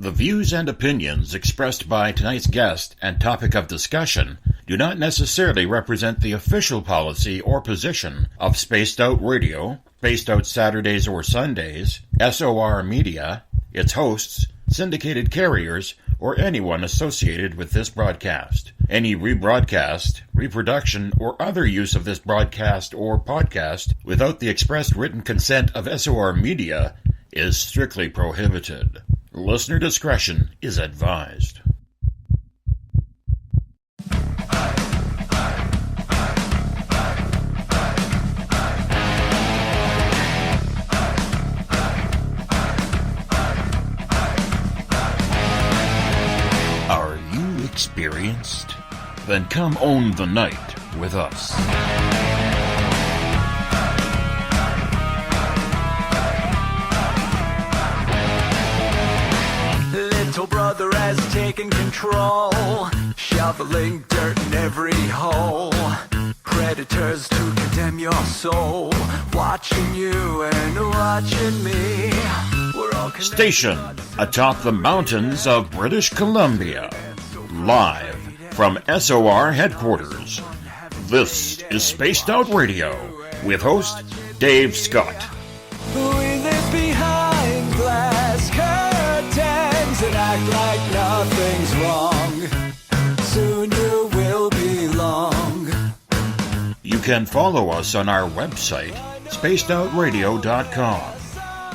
The views and opinions expressed by tonight's guest and topic of discussion do not necessarily represent the official policy or position of Spaced Out Radio, Spaced Out Saturdays or Sundays, SOR Media, its hosts, syndicated carriers, or anyone associated with this broadcast. Any rebroadcast, reproduction, or other use of this broadcast or podcast without the expressed written consent of SOR Media is strictly prohibited. Listener discretion is advised. Are you experienced? Then come own the night with us. Little brother has taken control, shoveling dirt in every hole. Predators to condemn your soul, watching you and watching me. We're all stationed atop the mountains of British Columbia, live from SOR headquarters. This is Spaced Out Radio with host Dave Scott. We live behind glass curtains and act like nothing's wrong. Soon you will belong. You can follow us on our website, spacedoutradio.com,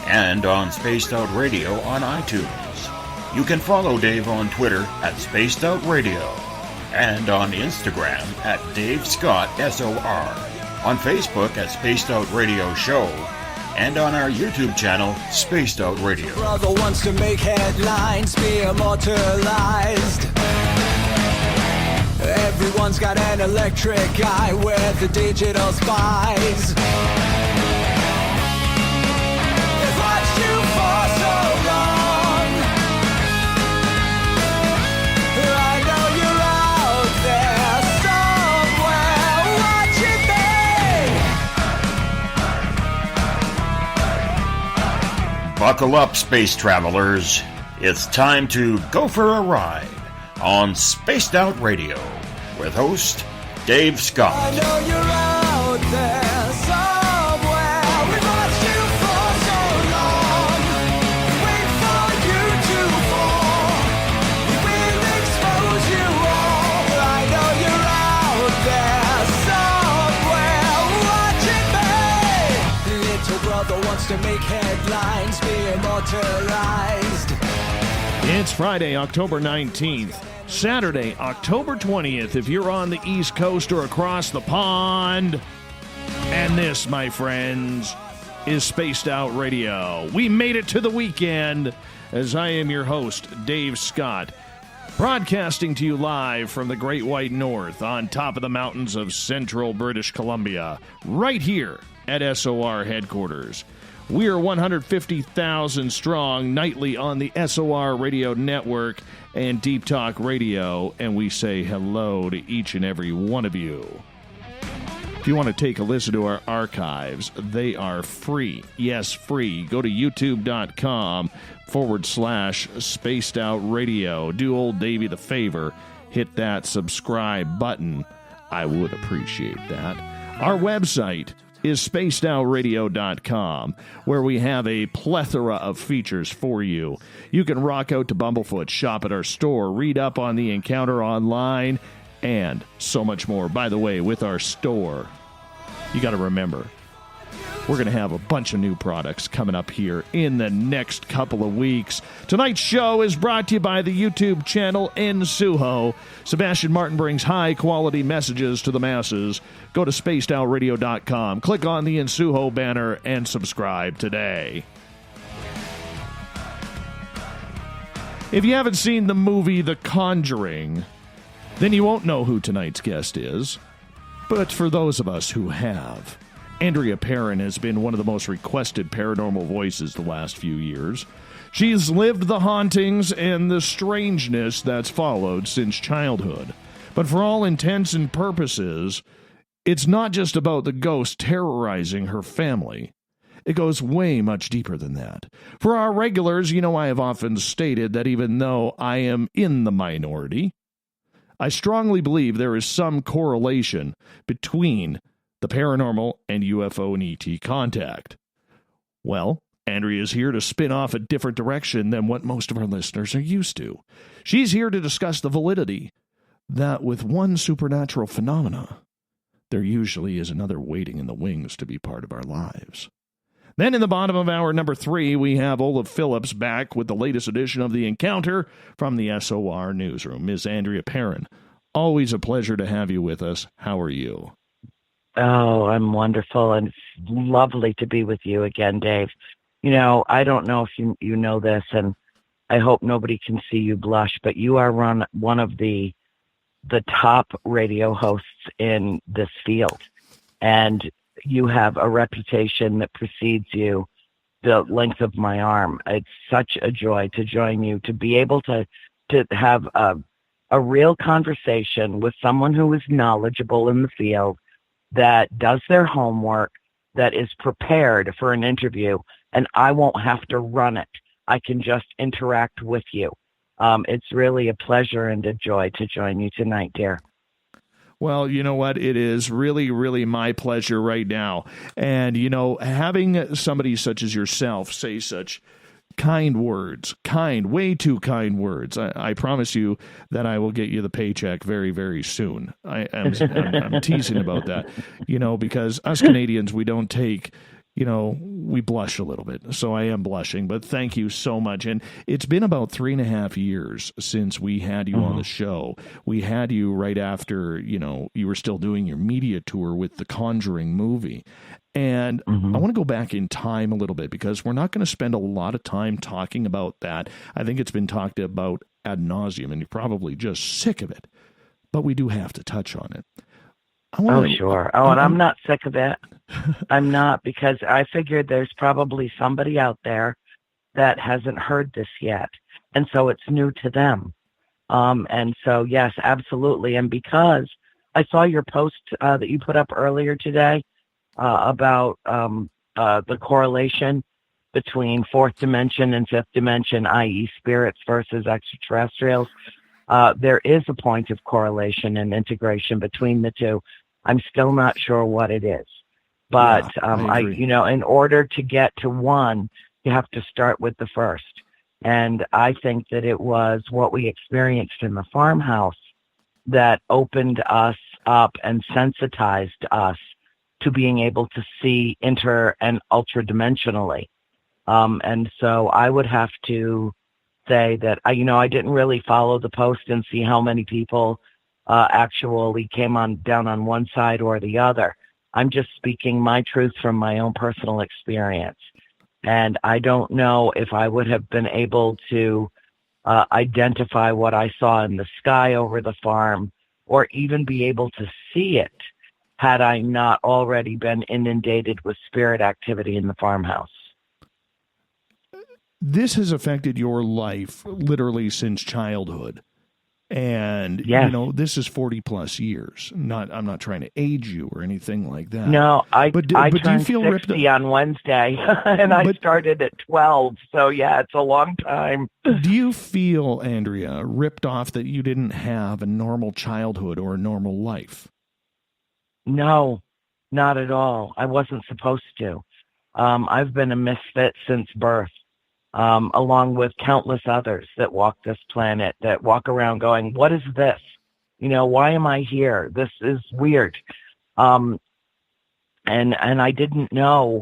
and on Spaced Out Radio on iTunes. You can follow Dave on Twitter at Spaced Out Radio, and on Instagram at Dave Scott SOR, on Facebook at Spaced Out Radio Show, and on our YouTube channel, Spaced Out Radio. Brother wants to make headlines, be immortalized. Everyone's got an electric eye with the digital spies. They've watched you for so long. I know you're out there somewhere watching me. Buckle up, space travelers. It's time to go for a ride on Spaced Out Radio with host Dave Scott. I know you're out there somewhere. We've watched you for so long. Wait for you to fall. We will expose you all. I know you're out there somewhere watching me. Little brother wants to make headlines, be immortalized. It's Friday, October 19th. Saturday, October 20th, if you're on the East Coast or across the pond. And this, my friends, is Spaced Out Radio. We made it to the weekend, as I am your host, Dave Scott, broadcasting to you live from the Great White North on top of the mountains of central British Columbia, right here at SOR headquarters. We are 150,000 strong nightly on the SOR Radio Network and Deep Talk Radio, and we say hello to each and every one of you. If you want to take a listen to our archives, they are free. Yes, free. Go to youtube.com/Spaced Out Radio. Do old Davey the favor. Hit that subscribe button. I would appreciate that. Our website is spacedoutradio.com, where we have a plethora of features for you. You can rock out to Bumblefoot, shop at our store, read up on the encounter online, and so much more. By the way, with our store, you got to remember, we're going to have a bunch of new products coming up here in the next couple of weeks. Tonight's show is brought to you by the YouTube channel Ensuho. Sebastian Martin brings high-quality messages to the masses. Go to spacedoutradio.com, click on the Ensuho banner, and subscribe today. If you haven't seen the movie The Conjuring, then you won't know who tonight's guest is. But for those of us who have, Andrea Perron has been one of the most requested paranormal voices the last few years. She's lived the hauntings and the strangeness that's followed since childhood. But for all intents and purposes, it's not just about the ghost terrorizing her family. It goes way much deeper than that. For our regulars, you know I have often stated that even though I am in the minority, I strongly believe there is some correlation between the paranormal and UFO and ET contact. Well, Andrea is here to spin off a different direction than what most of our listeners are used to. She's here to discuss the validity that with one supernatural phenomena, there usually is another waiting in the wings to be part of our lives. Then in the bottom of hour number 3, we have Olaf Phillips back with the latest edition of The Encounter from the SOR newsroom. Ms. Andrea Perron, always a pleasure to have you with us. How are you? Oh, I'm wonderful, and it's lovely to be with you again, Dave. You know, I don't know if you know this, and I hope nobody can see you blush, but you are one of the top radio hosts in this field, and you have a reputation that precedes you the length of my arm. It's such a joy to join you, to be able to have a real conversation with someone who is knowledgeable in the field, that does their homework, that is prepared for an interview, and I won't have to run it. I can just interact with you. It's really a pleasure and a joy to join you tonight, dear. Well, you know what? It is really, really my pleasure right now. And, you know, having somebody such as yourself say such kind words, way too kind words. I promise you that I will get you the paycheck very, very soon. I'm teasing about that, you know, because us Canadians, we don't take, you know, we blush a little bit. So I am blushing, but thank you so much. And it's been about 3.5 years since we had you on the show. We had you right after, you know, you were still doing your media tour with the Conjuring movie. And I want to go back in time a little bit, because we're not going to spend a lot of time talking about that. I think it's been talked about ad nauseum, and you're probably just sick of it. But we do have to touch on it. Sure. And I'm not sick of it. I'm not, because I figured there's probably somebody out there that hasn't heard this yet. And so it's new to them. And so, yes, absolutely. And because I saw your post that you put up earlier today about the correlation between fourth dimension and fifth dimension, i.e. spirits versus extraterrestrials, there is a point of correlation and integration between the two. I'm still not sure what it is. But, you know, in order to get to one, you have to start with the first. And I think that it was what we experienced in the farmhouse that opened us up and sensitized us to being able to see inter and ultra dimensionally. And so I would have to say that, I didn't really follow the post and see how many people actually came down on one side or the other. I'm just speaking my truth from my own personal experience. And I don't know if I would have been able to identify what I saw in the sky over the farm, or even be able to see it, had I not already been inundated with spirit activity in the farmhouse. This has affected your life literally since childhood. And, yes. You know, this is 40 plus years. I'm not trying to age you or anything like that. No, I turned do you feel 60 on Wednesday, and I started at 12. So, yeah, it's a long time. Do you feel, Andrea, ripped off that you didn't have a normal childhood or a normal life? No, not at all. I wasn't supposed to. I've been a misfit since birth. Along with countless others that walk this planet, that walk around going, what is this? You know, why am I here? This is weird. And I didn't know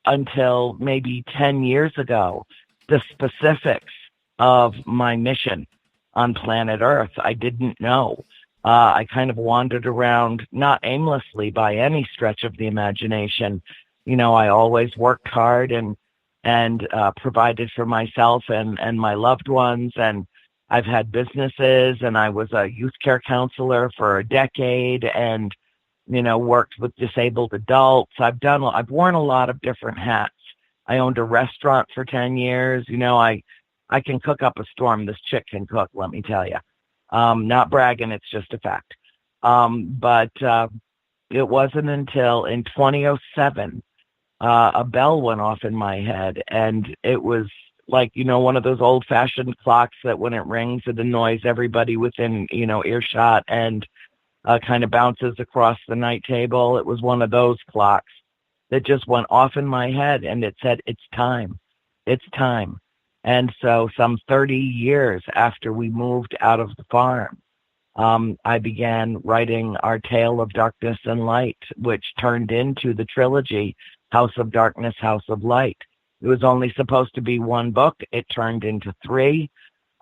until maybe 10 years ago the specifics of my mission on planet Earth. I didn't know. I kind of wandered around, not aimlessly by any stretch of the imagination. You know, I always worked hard and provided for myself and my loved ones. And I've had businesses, and I was a youth care counselor for a decade, and, you know, worked with disabled adults. I've worn a lot of different hats. I owned a restaurant for 10 years. You know, I can cook up a storm. This chick can cook, let me tell you. Not bragging, it's just a fact. But it wasn't until in 2007 a bell went off in my head, and it was like, one of those old-fashioned clocks that when it rings, it annoys everybody within, earshot and kind of bounces across the night table. It was one of those clocks that just went off in my head, and it said, "It's time. It's time." And so some 30 years after we moved out of the farm, I began writing our tale of darkness and light, which turned into the trilogy, House of Darkness, House of Light. It was only supposed to be one book. It turned into 3.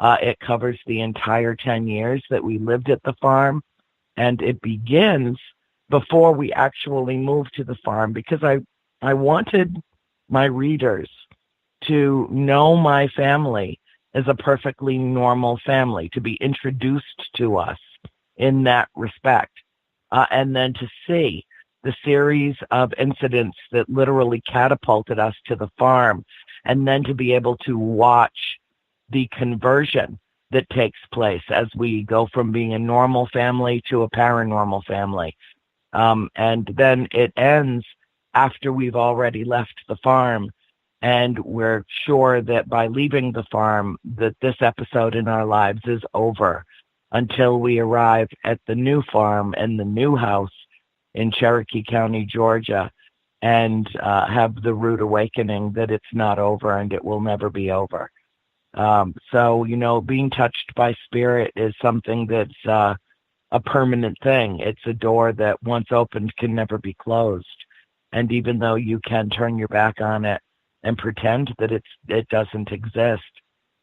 It covers the entire 10 years that we lived at the farm, and it begins before we actually moved to the farm, because I wanted my readers to know my family as a perfectly normal family, to be introduced to us in that respect, and then to see the series of incidents that literally catapulted us to the farm, and then to be able to watch the conversion that takes place as we go from being a normal family to a paranormal family. And then it ends after we've already left the farm, and we're sure that by leaving the farm that this episode in our lives is over, until we arrive at the new farm and the new house in Cherokee County, Georgia, and have the rude awakening that it's not over and it will never be over. So, being touched by spirit is something that's a permanent thing. It's a door that once opened can never be closed. And even though you can turn your back on it and pretend that it doesn't exist,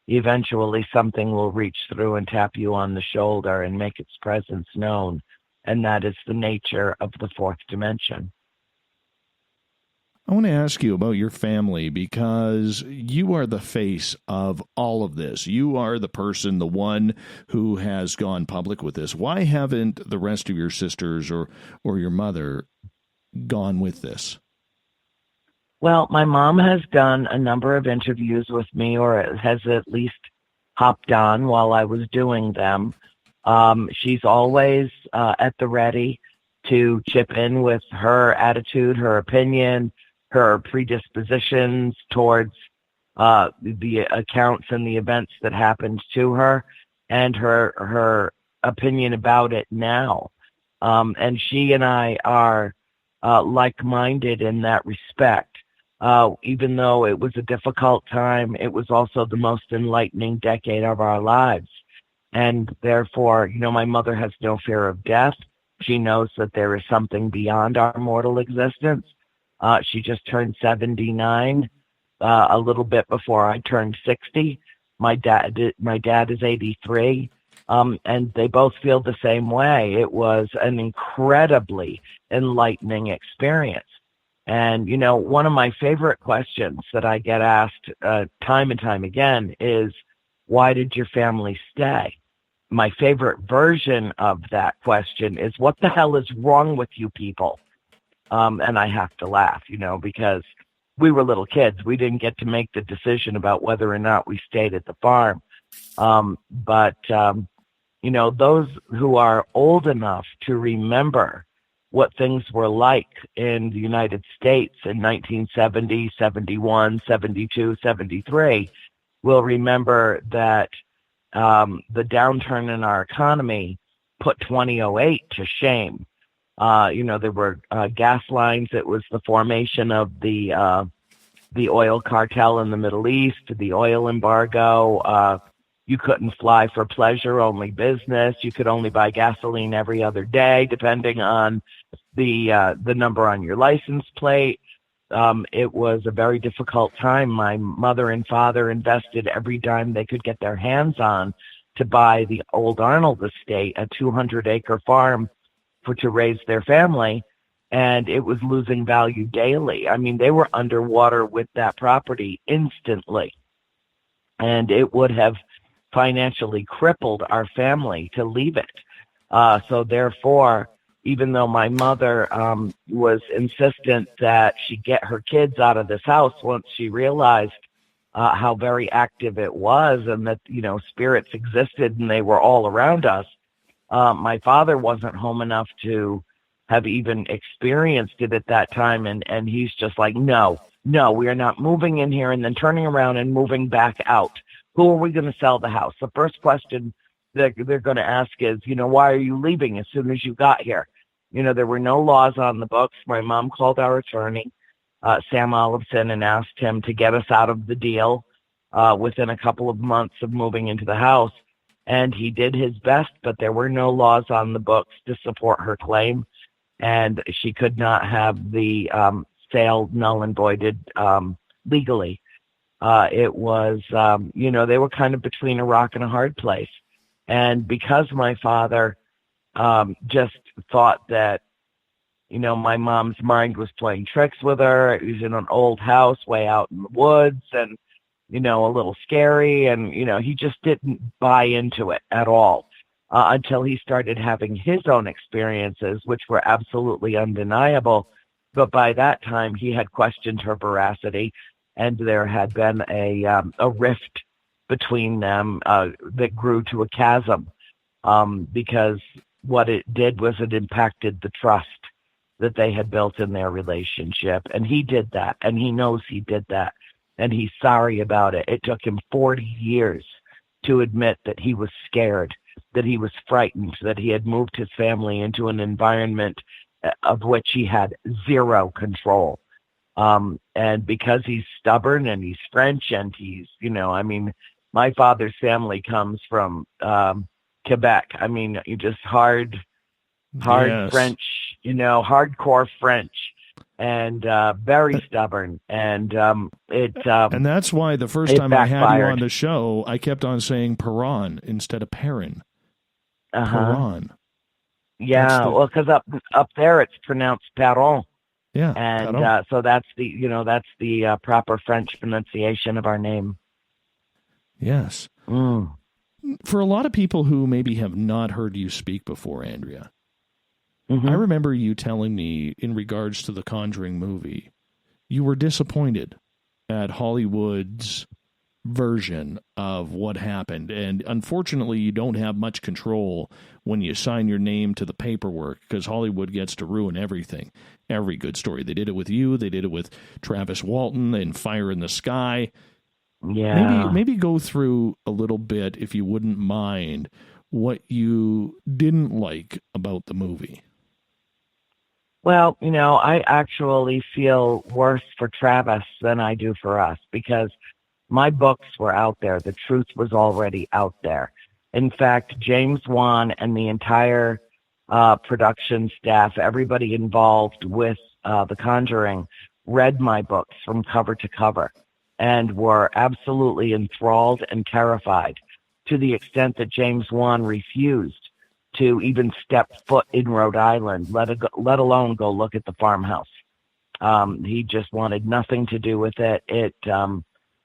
eventually something will reach through and tap you on the shoulder and make its presence known. And that is the nature of the fourth dimension. I want to ask you about your family, because you are the face of all of this. You are the person, the one who has gone public with this. Why haven't the rest of your sisters or your mother gone with this? Well, my mom has done a number of interviews with me, or has at least hopped on while I was doing them. She's always at the ready to chip in with her attitude, her opinion, her predispositions towards the accounts and the events that happened to her, and her opinion about it now. And she and I are like-minded in that respect. Even though it was a difficult time, it was also the most enlightening decade of our lives. And therefore, my mother has no fear of death. She knows that there is something beyond our mortal existence. She just turned 79, a little bit before I turned 60. My dad is 83, and they both feel the same way. It was an incredibly enlightening experience. And, one of my favorite questions that I get asked time and time again is, why did your family stay? My favorite version of that question is, what the hell is wrong with you people? And I have to laugh, because we were little kids. We didn't get to make the decision about whether or not we stayed at the farm. But those who are old enough to remember what things were like in the United States in 1970, 71, 72, 73 will remember that the downturn in our economy put 2008 to shame. There were gas lines. It was the formation of the oil cartel in the Middle East, the oil embargo. You couldn't fly for pleasure, only business. You could only buy gasoline every other day, depending on the number on your license plate. It was a very difficult time. My mother and father invested every dime they could get their hands on to buy the old Arnold estate, a 200-acre farm to raise their family, and it was losing value daily. I mean, they were underwater with that property instantly, and it would have financially crippled our family to leave it. So therefore, even though my mother was insistent that she get her kids out of this house once she realized how very active it was, and that, spirits existed and they were all around us, my father wasn't home enough to have even experienced it at that time. And he's just like, no, we are not moving in here and then turning around and moving back out. Who are we going to sell the house? The first question that they're going to ask is, why are you leaving as soon as you got here? There were no laws on the books. My mom called our attorney, Sam Olivson, and asked him to get us out of the deal within a couple of months of moving into the house. And he did his best, but there were no laws on the books to support her claim. And she could not have the sale null and voided legally. It was, they were kind of between a rock and a hard place. And because my father just thought that, my mom's mind was playing tricks with her, it was in an old house way out in the woods and, a little scary. And, he just didn't buy into it at all until he started having his own experiences, which were absolutely undeniable. But by that time, he had questioned her veracity, and there had been a rift between them that grew to a chasm because what it did was it impacted the trust that they had built in their relationship. And he did that, and he knows he did that, and he's sorry about it. It took him 40 years to admit that he was scared, that he was frightened, that he had moved his family into an environment of which he had zero control. And because he's stubborn and he's French and he's, my father's family comes from Quebec. You just hard Yes. French, hardcore French, and very stubborn. And and that's why the first it time I had you backfired. on the show, I kept on saying Perron instead of Perrin. uh-huh. Perron. Yeah, That's the- well, because up there it's pronounced Perron. Yeah. And Perron. so that's the proper French pronunciation of our name. Yes. Mm. For a lot of people who maybe have not heard you speak before, Andrea, Mhm. I remember you telling me in regards to the Conjuring movie, you were disappointed at Hollywood's version of what happened. And unfortunately, you don't have much control when you sign your name to the paperwork because Hollywood gets to ruin everything. Every good story. They did it with you. They did it with Travis Walton and Fire in the Sky. Yeah. Maybe go through a little bit, if you wouldn't mind, what you didn't like about the movie. Well, I actually feel worse for Travis than I do for us because my books were out there. The truth was already out there. In fact, James Wan and the entire production staff, everybody involved with The Conjuring, read my books from cover to cover and were absolutely enthralled and terrified to the extent that James Wan refused to even step foot in Rhode Island, let alone go look at the farmhouse. He just wanted nothing to do with it. It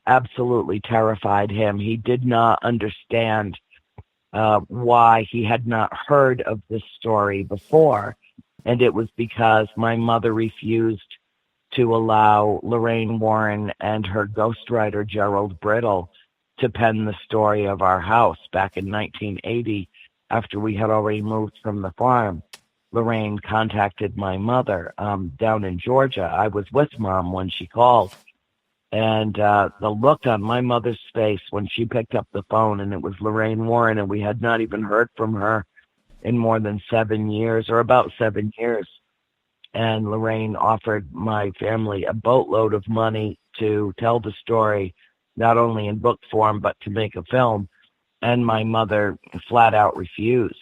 absolutely terrified him. He did not understand why he had not heard of this story before, and it was because my mother refused to allow Lorraine Warren and her ghostwriter Gerald Brittle to pen the story of our house back in 1980 after we had already moved from the farm. Lorraine contacted my mother down in Georgia. I was with Mom when she called. And the look on my mother's face when she picked up the phone and it was Lorraine Warren and we had not even heard from her in more than 7 years or about 7 years. And Lorraine offered my family a boatload of money to tell the story, not only in book form, but to make a film. And my mother flat out refused.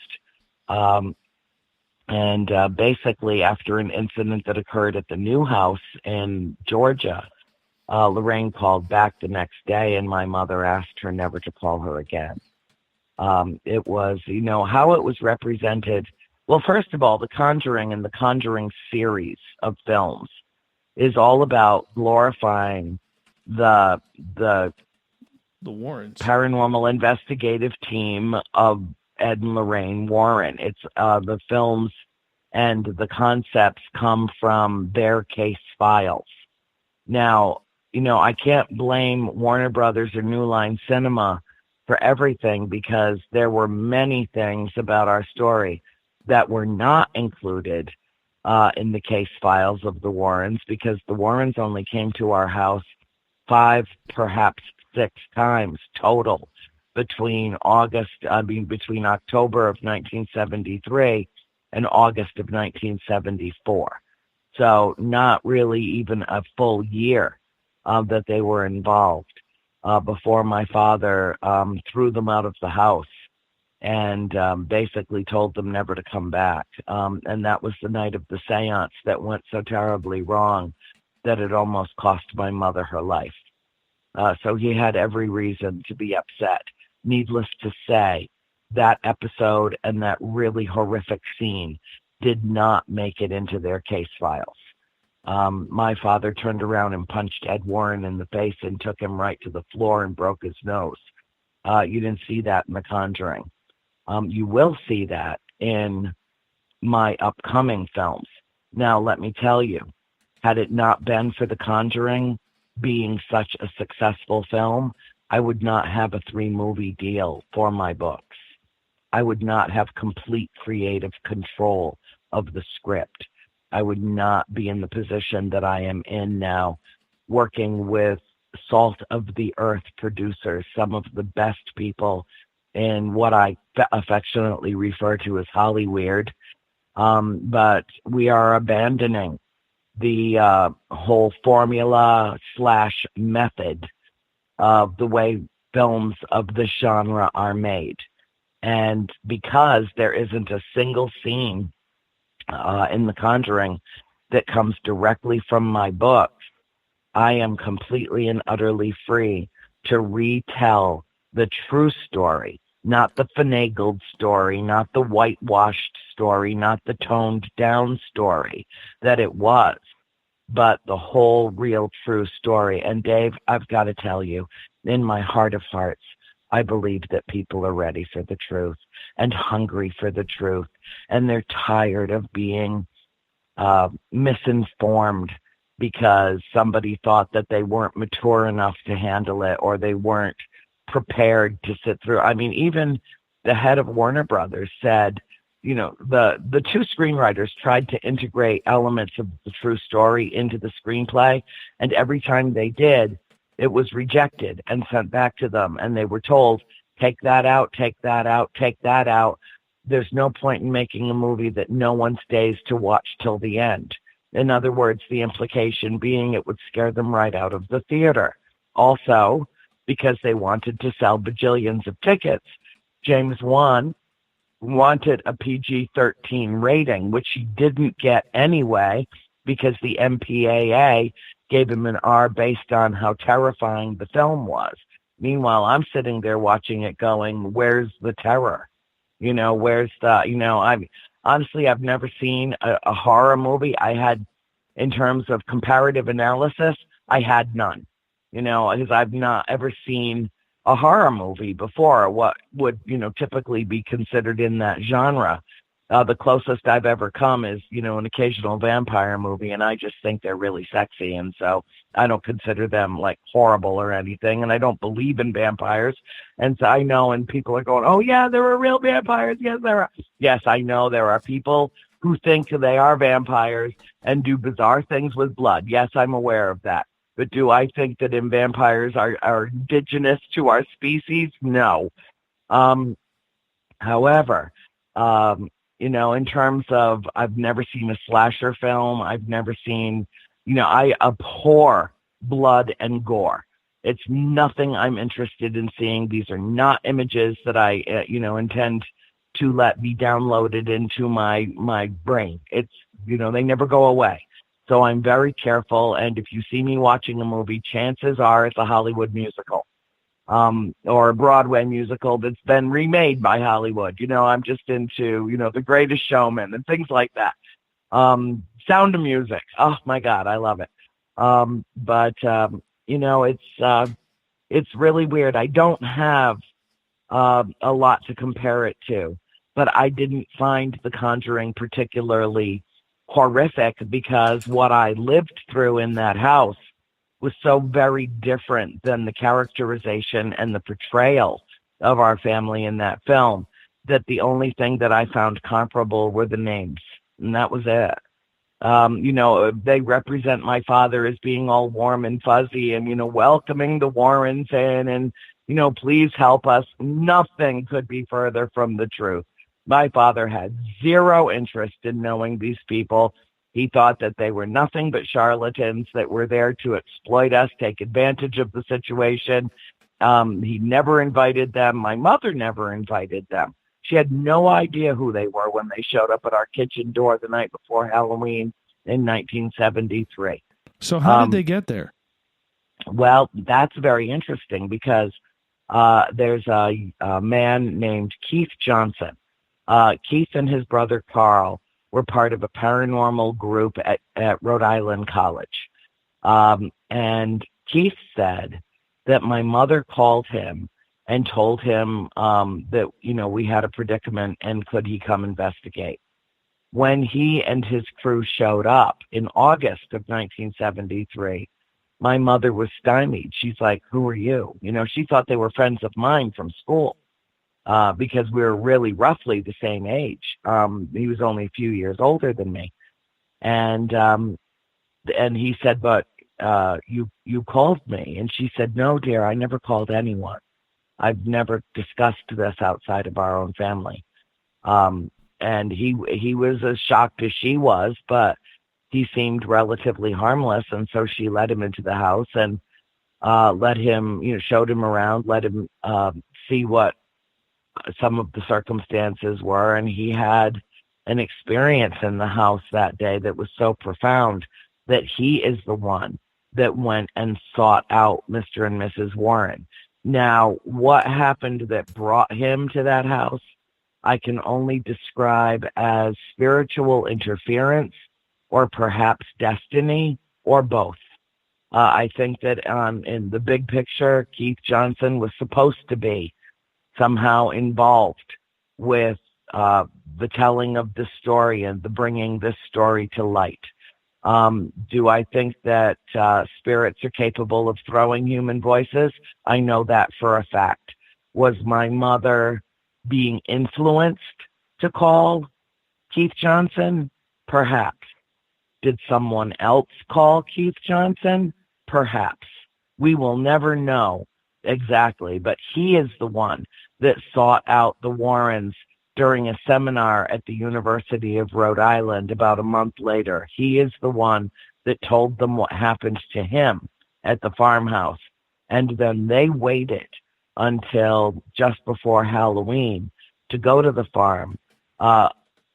Basically, after an incident that occurred at the new house in Georgia, Lorraine called back the next day and my mother asked her never to call her again. It was, how it was represented. Well, first of all, The Conjuring and the Conjuring series of films is all about glorifying the Warrens. paranormal investigative team of Ed and Lorraine Warren. It's the films and the concepts come from their case files. Now, I can't blame Warner Brothers or New Line Cinema for everything because there were many things about our story that were not included in the case files of the Warrens, because the Warrens only came to our house 5, perhaps 6 times total between October of 1973 and August of 1974. So not really even a full year that they were involved before my father threw them out of the house and basically told them never to come back. And that was the night of the seance that went so terribly wrong that it almost cost my mother her life. So he had every reason to be upset. Needless to say, that episode and that really horrific scene did not make it into their case files. My father turned around and punched Ed Warren in the face and took him right to the floor and broke his nose. You didn't see that in The Conjuring. You will see that in my upcoming films. Now, let me tell you, had it not been for The Conjuring being such a successful film, I would not have a 3-movie deal for my books. I would not have complete creative control of the script. I would not be in the position that I am in now, working with salt of the earth producers, some of the best people in what I affectionately refer to as Hollyweird. But we are abandoning the whole formula / method of the way films of this genre are made. And because there isn't a single scene in The Conjuring that comes directly from my books, I am completely and utterly free to retell the true story, not the finagled story, not the whitewashed story, not the toned down story that it was, but the whole real true story. And Dave, I've got to tell you, in my heart of hearts, I believe that people are ready for the truth and hungry for the truth, and they're tired of being misinformed because somebody thought that they weren't mature enough to handle it, or they weren't prepared to sit through. I mean, even the head of Warner Brothers said, you know, the 2 screenwriters tried to integrate elements of the true story into the screenplay, and every time they did, it was rejected and sent back to them, and they were told, take that out, take that out, take that out. There's no point in making a movie that no one stays to watch till the end. In other words, the implication being it would scare them right out of the theater. Also, because they wanted to sell bajillions of tickets, James Wan wanted a PG-13 rating, which he didn't get anyway, because the MPAA gave him an R based on how terrifying the film was. Meanwhile, I'm sitting there watching it going, where's the terror? You know, where's the, you know, I've never seen a horror movie. I had, in terms of comparative analysis, I had none, you know, because I've not ever seen a horror movie before, what would, you know, typically be considered in that genre. The closest I've ever come is, you know, an occasional vampire movie, and I just think they're really sexy, and so I don't consider them, like, horrible or anything, and I don't believe in vampires, and so I know, and people are going, oh, yeah, there are real vampires, yes, there are. Yes, I know there are people who think they are vampires and do bizarre things with blood. Yes, I'm aware of that. But do I think that vampires are indigenous to our species? No. However, you know, in terms of, I've never seen a slasher film. I've never seen, you know, I abhor blood and gore. It's nothing I'm interested in seeing. These are not images that I, you know, intend to let be downloaded into my brain. It's, you know, they never go away. So I'm very careful. And if you see me watching a movie, chances are it's a Hollywood musical. Or a Broadway musical that's been remade by Hollywood. You know, I'm just into, you know, The Greatest Showman and things like that. Sound of Music. Oh my God, I love it. But you know, it's really weird. I don't have a lot to compare it to, but I didn't find The Conjuring particularly horrific because what I lived through in that house was so very different than the characterization and the portrayal of our family in that film that the only thing that I found comparable were the names, and that was it. They represent my father as being all warm and fuzzy and, welcoming the Warrens in and, please help us. Nothing could be further from the truth. My father had zero interest in knowing these people. He thought that they were nothing but charlatans that were there to exploit us, take advantage of the situation. He never invited them. My mother never invited them. She had no idea who they were when they showed up at our kitchen door the night before Halloween in 1973. So how did they get there? Well, that's very interesting because there's a man named Keith Johnson. Keith and his brother Carl were part of a paranormal group at Rhode Island College. And Keith said that my mother called him and told him that, we had a predicament and could he come investigate. When he and his crew showed up in August of 1973, my mother was stymied. She's like, who are you? She thought they were friends of mine from school because we were really roughly the same age. He was only a few years older than me. And he said, but you called me. And she said, no, dear, I never called anyone. I've never discussed this outside of our own family. And he was as shocked as she was, but he seemed relatively harmless. And so she let him into the house and let him, showed him around, let him see what some of the circumstances were. And he had an experience in the house that day that was so profound that he is the one that went and sought out Mr. and Mrs. Warren. Now, what happened that brought him to that house, I can only describe as spiritual interference or perhaps destiny or both. I think that in the big picture, Keith Johnson was supposed to be somehow involved with the telling of this story and the bringing this story to light. Do I think that spirits are capable of throwing human voices? I know that for a fact. Was my mother being influenced to call Keith Johnson? Perhaps. Did someone else call Keith Johnson? Perhaps. We will never know exactly, but he is the one that sought out the Warrens during a seminar at the University of Rhode Island about a month later. He is the one that told them what happened to him at the farmhouse. And then they waited until just before Halloween to go to the farm,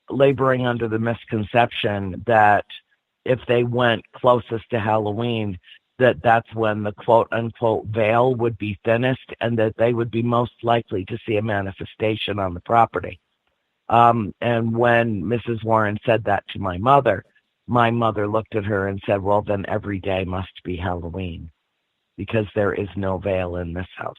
laboring under the misconception that if they went closest to Halloween, that's when the quote-unquote veil would be thinnest and that they would be most likely to see a manifestation on the property. And when Mrs. Warren said that to my mother looked at her and said, well, then every day must be Halloween because there is no veil in this house.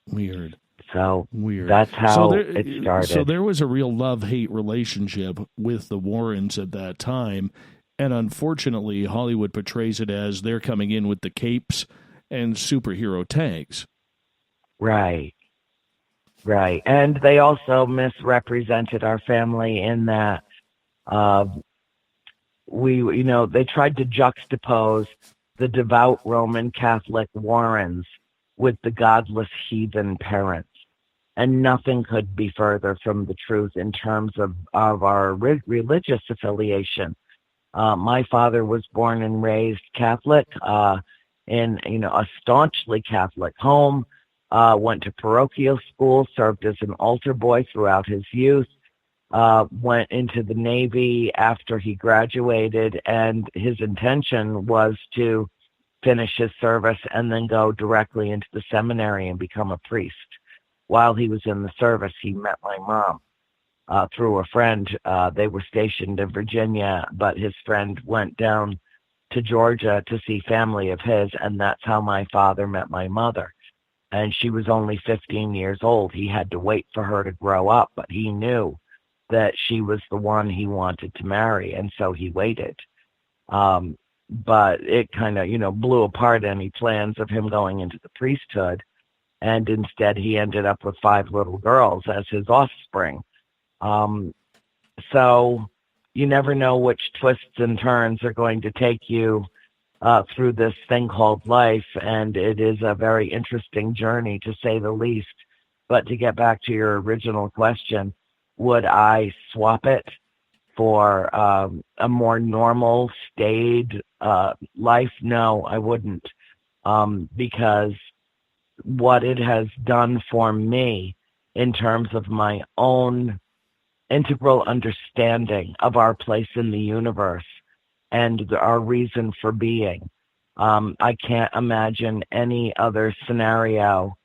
Weird. So weird. That's how it started. So there was a real love-hate relationship with the Warrens at that time. And unfortunately, Hollywood portrays it as they're coming in with the capes and superhero tags. Right. Right. And they also misrepresented our family in that they tried to juxtapose the devout Roman Catholic Warrens with the godless heathen parents. And nothing could be further from the truth in terms of our religious affiliation. My father was born and raised Catholic in a staunchly Catholic home. Went to parochial school, served as an altar boy throughout his youth, went into the Navy after he graduated, and his intention was to finish his service and then go directly into the seminary and become a priest. While he was in the service, he met my mom through a friend. They were stationed in Virginia, but his friend went down to Georgia to see family of his, and that's how my father met my mother. And she was only 15 years old. He had to wait for her to grow up, but he knew that she was the one he wanted to marry, and so he waited. But it kind of, blew apart any plans of him going into the priesthood, and instead he ended up with 5 little girls as his offspring. So, you never know which twists and turns are going to take you through this thing called life, and it is a very interesting journey, to say the least. But to get back to your original question, would I swap it for a more normal, staid life? No, I wouldn't, because what it has done for me in terms of my own integral understanding of our place in the universe and our reason for being. I can't imagine any other scenario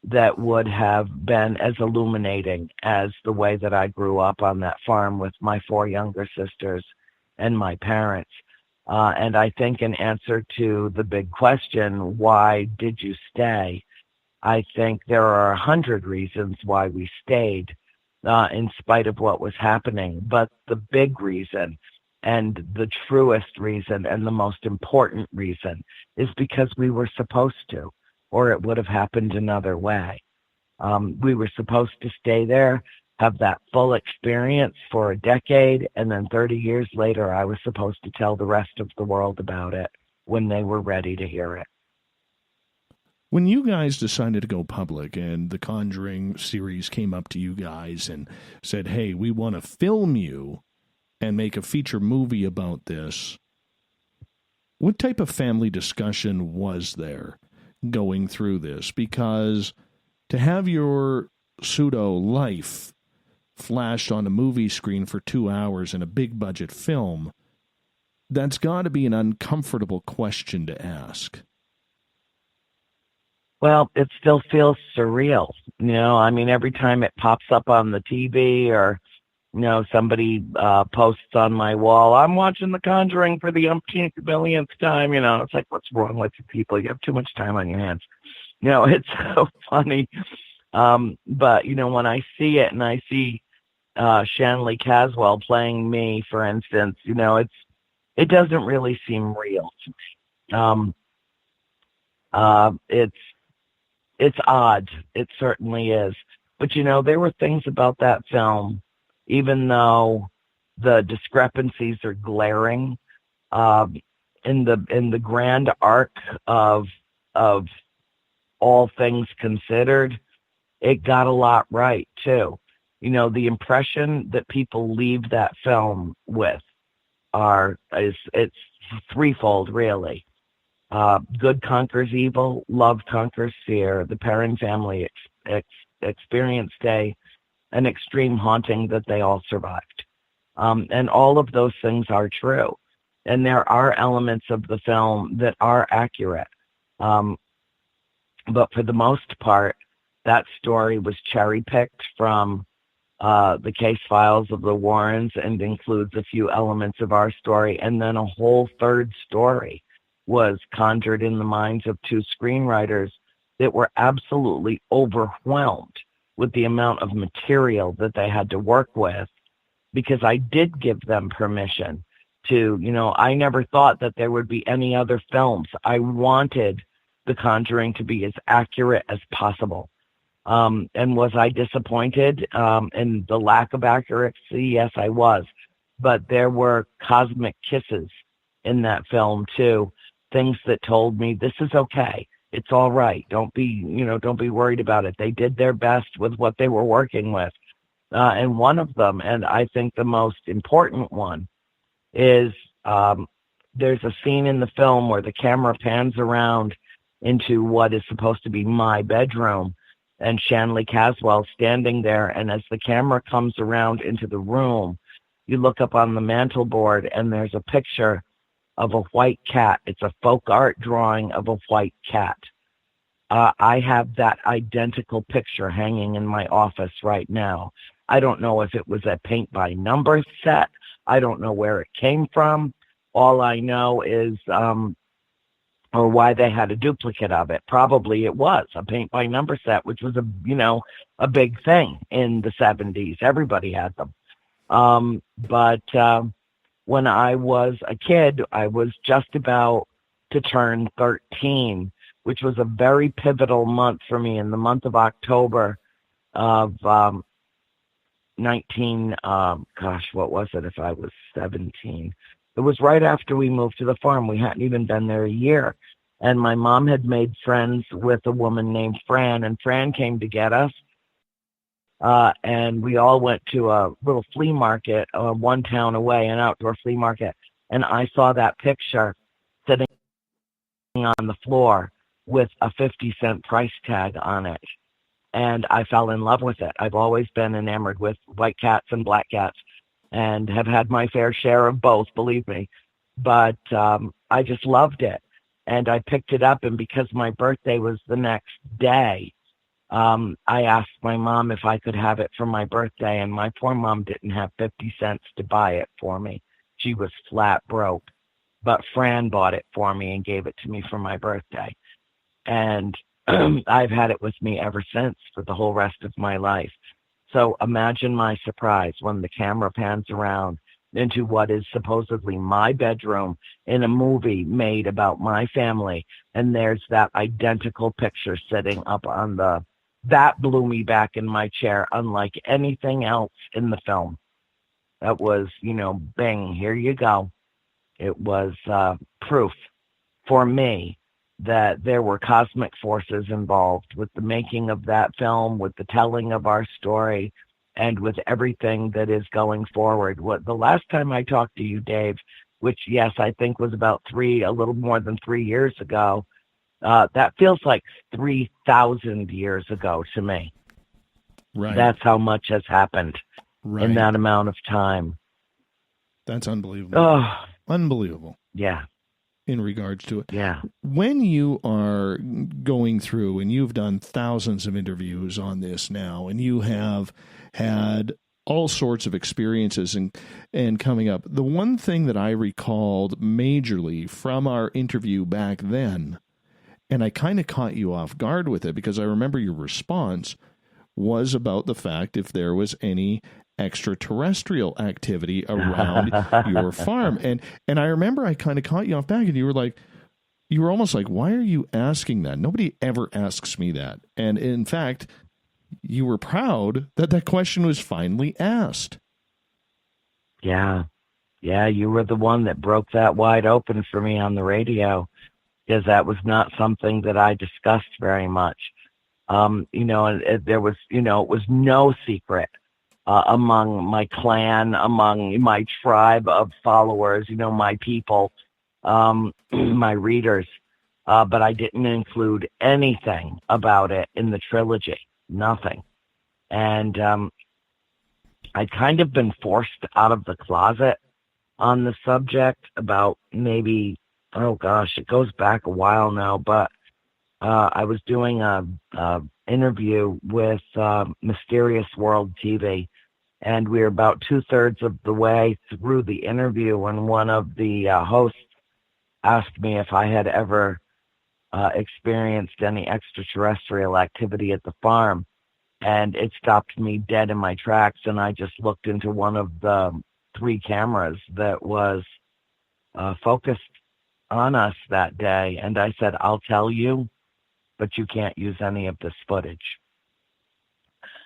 that would have been as illuminating as the way that I grew up on that farm with my 4 younger sisters and my parents. And I think in answer to the big question, why did you stay? I think there are 100 reasons why we stayed, in spite of what was happening. But the big reason, and the truest reason, and the most important reason, is because we were supposed to, or it would have happened another way. We were supposed to stay there, have that full experience for a decade, and then 30 years later, I was supposed to tell the rest of the world about it when they were ready to hear it. When you guys decided to go public and the Conjuring series came up to you guys and said, hey, we want to film you and make a feature movie about this, what type of family discussion was there going through this? Because to have your pseudo life flashed on a movie screen for 2 hours in a big budget film, that's got to be an uncomfortable question to ask. Well, it still feels surreal. I mean, every time it pops up on the TV, or, somebody posts on my wall, I'm watching The Conjuring for the umpteenth millionth time, it's like, what's wrong with you people? You have too much time on your hands. It's so funny. But, when I see it and I see Shanley Caswell playing me, for instance, it doesn't really seem real to me. It's odd. It certainly is. But, there were things about that film, even though the discrepancies are glaring, in the grand arc of all things considered, it got a lot right, too. The impression that people leave that film with it's threefold, really. Good conquers evil, love conquers fear. The Perron family experienced an extreme haunting that they all survived. And all of those things are true. And there are elements of the film that are accurate. But for the most part, that story was cherry-picked from the case files of the Warrens and includes a few elements of our story. And then a whole third story was conjured in the minds of 2 screenwriters that were absolutely overwhelmed with the amount of material that they had to work with, because I did give them permission to, I never thought that there would be any other films. I wanted The Conjuring to be as accurate as possible. And was I disappointed in the lack of accuracy? Yes, I was. But there were cosmic kisses in that film, too. Things that told me this is okay. It's all right. Don't be worried about it. They did their best with what they were working with. And one of them, and I think the most important one, is there's a scene in the film where the camera pans around into what is supposed to be my bedroom, and Shanley Caswell standing there. And as the camera comes around into the room, you look up on the mantel board and there's a picture of a white cat. It's a folk art drawing of a white cat. I have that identical picture hanging in my office right now. I don't know if it was a paint by number set. I don't know where it came from. All I know is, or why they had a duplicate of it. Probably it was a paint by number set, which was a big thing in the 70s. Everybody had them. But when I was a kid, I was just about to turn 13, which was a very pivotal month for me. In the month of October of what was it if I was 17? It was right after we moved to the farm. We hadn't even been there a year. And my mom had made friends with a woman named Fran, and Fran came to get us. And we all went to a little flea market, one town away, an outdoor flea market. And I saw that picture sitting on the floor with a 50-cent price tag on it. And I fell in love with it. I've always been enamored with white cats and black cats and have had my fair share of both, believe me. But I just loved it. And I picked it up, and because my birthday was the next day, I asked my mom if I could have it for my birthday, and my poor mom didn't have 50 cents to buy it for me. She was flat broke. But Fran bought it for me and gave it to me for my birthday. And I've had it with me ever since for the whole rest of my life. So imagine my surprise when the camera pans around into what is supposedly my bedroom in a movie made about my family. And there's that identical picture sitting up on that blew me back in my chair, unlike anything else in the film. That was, bang, here you go. It was proof for me that there were cosmic forces involved with the making of that film, with the telling of our story, and with everything that is going forward. The last time I talked to you, Dave, which, yes, I think was about a little more than 3 years ago, that feels like 3,000 years ago to me. Right. That's how much has happened in that amount of time. That's unbelievable. Oh, unbelievable. Yeah. In regards to it. Yeah. When you are going through, and you've done thousands of interviews on this now, and you have had all sorts of experiences and coming up, the one thing that I recalled majorly from our interview back then, and I kind of caught you off guard with it because I remember your response was about the fact if there was any extraterrestrial activity around your farm. And I remember I kind of caught you off back, and you were almost like, why are you asking that? Nobody ever asks me that. And in fact, you were proud that question was finally asked. Yeah. Yeah, you were the one that broke that wide open for me on the radio, because that was not something that I discussed very much. And there was, it was no secret among my clan, among my tribe of followers, my people, my readers. But I didn't include anything about it in the trilogy, nothing. And I'd kind of been forced out of the closet on the subject about maybe, it goes back a while now, but I was doing a interview with Mysterious World TV, and we were about 2/3 of the way through the interview when one of the hosts asked me if I had ever experienced any extraterrestrial activity at the farm, and it stopped me dead in my tracks, and I just looked into one of the 3 cameras that was focused on us that day, and I said, I'll tell you, but you can't use any of this footage.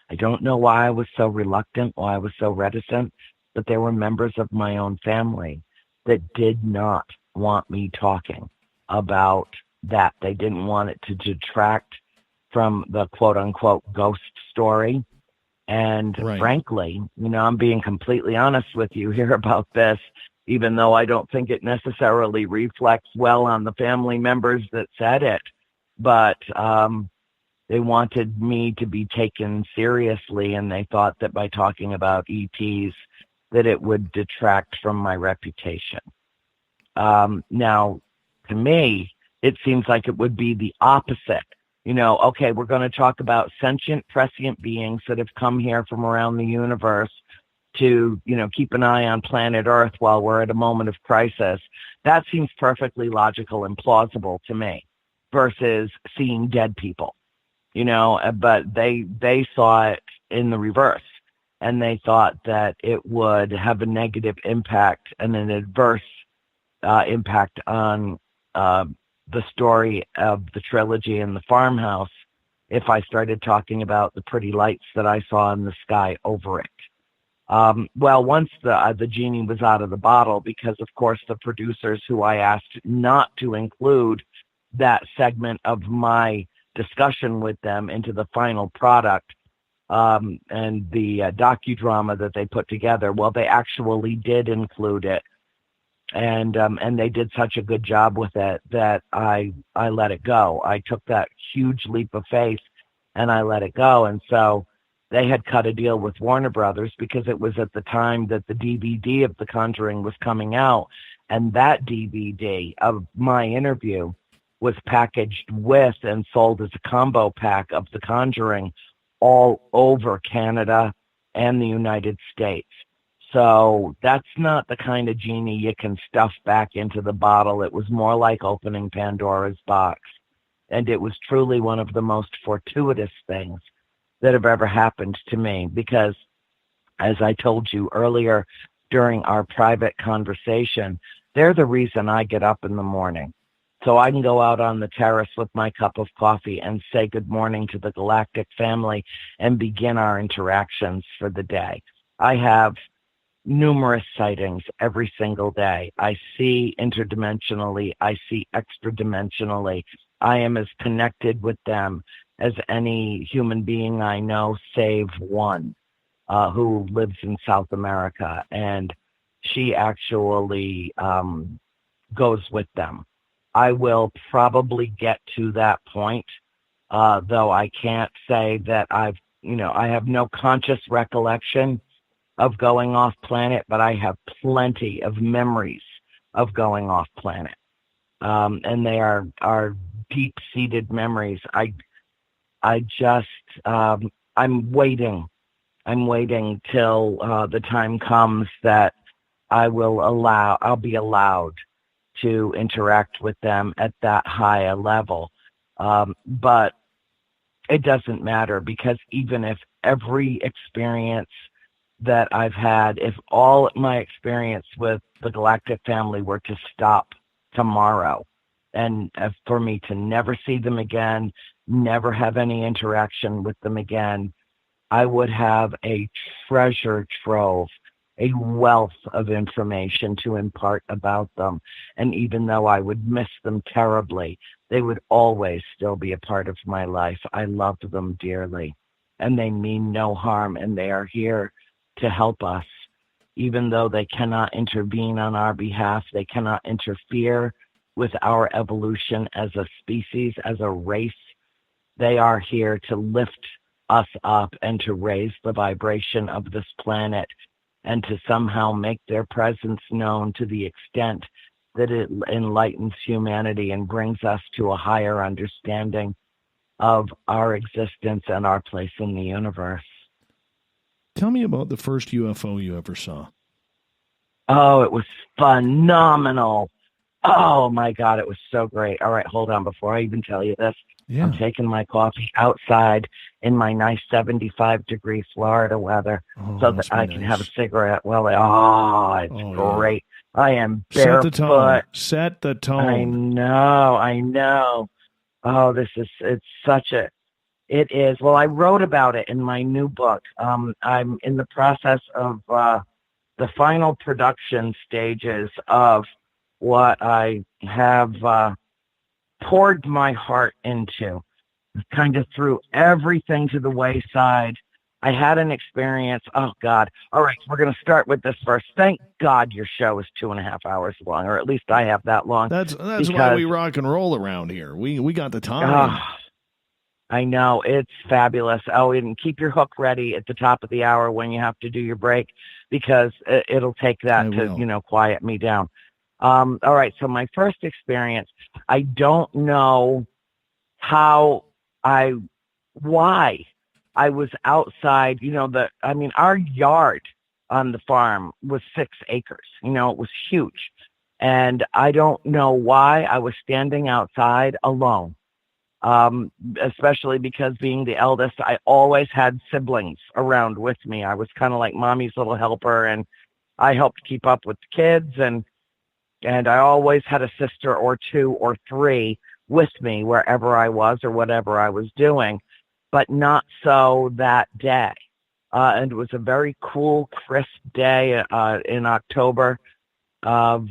I don't know why I was so reluctant, why I was so reticent, but there were members of my own family that did not want me talking about that. They didn't want it to detract from the quote-unquote ghost story. And frankly, I'm being completely honest with you here about this, even though I don't think it necessarily reflects well on the family members that said it. But they wanted me to be taken seriously, and they thought that by talking about ETs, that it would detract from my reputation. Now, to me, it seems like it would be the opposite. Okay, we're going to talk about sentient, prescient beings that have come here from around the universe to, keep an eye on planet Earth while we're at a moment of crisis. That seems perfectly logical and plausible to me versus seeing dead people, but they saw it in the reverse, and they thought that it would have a negative impact and an adverse impact on the story of the trilogy and the farmhouse if I started talking about the pretty lights that I saw in the sky over it. Well, once the genie was out of the bottle, because of course the producers who I asked not to include that segment of my discussion with them into the final product, and the docudrama that they put together, well, they actually did include it. And they did such a good job with it that I let it go. I took that huge leap of faith and I let it go. And so they had cut a deal with Warner Brothers because it was at the time that the DVD of The Conjuring was coming out. And that DVD of my interview was packaged with and sold as a combo pack of The Conjuring all over Canada and the United States. So that's not the kind of genie you can stuff back into the bottle. It was more like opening Pandora's box. And it was truly one of the most fortuitous things that have ever happened to me because, as I told you earlier during our private conversation, they're the reason I get up in the morning. So I can go out on the terrace with my cup of coffee and say good morning to the galactic family and begin our interactions for the day. I have numerous sightings every single day. I see interdimensionally. I see extra-dimensionally. I am as connected with them as any human being I know, save one who lives in South America. And she actually goes with them. I will probably get to that point, though I can't say that I have no conscious recollection of going off planet, but I have plenty of memories of going off planet. And they are deep-seated memories. I'm waiting till the time comes that I'll be allowed to interact with them at that high a level. But it doesn't matter because even if every experience that I've had, if all my experience with the galactic family were to stop tomorrow and for me to never see them again, never have any interaction with them again, I would have a treasure trove, a wealth of information to impart about them. And even though I would miss them terribly, they would always still be a part of my life. I loved them dearly, and they mean no harm, and they are here to help us. Even though they cannot intervene on our behalf, they cannot interfere with our evolution as a species, as a race. They are here to lift us up and to raise the vibration of this planet and to somehow make their presence known to the extent that it enlightens humanity and brings us to a higher understanding of our existence and our place in the universe. Tell me about the first UFO you ever saw. Oh, it was phenomenal. Oh, my God, it was so great. All right, hold on. Before I even tell you this, Yeah. I'm taking my coffee outside in my nice 75-degree Florida weather so that I can have a cigarette. Well, it's great. Yeah. I am barefoot. Set the tone. I know. Oh, it is. Well, I wrote about it in my new book. I'm in the process of the final production stages of what I have poured my heart into. Kind of threw everything to the wayside. I had an experience. Oh, God. All right, we're going to start with this first. Thank God your show is 2.5 hours long, or at least I have that long. That's why we rock and roll around here. We got the time. I know. It's fabulous. Oh, and keep your hook ready at the top of the hour when you have to do your break, because it'll take that to quiet me down. All right, so my first experience, I don't know why I was outside, our yard on the farm was 6 acres, it was huge. And I don't know why I was standing outside alone, especially because being the eldest, I always had siblings around with me. I was kind of like mommy's little helper, and I helped keep up with the kids, and I always had a sister or 2 or 3 with me wherever I was or whatever I was doing, but not so that day. and it was a very cool, crisp day in October of,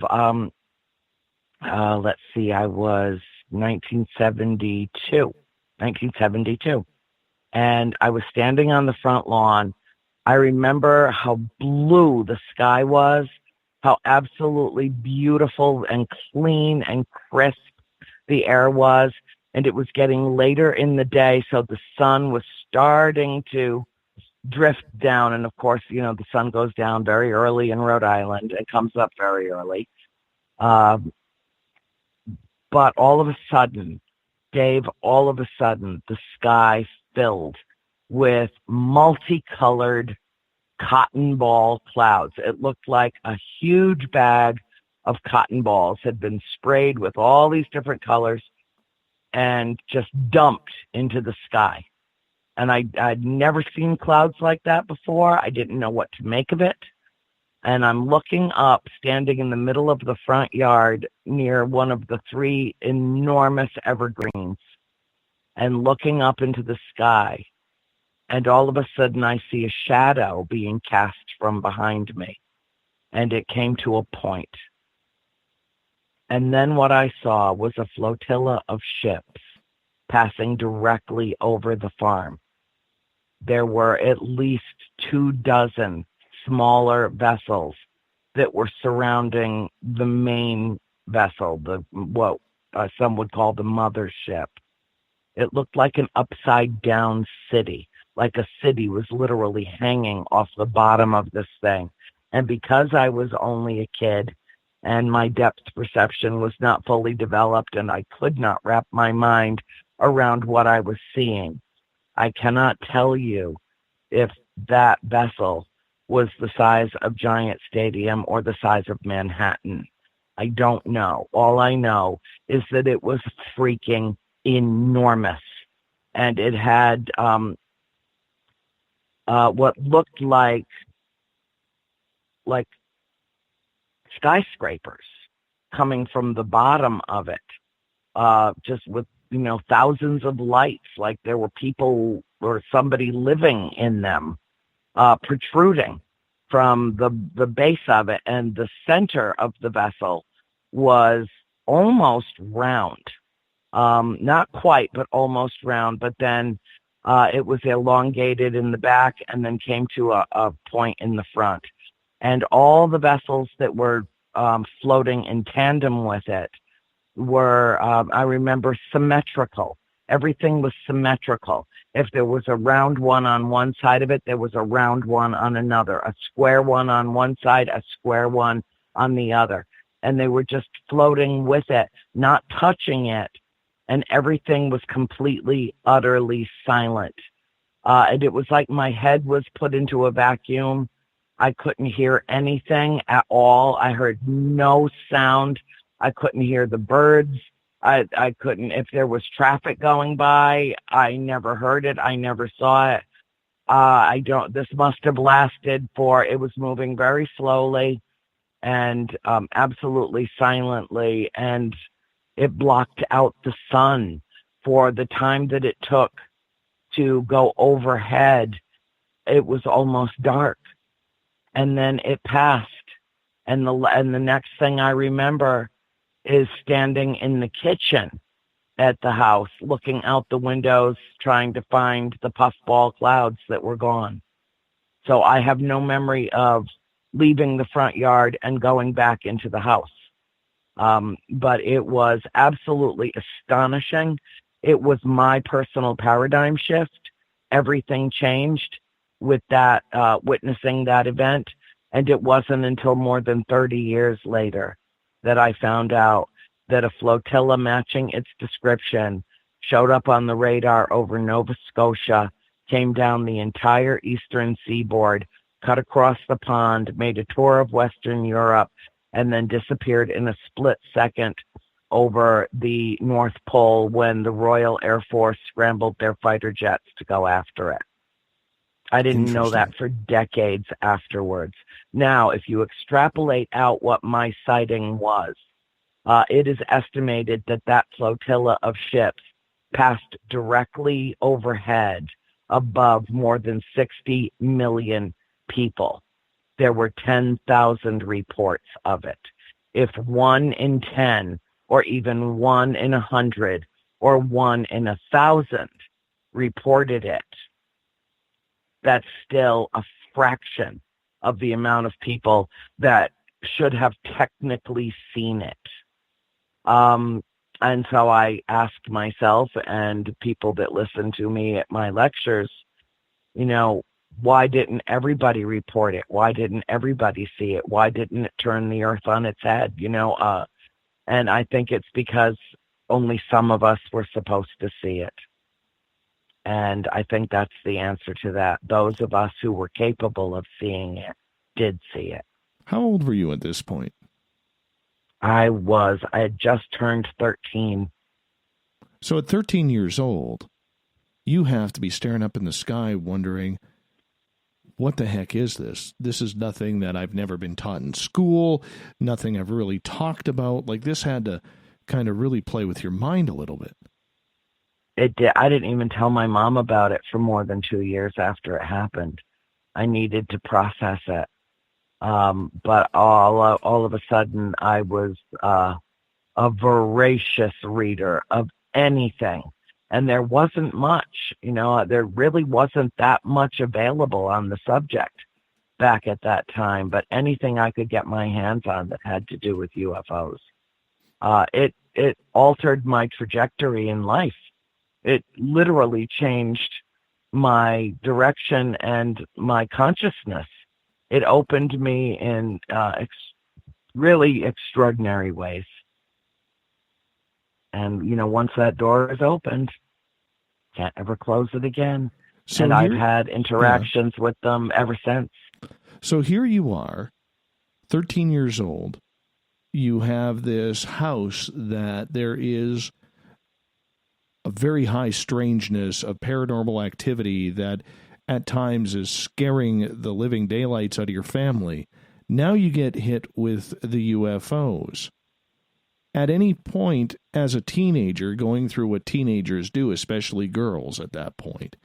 let's see, I was 1972. And I was standing on the front lawn. I remember how blue the sky was, how absolutely beautiful and clean and crisp the air was. And it was getting later in the day, so the sun was starting to drift down. And of course, you know, the sun goes down very early in Rhode Island. It comes up very early. But all of a sudden, Dave, the sky filled with multicolored cotton ball clouds. It looked like a huge bag of cotton balls had been sprayed with all these different colors and just dumped into the sky. And I'd never seen clouds like that before. I didn't know what to make of it. And I'm looking up, standing in the middle of the front yard near one of the 3 enormous evergreens, and looking up into the sky. And all of a sudden I see a shadow being cast from behind me. And it came to a point. And then what I saw was a flotilla of ships passing directly over the farm. There were at least 24 smaller vessels that were surrounding the main vessel, what some would call the mothership. It looked like an upside down city, like a city was literally hanging off the bottom of this thing. And because I was only a kid and my depth perception was not fully developed and I could not wrap my mind around what I was seeing, I cannot tell you if that vessel was the size of Giant Stadium or the size of Manhattan. I don't know. All I know is that it was freaking enormous. And it had what looked like skyscrapers coming from the bottom of it, just with, you know, thousands of lights, like there were people or somebody living in them, protruding from the base of it. And the center of the vessel was almost round, not quite, but almost round. But then it was elongated in the back and then came to a point in the front. And all the vessels that were floating in tandem with it were, I remember, symmetrical. Everything was symmetrical. If there was a round one on one side of it, there was a round one on another, a square one on one side, a square one on the other. And they were just floating with it, not touching it. And everything was completely, utterly silent. And it was like my head was put into a vacuum. I couldn't hear anything at all. I heard no sound. I couldn't hear the birds. I couldn't, if there was traffic going by, I never heard it. I never saw it. This must have lasted it was moving very slowly and absolutely silently. And it blocked out the sun for the time that it took to go overhead. It was almost dark. And then it passed. And the next thing I remember is standing in the kitchen at the house, looking out the windows, trying to find the puffball clouds that were gone. So I have no memory of leaving the front yard and going back into the house. But it was absolutely astonishing. It was my personal paradigm shift. Everything changed with that, witnessing that event. And it wasn't until more than 30 years later that I found out that a flotilla matching its description showed up on the radar over Nova Scotia, came down the entire eastern seaboard, cut across the pond, made a tour of Western Europe, and then disappeared in a split second over the North Pole when the Royal Air Force scrambled their fighter jets to go after it. I didn't know that for decades afterwards. Now, if you extrapolate out what my sighting was, it is estimated that flotilla of ships passed directly overhead above more than 60 million people. There were 10,000 reports of it. If 1 in 10, or even 1 in 100, or 1 in 1,000 reported it, that's still a fraction of the amount of people that should have technically seen it. And so I asked myself and people that listen to me at my lectures, why didn't everybody report it? Why didn't everybody see it? Why didn't it turn the earth on its head? And I think it's because only some of us were supposed to see it. And I think that's the answer to that. Those of us who were capable of seeing it did see it. How old were you at this point? I had just turned 13. So at 13 years old, you have to be staring up in the sky wondering, what the heck is this? This is nothing that I've never been taught in school, nothing I've really talked about. Like, this had to kind of really play with your mind a little bit. It did. I didn't even tell my mom about it for more than 2 years after it happened. I needed to process it. But all of a sudden, I was a voracious reader of anything. And there wasn't much, there really wasn't that much available on the subject back at that time. But anything I could get my hands on that had to do with UFOs, it altered my trajectory in life. It literally changed my direction and my consciousness. It opened me in really extraordinary ways. And, once that door is opened, can't ever close it again. So and I've had interactions with them ever since. So here you are, 13 years old. You have this house that there is a very high strangeness of paranormal activity that at times is scaring the living daylights out of your family. Now you get hit with the UFOs. At any point as a teenager, going through what teenagers do, especially girls at that point,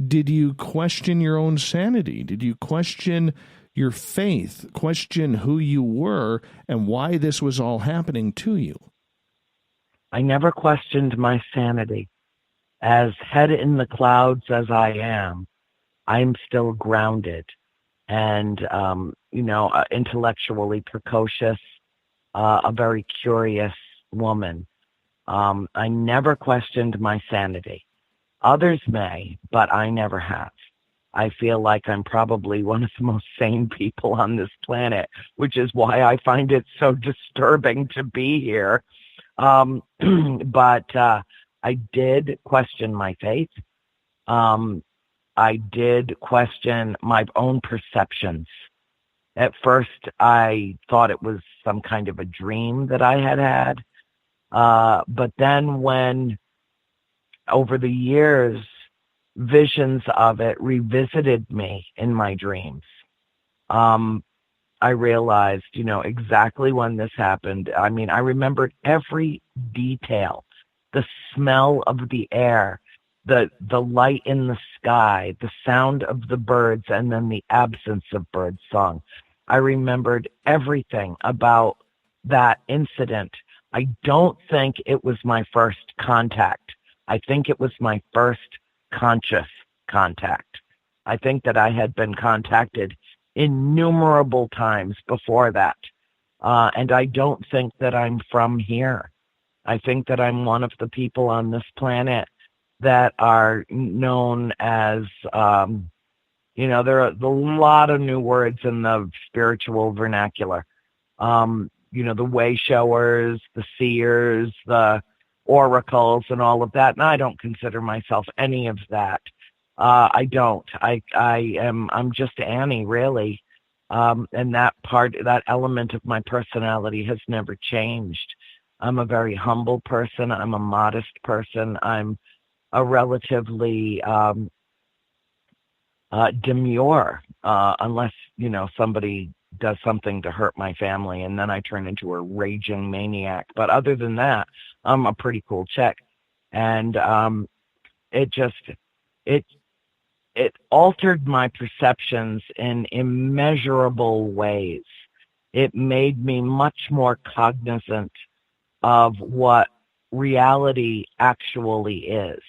did you question your own sanity? Did you question your faith, question who you were and why this was all happening to you? I never questioned my sanity. As head in the clouds as I am, I'm still grounded and, intellectually precocious, a very curious woman. I never questioned my sanity. Others may, but I never have. I feel like I'm probably one of the most sane people on this planet, which is why I find it so disturbing to be here. But I did question my faith. I did question my own perceptions. At first, I thought it was some kind of a dream that I had. But then when, over the years, visions of it revisited me in my dreams, I realized, exactly when this happened. I mean, I remembered every detail, the smell of the air, the light in the sky, the sound of the birds, and then the absence of bird song. I remembered everything about that incident. I don't think it was my first contact. I think it was my first conscious contact. I think that I had been contacted innumerable times before that. And I don't think that I'm from here. I think that I'm one of the people on this planet that are known as, there are a lot of new words in the spiritual vernacular. The way showers, the seers, the oracles, and all of that. And I don't consider myself any of that. I don't. I'm just Annie, really. And that element of my personality has never changed. I'm a very humble person. I'm a modest person. I'm a relatively demure, unless, somebody does something to hurt my family, and then I turn into a raging maniac. But other than that, I'm a pretty cool chick. And it it altered my perceptions in immeasurable ways. It made me much more cognizant of what reality actually is.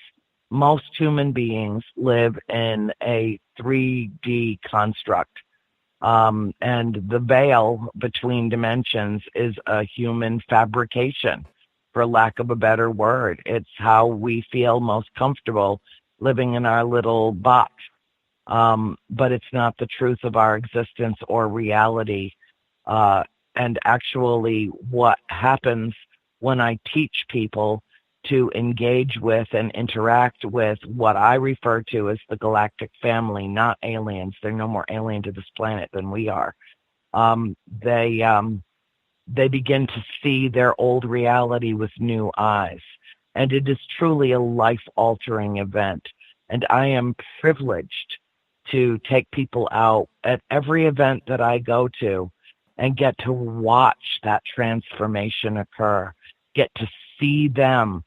Most human beings live in a 3D construct. And the veil between dimensions is a human fabrication, for lack of a better word. It's how we feel most comfortable living in our little box. But it's not the truth of our existence or reality. And actually what happens when I teach people to engage with and interact with what I refer to as the galactic family, not aliens. They're no more alien to this planet than we are. They begin to see their old reality with new eyes. And it is truly a life-altering event. And I am privileged to take people out at every event that I go to and get to watch that transformation occur, get to see them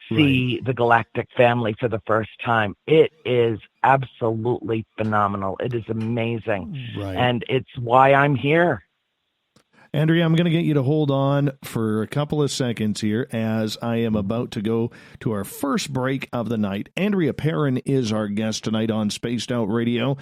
see the galactic family for the first time. It is absolutely phenomenal. It is amazing. Right. And it's why I'm here. Andrea, I'm going to get you to hold on for a couple of seconds here as I am about to go to our first break of the night. Andrea Perron is our guest tonight on Spaced Out Radio.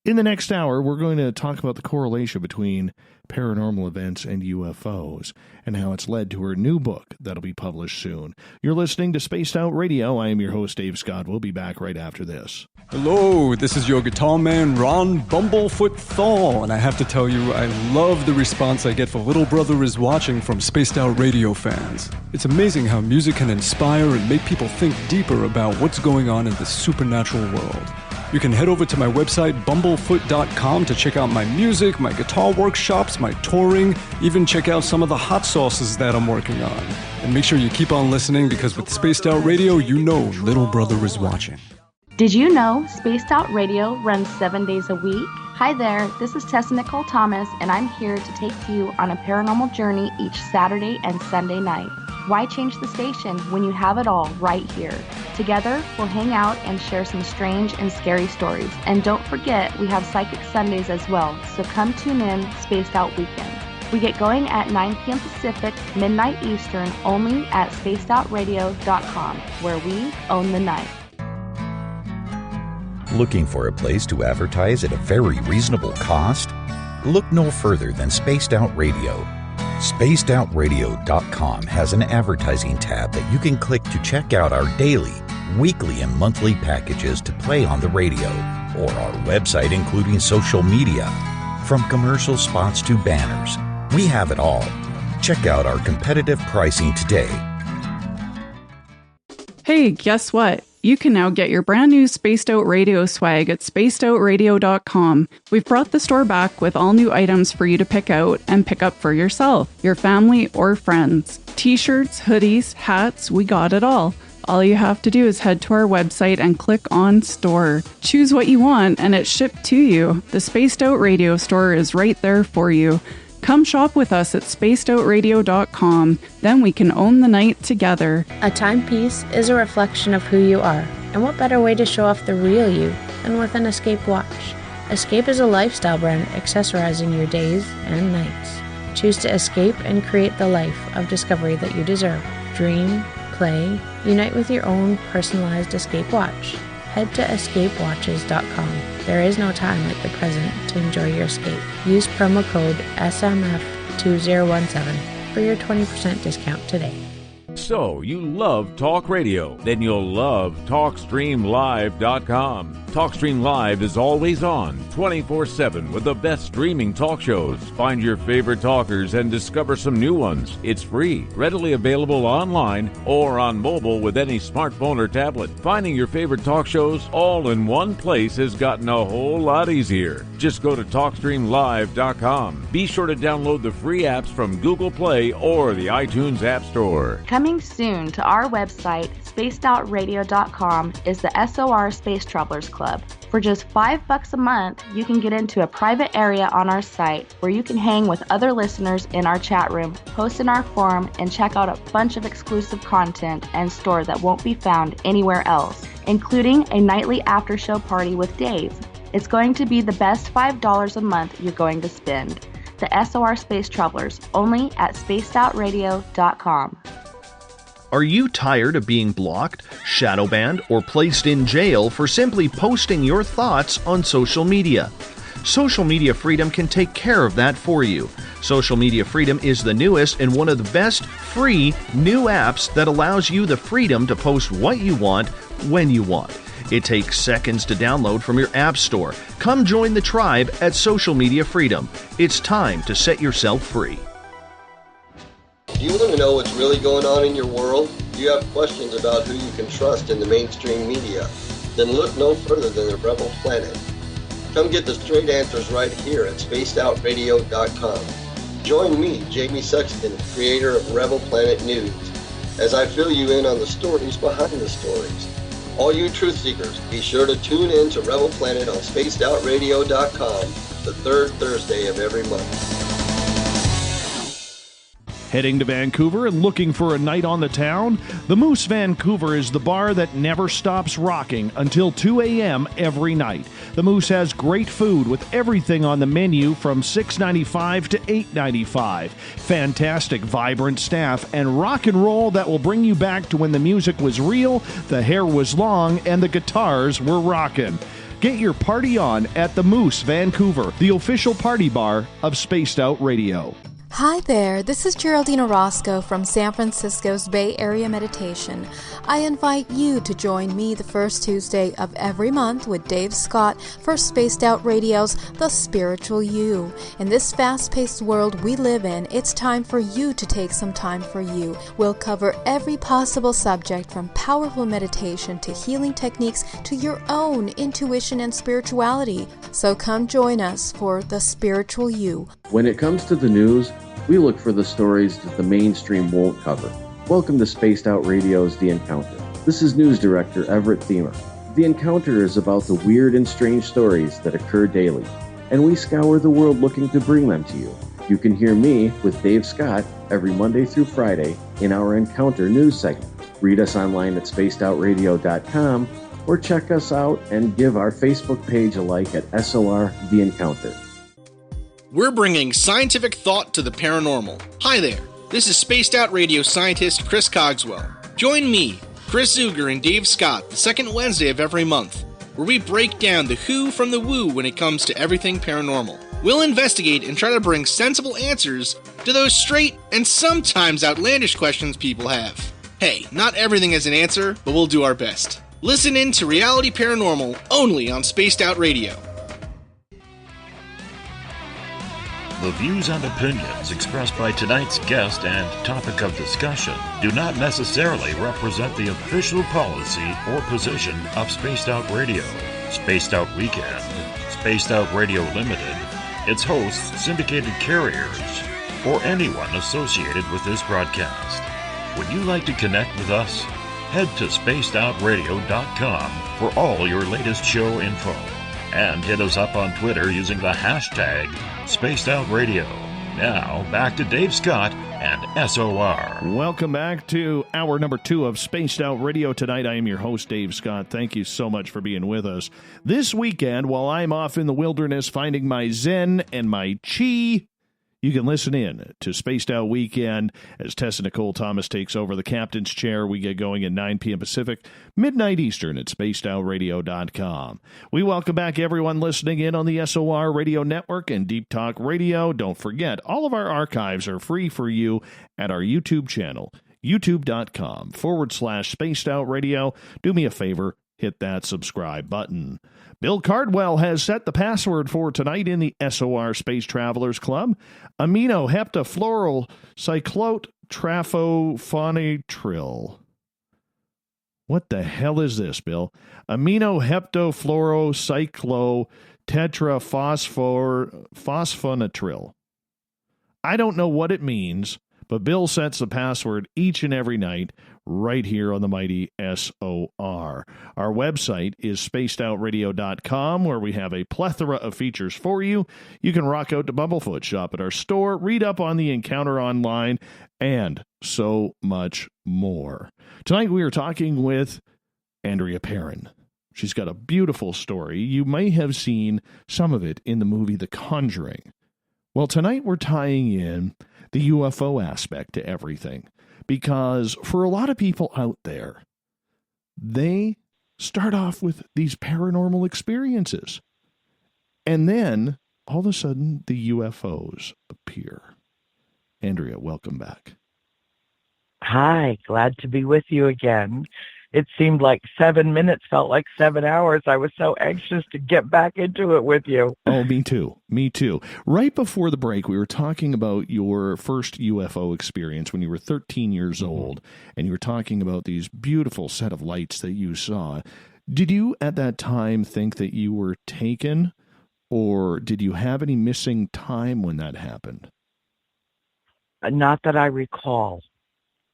In the next hour, we're going to talk about the correlation between paranormal events and UFOs and how it's led to her new book that'll be published soon. You're listening to Spaced Out Radio. I am your host, Dave Scott. We'll be back right after this. Hello, this is your guitar man, Ron Bumblefoot THAL, and I have to tell you, I love the response I get for Little Brother is Watching from Spaced Out Radio fans. It's amazing how music can inspire and make people think deeper about what's going on in the supernatural world. You can head over to my website, bumblefoot.com, to check out my music, my guitar workshops, my touring, even check out some of the hot sauces that I'm working on. And make sure you keep on listening, because with Spaced Out Radio, you know Little Brother is watching. Did you know Spaced Out Radio runs 7 days a week? Hi there, this is Tessa Nicole Thomas, and I'm here to take you on a paranormal journey each Saturday and Sunday night. Why change the station when you have it all right here? Together, we'll hang out and share some strange and scary stories. And don't forget, we have Psychic Sundays as well, so come tune in Spaced Out Weekend. We get going at 9 p.m. Pacific, midnight Eastern, only at spacedoutradio.com, where we own the night. Looking for a place to advertise at a very reasonable cost? Look no further than Spaced Out Radio. SpacedOutRadio.com has an advertising tab that you can click to check out our daily, weekly, and monthly packages to play on the radio, or our website including social media. From commercial spots to banners, we have it all. Check out our competitive pricing today. Hey, guess what? You can now get your brand new Spaced Out Radio swag at spacedoutradio.com. We've brought the store back with all new items for you to pick out and pick up for yourself, your family, or friends. T-shirts, hoodies, hats, we got it all. All you have to do is head to our website and click on Store. Choose what you want and it's shipped to you. The Spaced Out Radio store is right there for you. Come shop with us at spacedoutradio.com. Then we can own the night together. A timepiece is a reflection of who you are, and what better way to show off the real you than with an Escape watch? Escape is a lifestyle brand accessorizing your days and nights. Choose to escape and create the life of discovery that you deserve. Dream, play, unite with your own personalized Escape watch. Head to escapewatches.com. There is no time like the present to enjoy your escape. Use promo code SMF2017 for your 20% discount today. So, you love talk radio? Then you'll love TalkStreamLive.com. TalkStream Live is always on, 24/7, with the best streaming talk shows. Find your favorite talkers and discover some new ones. It's free, readily available online or on mobile with any smartphone or tablet. Finding your favorite talk shows all in one place has gotten a whole lot easier. Just go to TalkStreamLive.com. Be sure to download the free apps from Google Play or the iTunes App Store. Coming soon to our website, spacedoutradio.com, is the SOR Space Travelers Club. For just $5 a month, you can get into a private area on our site where you can hang with other listeners in our chat room, post in our forum, and check out a bunch of exclusive content and store that won't be found anywhere else. including a nightly after-show party with Dave. It's going to be the best $5 a month you're going to spend. The SOR Space Travelers, only at spacedoutradio.com. Are you tired of being blocked, shadow banned, or placed in jail for simply posting your thoughts on social media? Social Media Freedom can take care of that for you. Social Media Freedom is the newest and one of the best free new apps that allows you the freedom to post what you want when you want. It takes seconds to download from your app store. Come join the tribe at Social Media Freedom. It's time to set yourself free. Do you want to know what's really going on in your world? Do you have questions about who you can trust in the mainstream media? Then look no further than the Rebel Planet. Come get the straight answers right here at spacedoutradio.com. Join me, Jamie Sexton, creator of Rebel Planet News, as I fill you in on the stories behind the stories. All you truth seekers, be sure to tune in to Rebel Planet on spacedoutradio.com the third Thursday of every month. Heading to Vancouver and looking for a night on the town? The Moose Vancouver is the bar that never stops rocking until 2 a.m. every night. The Moose has great food with everything on the menu from $6.95 to $8.95. Fantastic, vibrant staff and rock and roll that will bring you back to when the music was real, the hair was long, and the guitars were rocking. Get your party on at the Moose Vancouver, the official party bar of Spaced Out Radio. Hi there, this is Geraldine Orozco from San Francisco's Bay Area Meditation. I invite you to join me the first Tuesday of every month with Dave Scott for Spaced Out Radio's The Spiritual You. In this fast-paced world we live in, it's time for you to take some time for you. We'll cover every possible subject from powerful meditation to healing techniques to your own intuition and spirituality. So come join us for The Spiritual You. When it comes to the news, we look for the stories that the mainstream won't cover. Welcome to Spaced Out Radio's The Encounter. This is News Director Everett Thiemer. The Encounter is about the weird and strange stories that occur daily, and we scour the world looking to bring them to you. You can hear me with Dave Scott every Monday through Friday in our Encounter news segment. Read us online at spacedoutradio.com or check us out and give our Facebook page a like at SOR The Encounter. We're bringing scientific thought to the paranormal. Hi there, this is Spaced Out Radio scientist Chris Cogswell. Join me, Chris Zuger, and Dave Scott the second Wednesday of every month, where we break down the who from the woo when it comes to everything paranormal. We'll investigate and try to bring sensible answers to those straight and sometimes outlandish questions people have. Hey, not everything has an answer, but we'll do our best. Listen in to Reality Paranormal only on Spaced Out Radio. The views and opinions expressed by tonight's guest and topic of discussion do not necessarily represent the official policy or position of Spaced Out Radio, Spaced Out Weekend, Spaced Out Radio Limited, its hosts, syndicated carriers, or anyone associated with this broadcast. Would you like to connect with us? Head to spacedoutradio.com for all your latest show info. And hit us up on Twitter using the hashtag SpacedOutRadio. Now, back to Dave Scott and SOR. Welcome back to hour number 2 of Spaced Out Radio. Tonight, I am your host, Dave Scott. Thank you so much for being with us. This weekend, while I'm off in the wilderness finding my Zen and my Chi, you can listen in to Spaced Out Weekend as Tessa Nicole Thomas takes over the captain's chair. We get going at 9 p.m. Pacific, midnight Eastern at spacedoutradio.com. We welcome back everyone listening in on the SOR Radio Network and Deep Talk Radio. Don't forget, all of our archives are free for you at our YouTube channel, youtube.com/Spaced Out Radio. Do me a favor, hit that subscribe button. Bill Cardwell has set the password for tonight in the SOR Space Travelers Club. Amino heptafluoral cyclotraphophonitril. What the hell is this, Bill? Amino heptafluorocyclotetraphosphonatril. I don't know what it means, but Bill sets the password each and every night right here on the mighty SOR. Our website is spacedoutradio.com, where we have a plethora of features for you. You can rock out to Bumblefoot, shop at our store, read up on the encounter online, and so much more. Tonight we are talking with Andrea Perron. She's got a beautiful story. You may have seen some of it in the movie The Conjuring. Well, tonight we're tying in the UFO aspect to everything, because for a lot of people out there, they start off with these paranormal experiences, and then all of a sudden the UFOs appear. Andrea, welcome back. Hi, glad to be with you again. It seemed like 7 minutes, felt like 7 hours. I was so anxious to get back into it with you. Oh, me too. Me too. Right before the break, we were talking about your first UFO experience when you were 13 years old, and you were talking about these beautiful set of lights that you saw. Did you at that time think that you were taken, or did you have any missing time when that happened? Not that I recall.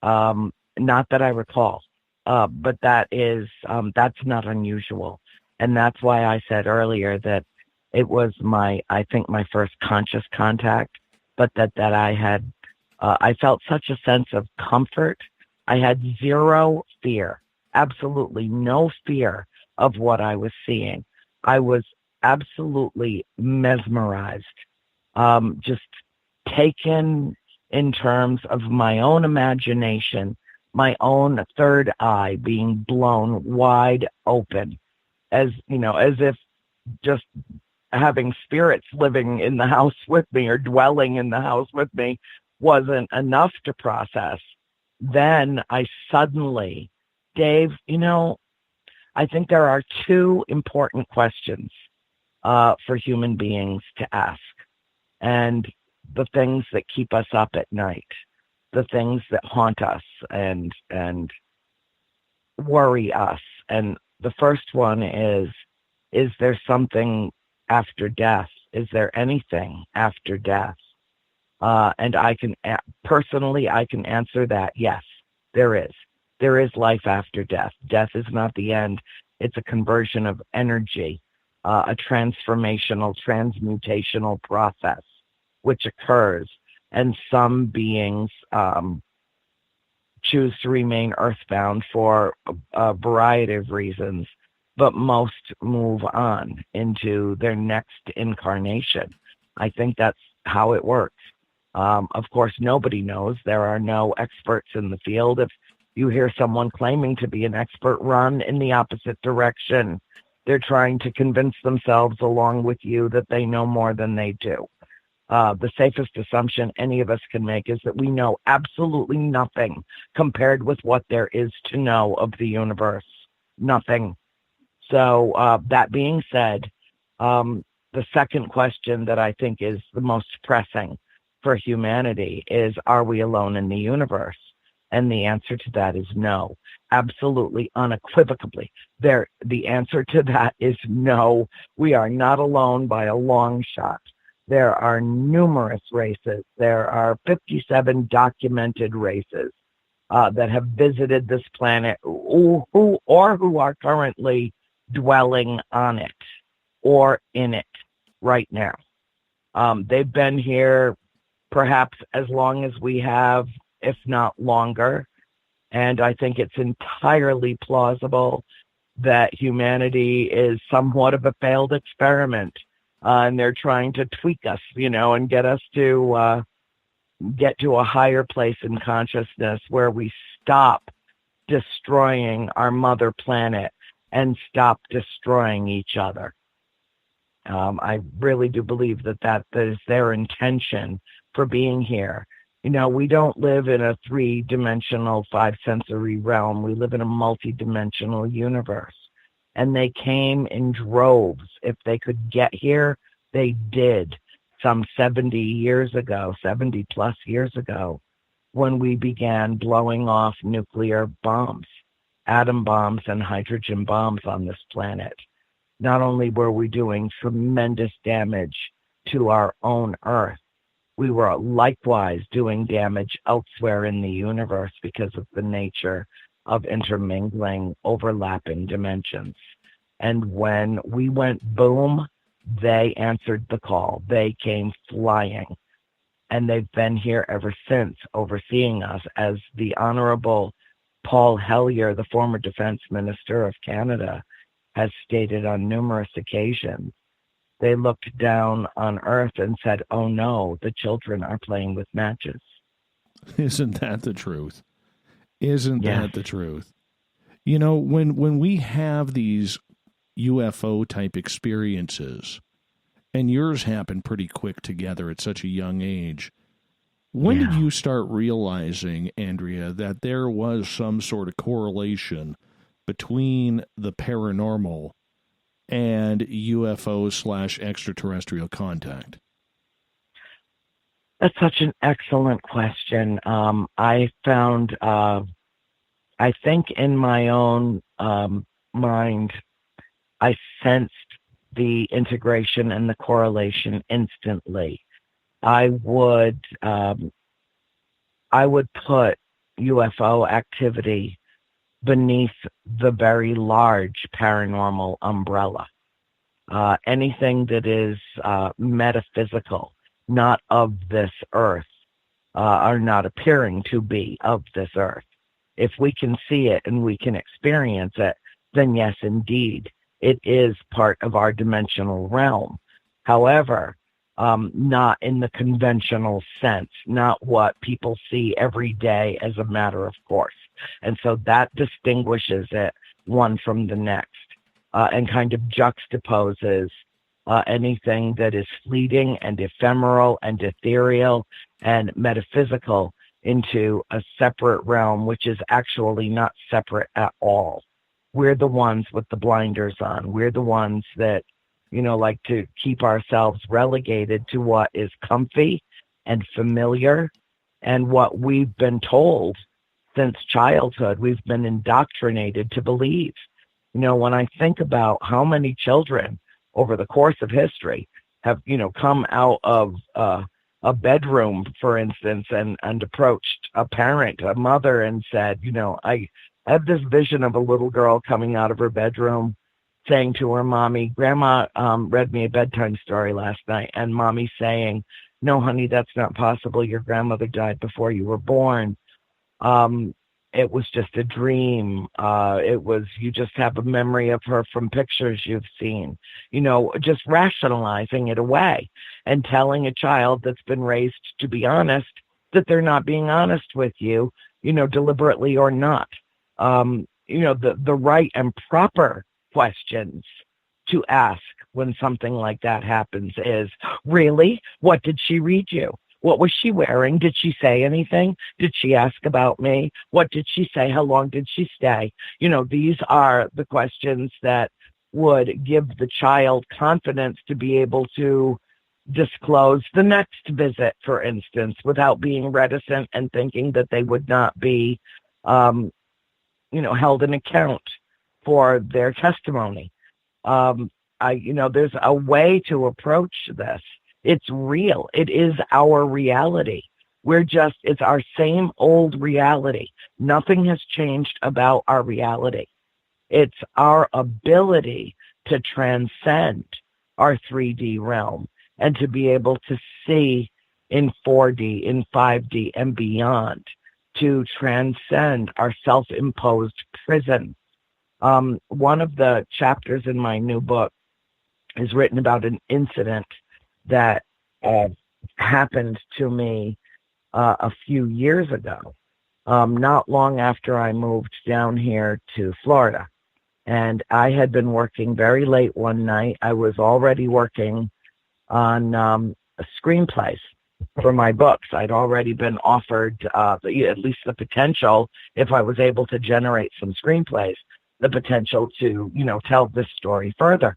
Not that I recall. But that is, that's not unusual. And that's why I said earlier that it was I think my first conscious contact, but that I had, I felt such a sense of comfort. I had zero fear, absolutely no fear of what I was seeing. I was absolutely mesmerized, just taken in terms of my own imagination, my own third eye being blown wide open, as if just having spirits living in the house with me or dwelling in the house with me wasn't enough to process. Then I suddenly, Dave, I think there are two important questions for human beings to ask, and the things that keep us up at night, the things that haunt us and worry us. And the first one is there something after death? Is there anything after death? And I can personally answer that. Yes, there is. There is life after death. Death is not the end. It's a conversion of energy, a transformational, transmutational process which occurs. And some beings choose to remain earthbound for a variety of reasons, but most move on into their next incarnation. I think that's how it works. Of course, nobody knows. There are no experts in the field. If you hear someone claiming to be an expert, run in the opposite direction. They're trying to convince themselves along with you that they know more than they do. The safest assumption any of us can make is that we know absolutely nothing compared with what there is to know of the universe. Nothing. So that being said, the second question that I think is the most pressing for humanity is, are we alone in the universe? And the answer to that is no, absolutely, unequivocally. The answer to that is no. We are not alone by a long shot. There are numerous races. There are 57 documented races that have visited this planet who are currently dwelling on it or in it right now. They've been here perhaps as long as we have, if not longer. And I think it's entirely plausible that humanity is somewhat of a failed experiment. And they're trying to tweak us, and get us to get to a higher place in consciousness where we stop destroying our mother planet and stop destroying each other. I really do believe that is their intention for being here. We don't live in a 3-dimensional, 5-sensory realm. We live in a multi-dimensional universe. And they came in droves. If they could get here, they did. Some 70 plus years ago, when we began blowing off nuclear bombs, atom bombs and hydrogen bombs on this planet. Not only were we doing tremendous damage to our own Earth, we were likewise doing damage elsewhere in the universe because of the nature of intermingling, overlapping dimensions. And when we went boom, they answered the call. They came flying. And they've been here ever since, overseeing us, as the Honorable Paul Hellyer, the former defense minister of Canada, has stated on numerous occasions. They looked down on Earth and said, oh no, the children are playing with matches. Isn't that the truth? Isn't that the truth? You know, when we have these UFO type experiences, and yours happened pretty quick together at such a young age, when did you start realizing, Andrea, that there was some sort of correlation between the paranormal and UFO/extraterrestrial contact? That's such an excellent question. I found, I think in my own mind, I sensed the integration and the correlation instantly. I would put UFO activity beneath the very large paranormal umbrella. Anything that is metaphysical, not of this earth, are not appearing to be of this earth. If we can see it and we can experience it, then yes, indeed, it is part of our dimensional realm. However, not in the conventional sense, not what people see every day as a matter of course. And so that distinguishes it one from the next, and kind of juxtaposes anything that is fleeting and ephemeral and ethereal and metaphysical into a separate realm, which is actually not separate at all. We're the ones with the blinders on. We're the ones that, like to keep ourselves relegated to what is comfy and familiar and what we've been told since childhood. We've been indoctrinated to believe. When I think about how many children over the course of history have, come out of a bedroom, for instance, and approached a parent, a mother, and said, I have this vision of a little girl coming out of her bedroom saying to her mommy, Grandma read me a bedtime story last night, and mommy saying, no, honey, that's not possible. Your grandmother died before you were born. It was just a dream. You just have a memory of her from pictures you've seen, just rationalizing it away and telling a child that's been raised to be honest that they're not being honest with you, deliberately or not. The right and proper questions to ask when something like that happens is, really? What did she read you? What was she wearing? Did she say anything? Did she ask about me? What did she say? How long did she stay? These are the questions that would give the child confidence to be able to disclose the next visit, for instance, without being reticent and thinking that they would not be, held in account for their testimony. There's a way to approach this. It's real. It is our reality. It's our same old reality. Nothing has changed about our reality. It's our ability to transcend our 3D realm and to be able to see in 4D, in 5D, and beyond, to transcend our self-imposed prison. One of the chapters in my new book is written about an incident that happened to me a few years ago, not long after I moved down here to Florida. And I had been working very late one night. I was already working on screenplays for my books. I'd already been offered at least the potential, if I was able to generate some screenplays, the potential to, tell this story further.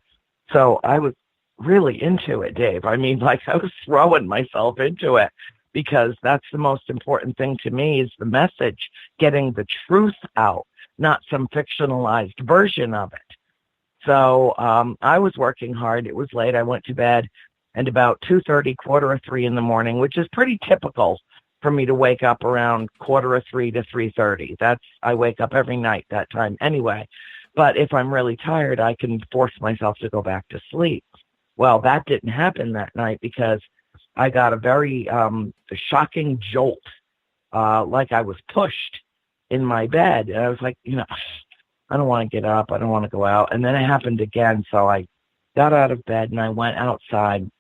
So I was really into it, Dave. I was throwing myself into it because that's the most important thing to me is the message, getting the truth out, not some fictionalized version of it. So I was working hard. It was late. I went to bed, and about 2:30, 2:45 in the morning, which is pretty typical for me to wake up around 2:45 to 3:30. I wake up every night that time anyway. But if I'm really tired, I can force myself to go back to sleep. Well, that didn't happen that night because I got a very shocking jolt, like I was pushed in my bed. And I was like, I don't want to get up. I don't want to go out. And then it happened again. So I got out of bed and I went outside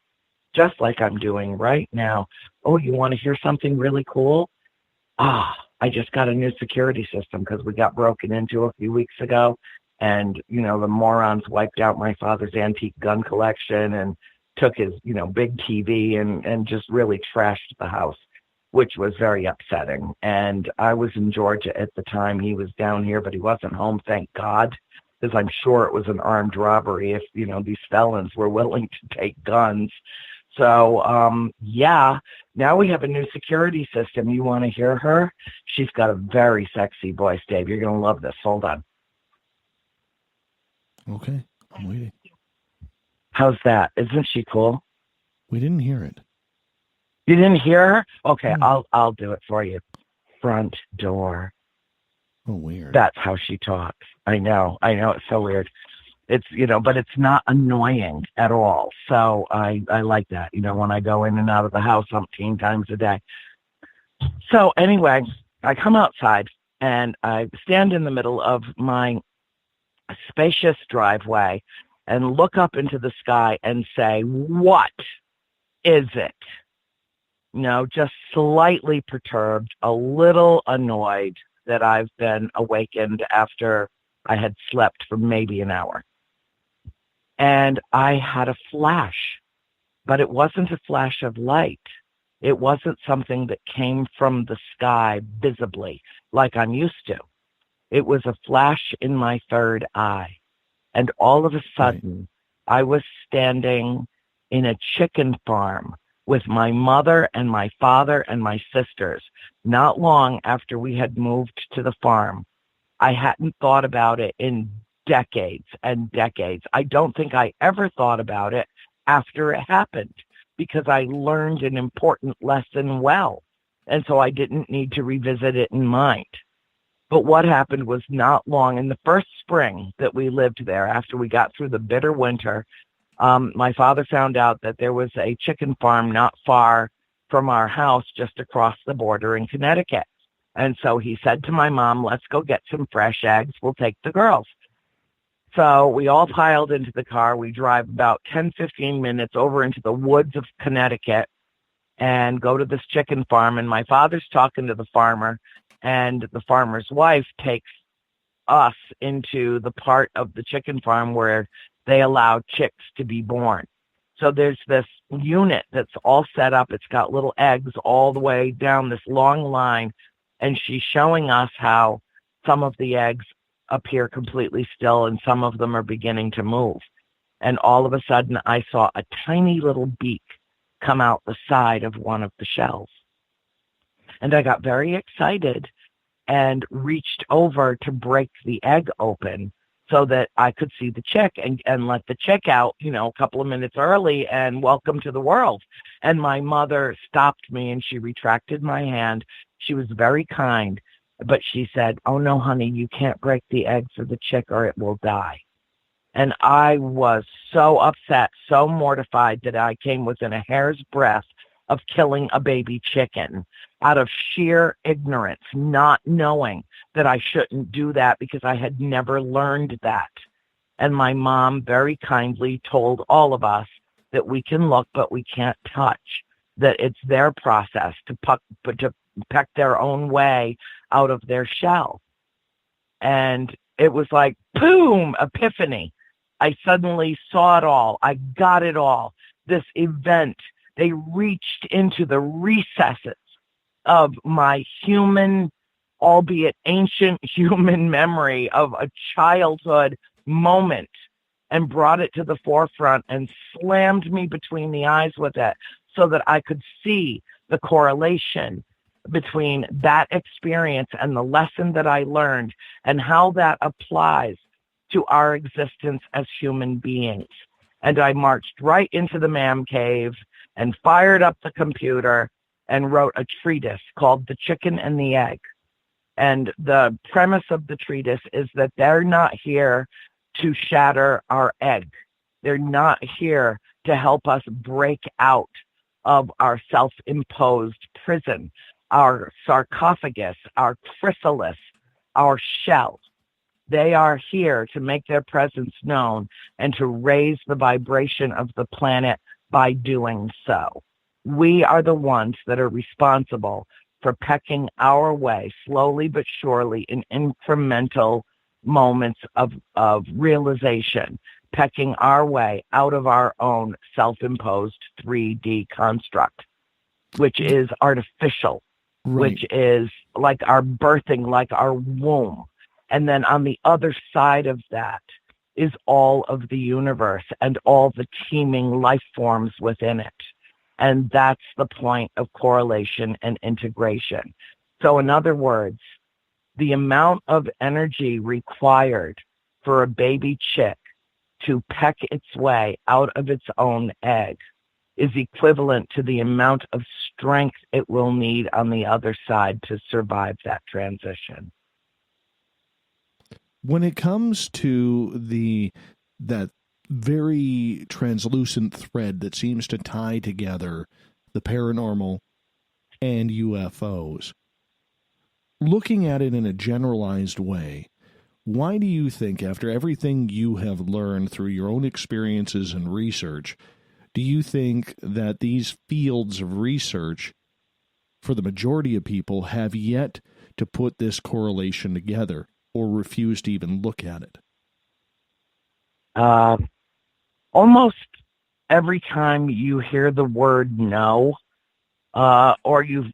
just like I'm doing right now. Oh, you want to hear something really cool? I just got a new security system because we got broken into a few weeks ago. And, the morons wiped out my father's antique gun collection and took his, big TV and just really trashed the house, which was very upsetting. And I was in Georgia at the time. He was down here, but he wasn't home, thank God, because I'm sure it was an armed robbery if, these felons were willing to take guns. So, now we have a new security system. You want to hear her? She's got a very sexy voice, Dave. You're going to love this. Hold on. Okay, I'm waiting. How's that? Isn't she cool? We didn't hear it. You didn't hear her? Okay, I'll do it for you. Front door. Oh, weird. That's how she talks. I know. It's so weird. It's, but it's not annoying at all. So I like that, when I go in and out of the house umpteen times a day. So anyway, I come outside and I stand in the middle of my spacious driveway and look up into the sky and say, what is it? Just slightly perturbed, a little annoyed that I've been awakened after I had slept for maybe an hour. And I had a flash, but it wasn't a flash of light. It wasn't something that came from the sky visibly like I'm used to. It was a flash in my third eye. And all of a sudden, I was standing in a chicken farm with my mother and my father and my sisters. Not long after we had moved to the farm, I hadn't thought about it in decades and decades. I don't think I ever thought about it after it happened because I learned an important lesson well. And so I didn't need to revisit it in mind. But what happened was not long in the first spring that we lived there, after we got through the bitter winter, my father found out that there was a chicken farm not far from our house just across the border in Connecticut. And so he said to my mom, let's go get some fresh eggs. We'll take the girls. So we all piled into the car. We drive about 10, 15 minutes over into the woods of Connecticut and go to this chicken farm. And my father's talking to the farmer, and the farmer's wife takes us into the part of the chicken farm where they allow chicks to be born. So there's this unit that's all set up. It's got little eggs all the way down this long line. And she's showing us how some of the eggs appear completely still and some of them are beginning to move. And all of a sudden I saw a tiny little beak come out the side of one of the shells. And I got very excited and reached over to break the egg open so that I could see the chick and let the chick out, a couple of minutes early and welcome to the world. And my mother stopped me and she retracted my hand. She was very kind, but she said, oh no, honey, you can't break the eggs of the chick or it will die. And I was so upset, so mortified that I came within a hair's breadth of killing a baby chicken out of sheer ignorance, not knowing that I shouldn't do that because I had never learned that. And my mom very kindly told all of us that we can look, but we can't touch, that it's their process to peck their own way out of their shell. And it was like, boom, epiphany. I suddenly saw it all. I got it all. This event, they reached into the recesses of my human, albeit ancient human memory of a childhood moment and brought it to the forefront and slammed me between the eyes with it so that I could see the correlation between that experience and the lesson that I learned and how that applies to our existence as human beings. And I marched right into the man cave and fired up the computer and wrote a treatise called The Chicken and the Egg. And the premise of the treatise is that they're not here to shatter our egg. They're not here to help us break out of our self-imposed prison, our sarcophagus, our chrysalis, our shell. They are here to make their presence known and to raise the vibration of the planet by doing so. We are the ones that are responsible for pecking our way slowly but surely in incremental moments of realization, pecking our way out of our own self-imposed 3D construct, which is artificial, which is like our birthing, like our womb. And then on the other side of that is all of the universe and all the teeming life forms within it. And that's the point of correlation and integration. So in other words, the amount of energy required for a baby chick to peck its way out of its own egg is equivalent to the amount of strength it will need on the other side to survive that transition. When it comes to that very translucent thread that seems to tie together the paranormal and UFOs, looking at it in a generalized way, why do you think, after everything you have learned through your own experiences and research, do you think that these fields of research, for the majority of people, have yet to put this correlation together or refuse to even look at it? Almost every time you hear the word no, or you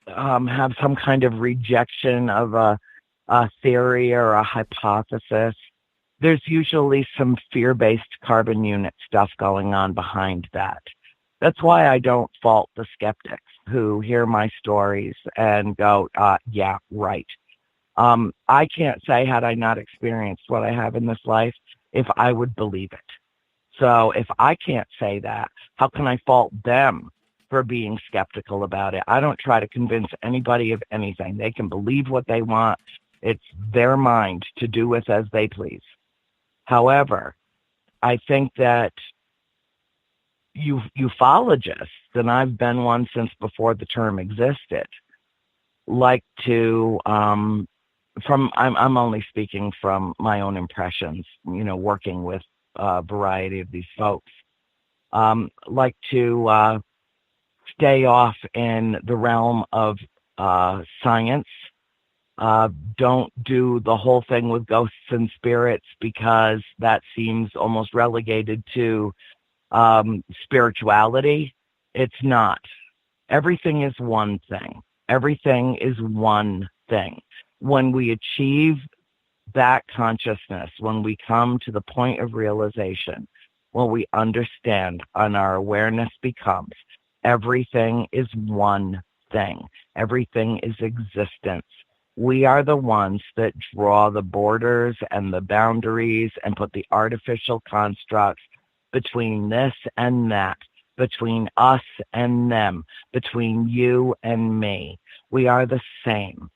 have some kind of rejection of a theory or a hypothesis, there's usually some fear-based carbon unit stuff going on behind that. That's why I don't fault the skeptics who hear my stories and go, yeah, right. I can't say, had I not experienced what I have in this life, if I would believe it. So if I can't say that, how can I fault them for being skeptical about it? I don't try to convince anybody of anything. They can believe what they want. It's their mind to do with as they please. However, I think that ufologists, and I've been one since before the term existed, like to, I'm only speaking from my own impressions, working with a variety of these folks, like to stay off in the realm of science. Don't do the whole thing with ghosts and spirits because that seems almost relegated to spirituality. It's not. Everything is one thing. Everything is one thing. When we achieve that consciousness, when we come to the point of realization, when we understand and our awareness becomes everything is one thing. Everything is existence. We are the ones that draw the borders and the boundaries and put the artificial constructs between this and that, between us and them, between you and me. We are the same.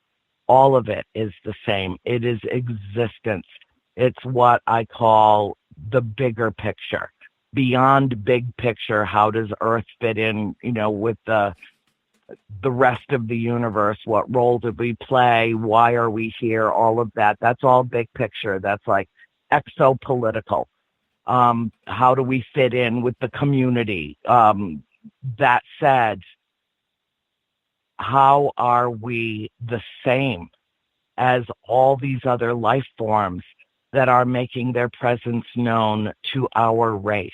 All of it is the same. It is existence. It's what I call the bigger picture. Beyond big picture, how does Earth fit in, with the rest of the universe? What role did we play? Why are we here? All of that. That's all big picture. That's like exopolitical. How do we fit in with the community? That said, how are we the same as all these other life forms that are making their presence known to our race?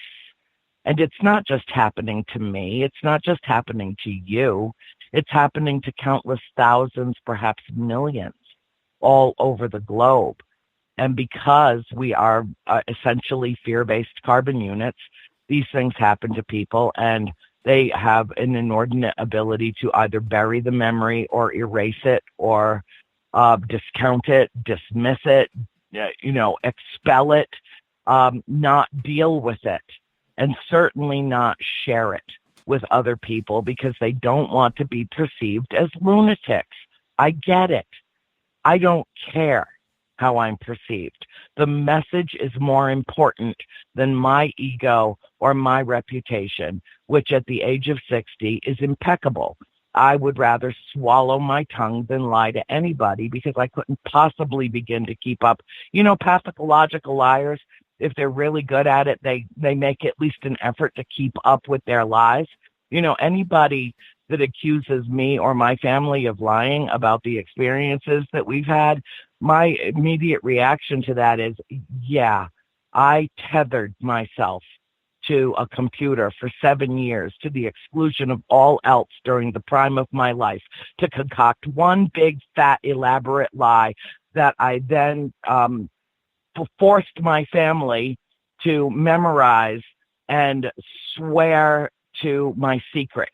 And it's not just happening to me. It's not just happening to you. It's happening to countless thousands, perhaps millions, all over the globe. And because we are essentially fear-based carbon units, these things happen to people, and they have an inordinate ability to either bury the memory or erase it or discount it, dismiss it, expel it, not deal with it, and certainly not share it with other people because they don't want to be perceived as lunatics. I get it. I don't care how I'm perceived. The message is more important than my ego or my reputation, which at the age of 60 is impeccable. I would rather swallow my tongue than lie to anybody because I couldn't possibly begin to keep up. Pathological liars, if they're really good at it, they make at least an effort to keep up with their lies. Anybody that accuses me or my family of lying about the experiences that we've had, my immediate reaction to that is, yeah, I tethered myself to a computer for 7 years to the exclusion of all else during the prime of my life to concoct one big, fat, elaborate lie that I then forced my family to memorize and swear to my secret.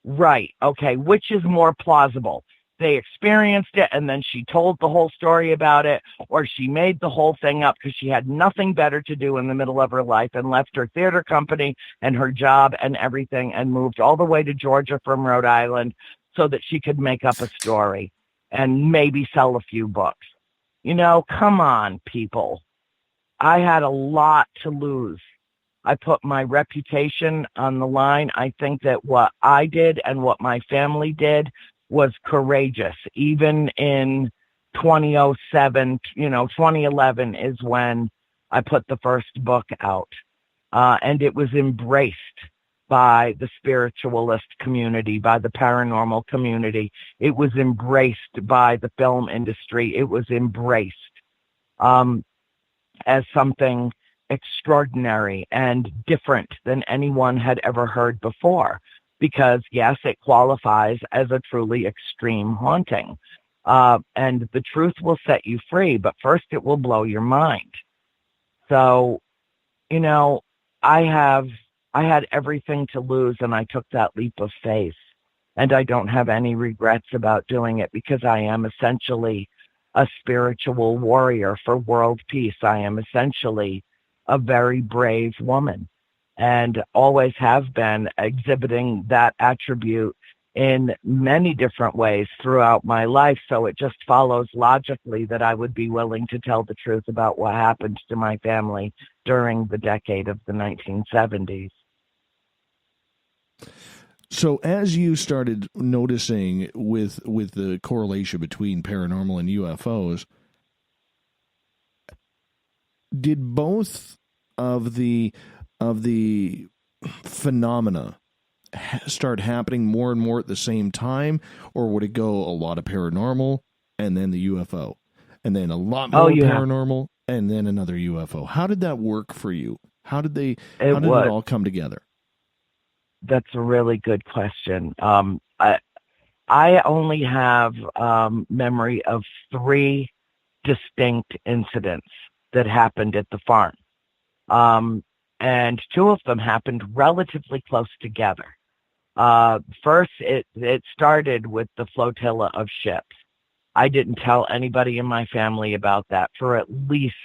Right. Okay. Which is more plausible? They experienced it and then she told the whole story about it, or she made the whole thing up because she had nothing better to do in the middle of her life and left her theater company and her job and everything and moved all the way to Georgia from Rhode Island so that she could make up a story and maybe sell a few books. Come on, people. I had a lot to lose. I put my reputation on the line. I think that what I did and what my family did was courageous. Even in 2007, 2011 is when I put the first book out. And it was embraced by the spiritualist community, by the paranormal community. It was embraced by the film industry. It was embraced as something extraordinary and different than anyone had ever heard before. Because, yes, it qualifies as a truly extreme haunting. And the truth will set you free, but first it will blow your mind. So, I had everything to lose, and I took that leap of faith. And I don't have any regrets about doing it because I am essentially a spiritual warrior for world peace. I am essentially a very brave woman and always have been, exhibiting that attribute in many different ways throughout my life. So it just follows logically that I would be willing to tell the truth about what happened to my family during the decade of the 1970s. So as you started noticing with the correlation between paranormal and UFOs, did both of the phenomena start happening more and more at the same time, or would it go a lot of paranormal and then the UFO, and then a lot more paranormal and then another UFO? How did that work for you? How did it all come together? That's a really good question. I only have memory of 3 distinct incidents that happened at the farm. And 2 of them happened relatively close together. First, it started with the flotilla of ships. I didn't tell anybody in my family about that for at least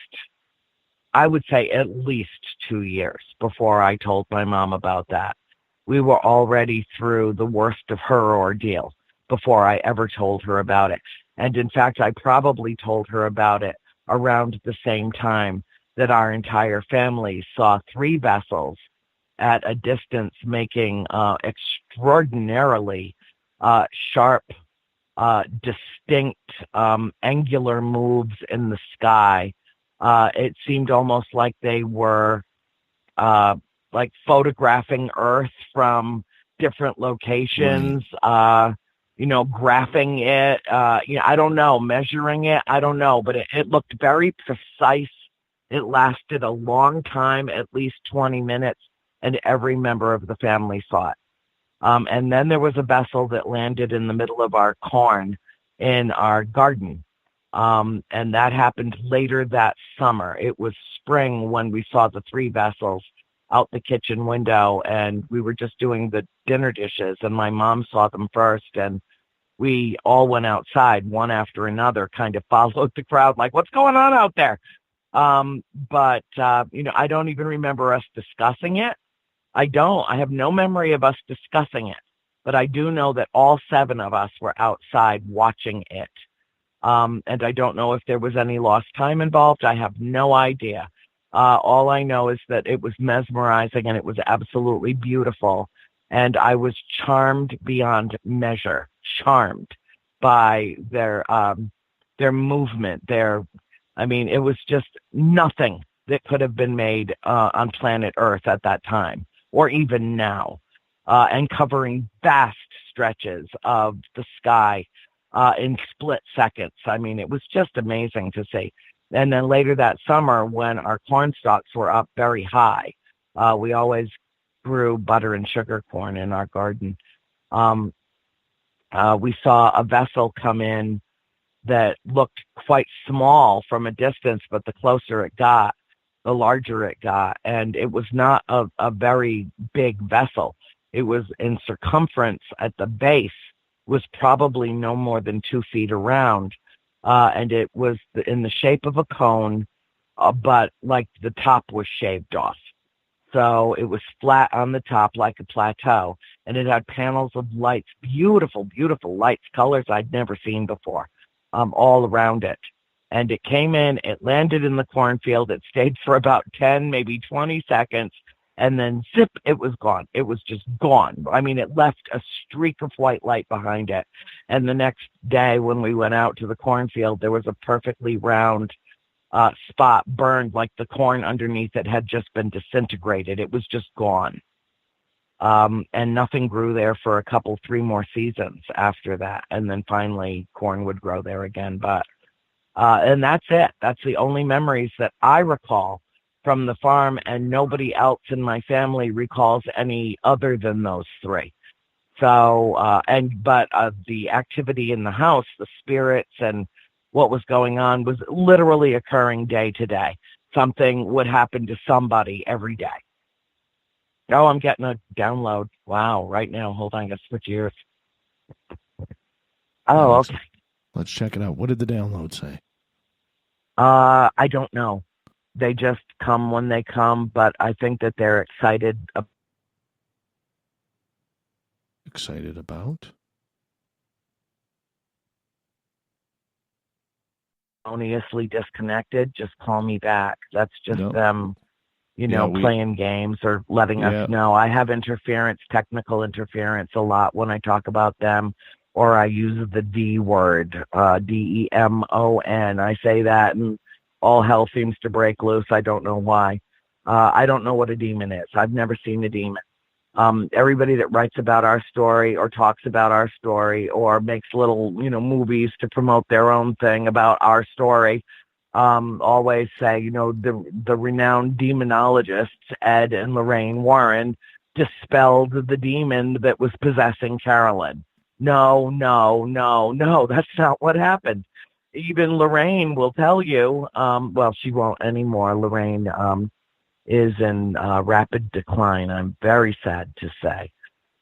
2 years before I told my mom about that. We were already through the worst of her ordeal before I ever told her about it. And in fact, I probably told her about it around the same time that our entire family saw 3 vessels at a distance making extraordinarily sharp, distinct, angular moves in the sky. It seemed almost like they were like photographing Earth from different locations, graphing it, I don't know, measuring it, I don't know, but it looked very precise. It lasted a long time, at least 20 minutes, and every member of the family saw it. And then there was a vessel that landed in the middle of our corn in our garden. And that happened later that summer. It was spring when we saw the 3 vessels out the kitchen window, and we were just doing the dinner dishes, and my mom saw them first, and we all went outside one after another, kind of followed the crowd like, what's going on out there? But I don't even remember us discussing it. I have no memory of us discussing it, but I do know that all 7 of us were outside watching it. And I don't know if there was any lost time involved. I have no idea. All I know is that it was mesmerizing and it was absolutely beautiful. And I was charmed beyond measure, charmed by their movement. It was just nothing that could have been made on planet Earth at that time, or even now, and covering vast stretches of the sky in split seconds. It was just amazing to see. And then later that summer, when our corn stalks were up very high, we always grew butter and sugar corn in our garden. We saw a vessel come in that looked quite small from a distance, but the closer it got, the larger it got. And it was not a very big vessel. It was in circumference at the base, was probably no more than 2 feet around. And it was in the shape of a cone, but like the top was shaved off. So it was flat on the top like a plateau, and it had panels of lights, beautiful, beautiful lights, colors I'd never seen before, all around it. And it came in, it landed in the cornfield, it stayed for about 10, maybe 20 seconds, and then zip, it was gone. It was just gone. It left a streak of white light behind it. And the next day when we went out to the cornfield, there was a perfectly round spot burned, like the corn underneath it had just been disintegrated. It was just gone. And nothing grew there for 3 more seasons after that. And then finally corn would grow there again. But, and that's it. That's the only memories that I recall from the farm, and nobody else in my family recalls any other than those 3. So, but the activity in the house, the spirits and what was going on was literally occurring day to day. Something would happen to somebody every day. Oh, I'm getting a download. Wow, right now. Hold on, I got to switch ears. Oh, okay. Let's check it out. What did the download say? I don't know. They just come when they come, but I think that they're excited. Excited about? Erroneously disconnected. Just call me back. That's just them, playing games or letting us know. I have technical interference a lot when I talk about them, or I use the D word, DEMON. I say that and all hell seems to break loose. I don't know why. I don't know what a demon is. I've never seen a demon. Everybody that writes about our story or talks about our story or makes little, movies to promote their own thing about our story, always say, the renowned demonologists, Ed and Lorraine Warren, dispelled the demon that was possessing Carolyn. No, that's not what happened. Even Lorraine will tell you, well, she won't anymore. Lorraine is in rapid decline, I'm very sad to say.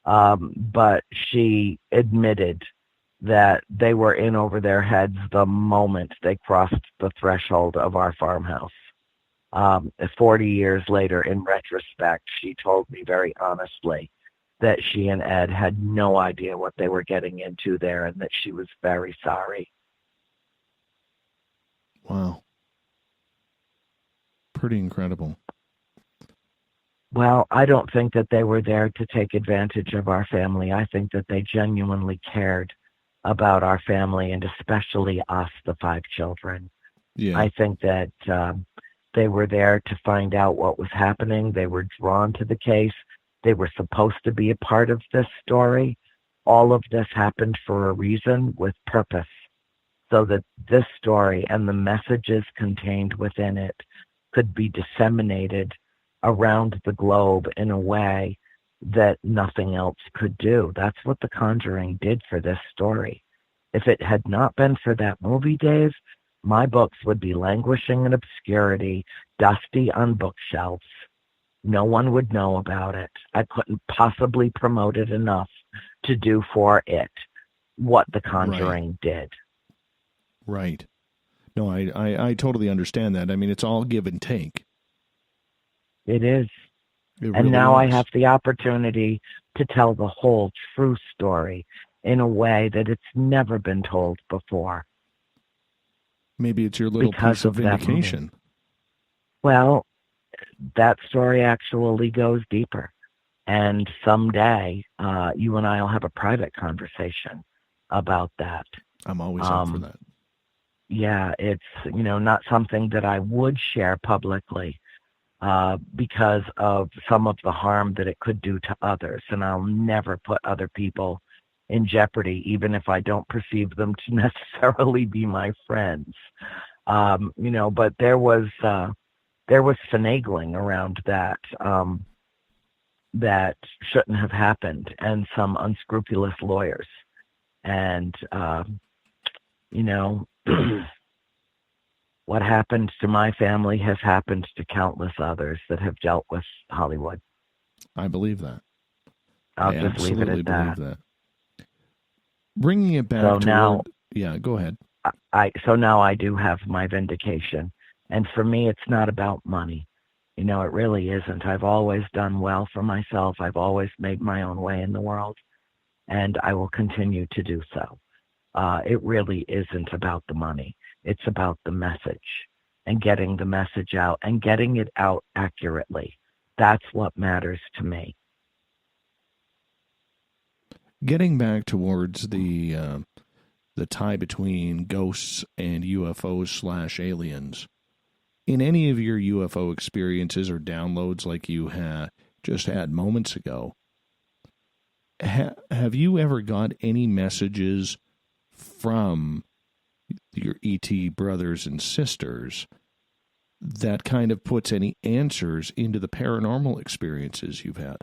But she admitted that they were in over their heads the moment they crossed the threshold of our farmhouse. 40 years later, in retrospect, she told me very honestly that she and Ed had no idea what they were getting into there and that she was very sorry. Wow. Pretty incredible. Well, I don't think that they were there to take advantage of our family. I think that they genuinely cared about our family and especially us, the 5 children. Yeah. I think that they were there to find out what was happening. They were drawn to the case. They were supposed to be a part of this story. All of this happened for a reason with purpose, so that this story and the messages contained within it could be disseminated around the globe in a way that nothing else could do. That's what The Conjuring did for this story. If it had not been for that movie, Dave, my books would be languishing in obscurity, dusty on bookshelves. No one would know about it. I couldn't possibly promote it enough to do for it what The Conjuring did. Right. No, I totally understand that. It's all give and take. It is. It and really now is. I have the opportunity to tell the whole true story in a way that it's never been told before. Maybe it's your little because piece of of that vindication. movie. Well, that story actually goes deeper. And someday, you and I will have a private conversation about that. I'm always up for that. Yeah, it's, not something that I would share publicly because of some of the harm that it could do to others. And I'll never put other people in jeopardy, even if I don't perceive them to necessarily be my friends. But there was finagling around that that shouldn't have happened, and some unscrupulous lawyers. And, what happened to my family has happened to countless others that have dealt with Hollywood. I believe that. I'll just leave it at that. Bringing it back to now, yeah, go ahead. So now I do have my vindication. And for me, it's not about money. It really isn't. I've always done well for myself. I've always made my own way in the world, and I will continue to do so. It really isn't about the money. It's about the message and getting the message out and getting it out accurately. That's what matters to me. Getting back towards the tie between ghosts and UFOs / aliens, in any of your UFO experiences or downloads like you just had moments ago, have you ever got any messages from your ET brothers and sisters that kind of puts any answers into the paranormal experiences you've had?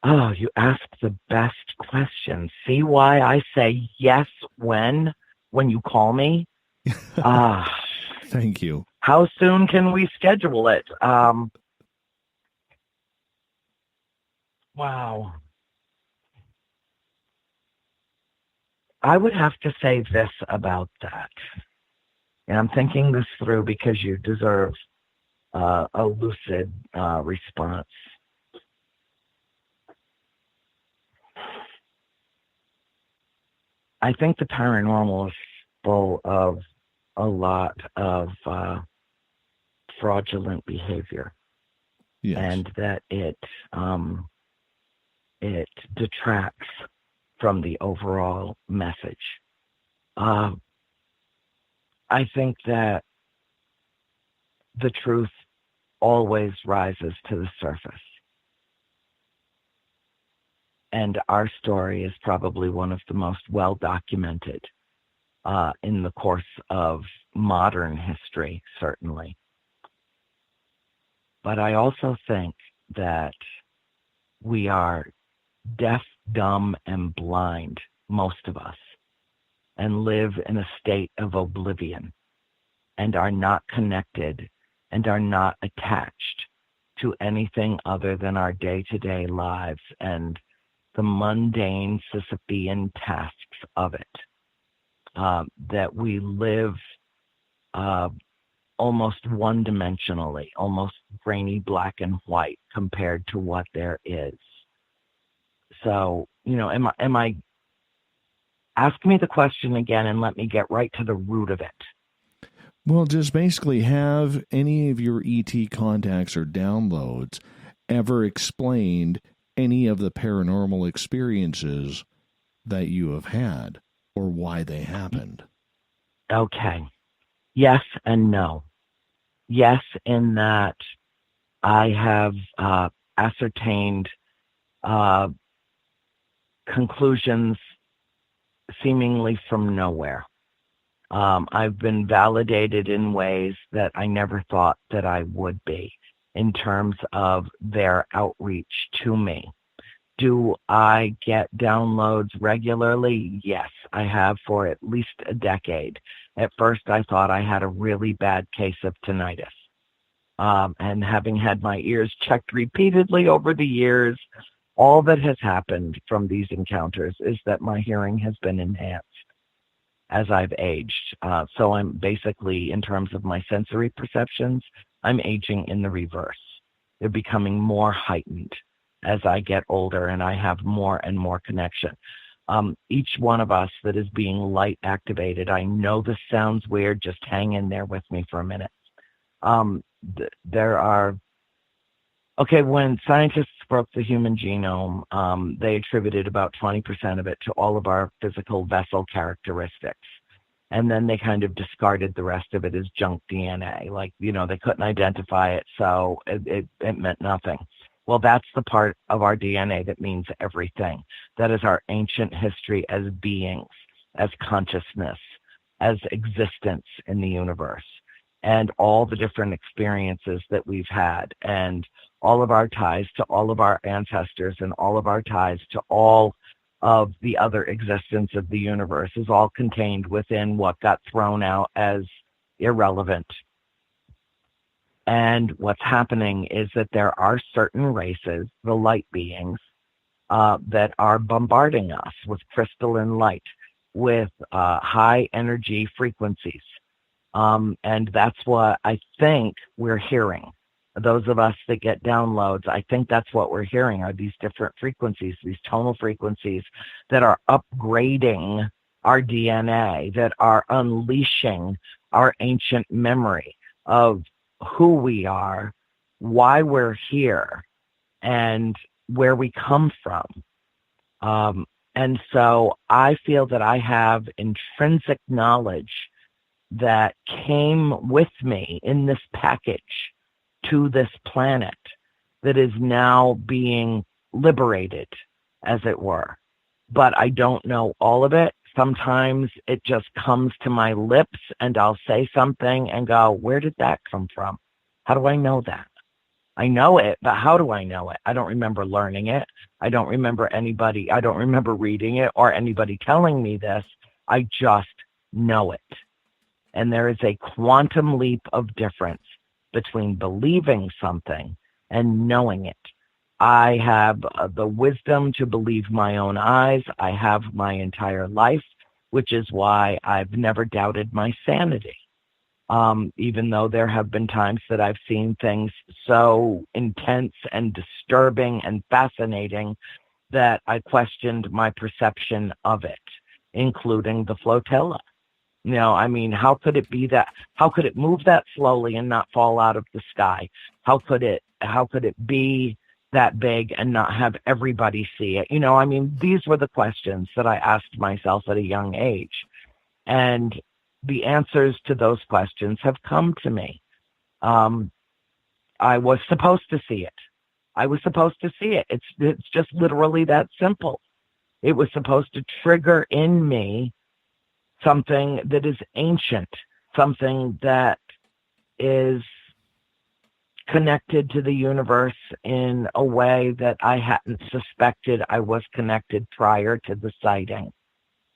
Oh, you asked the best question. See why I say yes when you call me? Thank you. How soon can we schedule it? Wow. I would have to say this about that. And I'm thinking this through because you deserve a lucid response. I think the paranormal is full of a lot of fraudulent behavior. Yes. And that it detracts from the overall message. I think that the truth always rises to the surface. And our story is probably one of the most well-documented in the course of modern history, certainly. But I also think that we are deaf, dumb, and blind, most of us, and live in a state of oblivion and are not connected and are not attached to anything other than our day-to-day lives and the mundane Sisyphean tasks of it. That we live almost one-dimensionally, almost grainy black and white compared to what there is. So, am I ask me the question again and let me get right to the root of it. Well, just basically, have any of your ET contacts or downloads ever explained any of the paranormal experiences that you have had or why they happened? Okay. Yes and no. Yes, in that I have ascertained conclusions seemingly from nowhere. I've been validated in ways that I never thought that I would be in terms of their outreach to me. Do I get downloads regularly? Yes, I have for at least a decade. At first, I thought I had a really bad case of tinnitus. And having had my ears checked repeatedly over the years, all that has happened from these encounters is that my hearing has been enhanced as I've aged. So I'm basically, in terms of my sensory perceptions, I'm aging in the reverse. They're becoming more heightened as I get older and I have more and more connection. Each one of us that is being light activated, I know this sounds weird, just hang in there with me for a minute. There are Okay, when scientists broke the human genome, they attributed about 20% of it to all of our physical vessel characteristics. And then they kind of discarded the rest of it as junk DNA. Like, they couldn't identify it, so it meant nothing. Well, that's the part of our DNA that means everything. That is our ancient history as beings, as consciousness, as existence in the universe, and all the different experiences that we've had, and all of our ties to all of our ancestors, and all of our ties to all of the other existence of the universe is all contained within what got thrown out as irrelevant. And what's happening is that there are certain races, the light beings, that are bombarding us with crystalline light, with high energy frequencies. And that's what I think we're hearing. Those of us that get downloads, I think that's what we're hearing, are these different frequencies, these tonal frequencies that are upgrading our DNA, that are unleashing our ancient memory of who we are, why we're here, and where we come from. And so I feel that I have intrinsic knowledge that came with me in this package to this planet that is now being liberated, as it were. But I don't know all of it. Sometimes it just comes to my lips and I'll say something and go, where did that come from? How do I know that? I know it, but how do I know it? I don't remember learning it. I don't remember reading it or anybody telling me this. I just know it. And there is a quantum leap of difference between believing something and knowing it. I have the wisdom to believe my own eyes. I have my entire life, which is why I've never doubted my sanity. Even though there have been times that I've seen things so intense and disturbing and fascinating that I questioned my perception of it, including the flotilla. How could it be that? How could it move that slowly and not fall out of the sky? How could it be that big and not have everybody see it? These were the questions that I asked myself at a young age. And the answers to those questions have come to me. I was supposed to see it. It's just literally that simple. It was supposed to trigger in me something that is ancient, something that is connected to the universe in a way that I hadn't suspected I was connected prior to the sighting.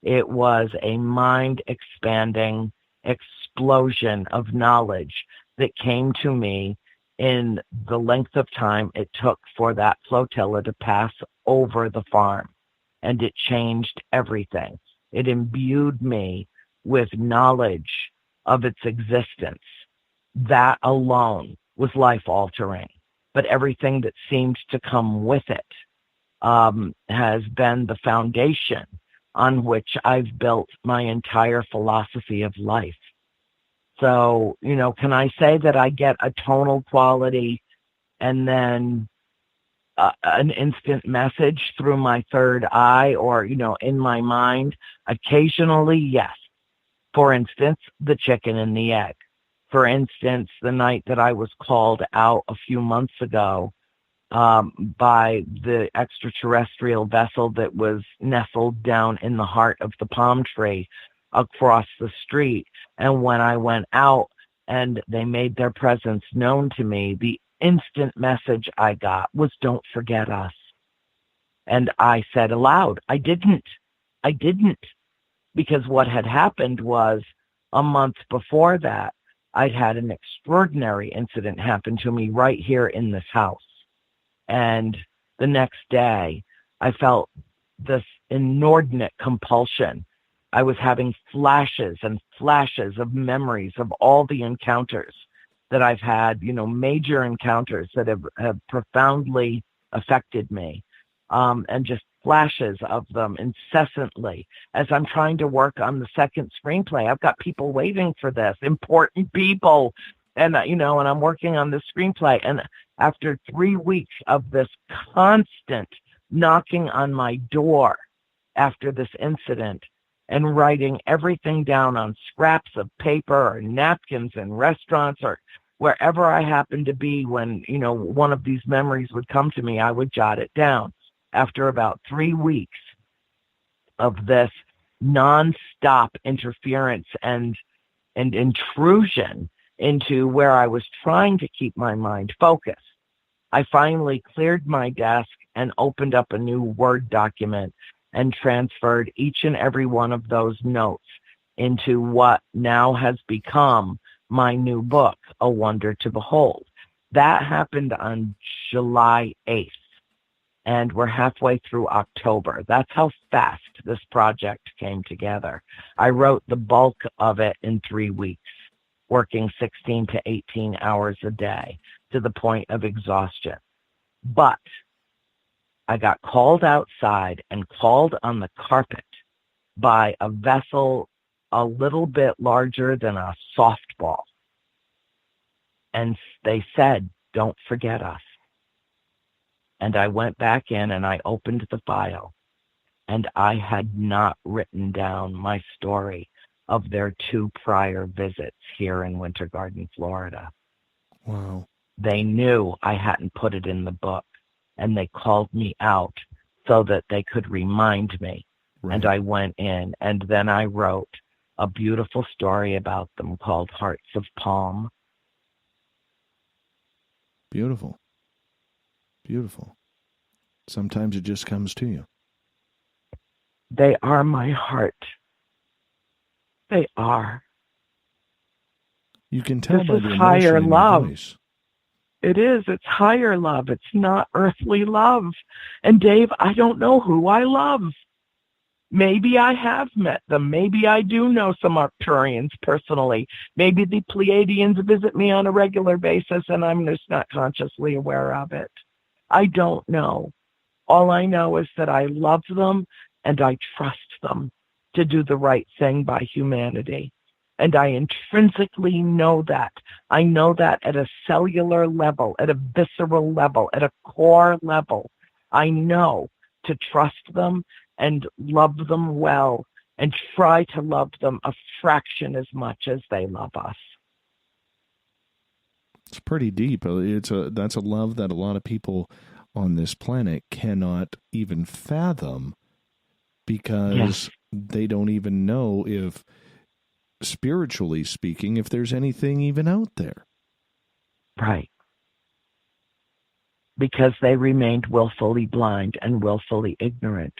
It was a mind-expanding explosion of knowledge that came to me in the length of time it took for that flotilla to pass over the farm. And it changed everything. It imbued me with knowledge of its existence. That alone was life-altering. But everything that seemed to come with it has been the foundation on which I've built my entire philosophy of life. So, can I say that I get a tonal quality and then an instant message through my third eye or, in my mind? Occasionally, yes. For instance, the chicken and the egg. For instance, the night that I was called out a few months ago by the extraterrestrial vessel that was nestled down in the heart of the palm tree across the street. And when I went out and they made their presence known to me, the instant message I got was, don't forget us. And I said aloud, I didn't. Because what had happened was a month before that, I'd had an extraordinary incident happen to me right here in this house. And the next day, I felt this inordinate compulsion. I was having flashes and flashes of memories of all the encounters that I've had, major encounters that have profoundly affected me, and just flashes of them incessantly as I'm trying to work on the second screenplay. I've got people waiting for this, important people And, and I'm working on the screenplay. And after 3 weeks of this constant knocking on my door after this incident and writing everything down on scraps of paper or napkins in restaurants or wherever I happened to be when, one of these memories would come to me, I would jot it down. After about 3 weeks of this nonstop interference and intrusion into where I was trying to keep my mind focused, I finally cleared my desk and opened up a new Word document and transferred each and every one of those notes into what now has become my new book, A Wonder to Behold. That happened on July 8th, and we're halfway through October. That's how fast this project came together. I wrote the bulk of it in 3 weeks, working 16 to 18 hours a day to the point of exhaustion. But I got called outside and called on the carpet by a vessel a little bit larger than a softball. And they said, "Don't forget us." And I went back in and I opened the file, and I had not written down my story of their 2 prior visits here in Winter Garden, Florida. Wow. They knew I hadn't put it in the book, and they called me out so that they could remind me. Right. And I went in, and then I wrote a beautiful story about them called Hearts of Palm. Beautiful. Beautiful. Sometimes it just comes to you. They are my heart. They are. You can tell this by is the higher emotion in love. your voice. It is. It's higher love. It's not earthly love. And Dave, I don't know who I love. Maybe I have met them. Maybe I do know some Arcturians personally. Maybe the Pleiadians visit me on a regular basis and I'm just not consciously aware of it. I don't know. All I know is that I love them and I trust them to do the right thing by humanity. And I intrinsically know that. I know that at a cellular level, at a visceral level, at a core level. I know to trust them and love them well and try to love them a fraction as much as they love us. It's pretty deep. That's a love that a lot of people on this planet cannot even fathom because they don't even know if, spiritually speaking, if there's anything even out there. Right. Because they remained willfully blind and willfully ignorant.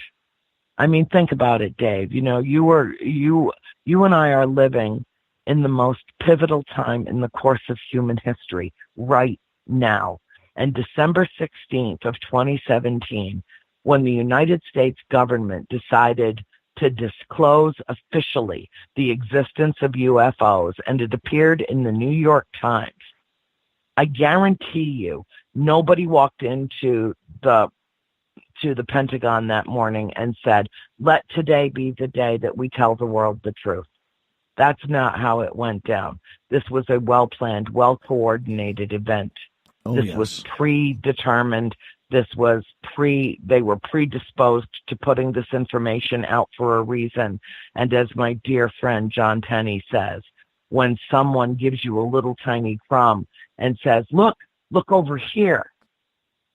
I mean, think about it, Dave. You know, you and I are living in the most pivotal time in the course of human history right now. And December 16th of 2017, when the United States government decided to disclose officially the existence of UFOs, and it appeared in the New York Times, I guarantee you nobody walked into the Pentagon that morning and said, "Let today be the day that we tell the world the truth." That's not how it went down. This was a well-planned, well-coordinated event. This was predetermined. This was they were predisposed to putting this information out for a reason. And as my dear friend John Tenney says, when someone gives you a little tiny crumb and says, look over here,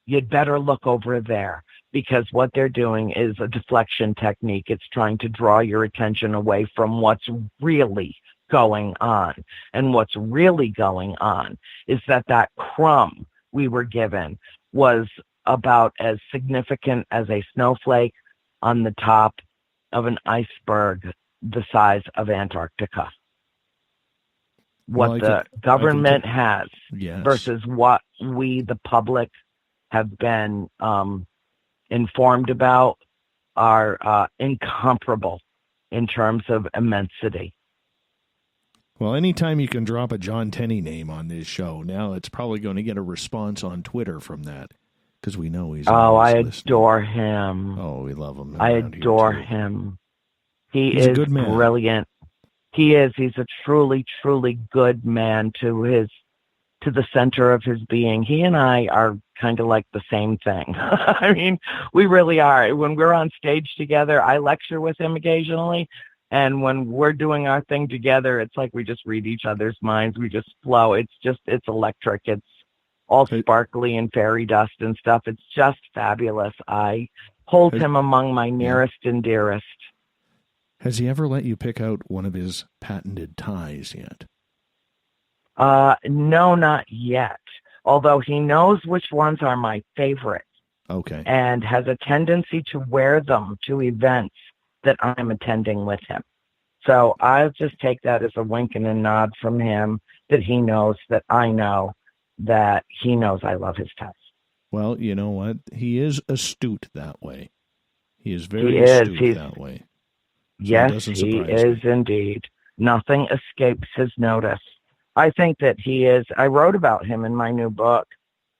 you'd better look over there, because what they're doing is a deflection technique. It's trying to draw your attention away from what's really going on. And what's really going on is that crumb we were given was about as significant as a snowflake on the top of an iceberg the size of Antarctica. What the government has versus what we, the public, have been informed about are incomparable in terms of immensity. Well, anytime you can drop a John Tenney name on this show, now it's probably going to get a response on Twitter from that, because we know he's I listening. Adore him. Oh, we love him. I adore him. He's a good man. Brilliant. He is. He's a truly, truly good man to his to the center of his being. He and I are kind of like the same thing. I mean, we really are. When we're on stage together, I lecture with him occasionally. And when we're doing our thing together, it's like we just read each other's minds. We just flow. It's electric. It's all sparkly and fairy dust and stuff. It's just fabulous. I hold him among my nearest and dearest. Has he ever let you pick out one of his patented ties yet? No, not yet. Although he knows which ones are my favorite. Okay. And has a tendency to wear them to events that I'm attending with him. So I'll just take that as a wink and a nod from him that he knows that I know that he knows I love his ties. Well, you know what? He is astute that way. He is very astute that way. So yes, he is indeed. Nothing escapes his notice. I think that he is. I wrote about him in my new book,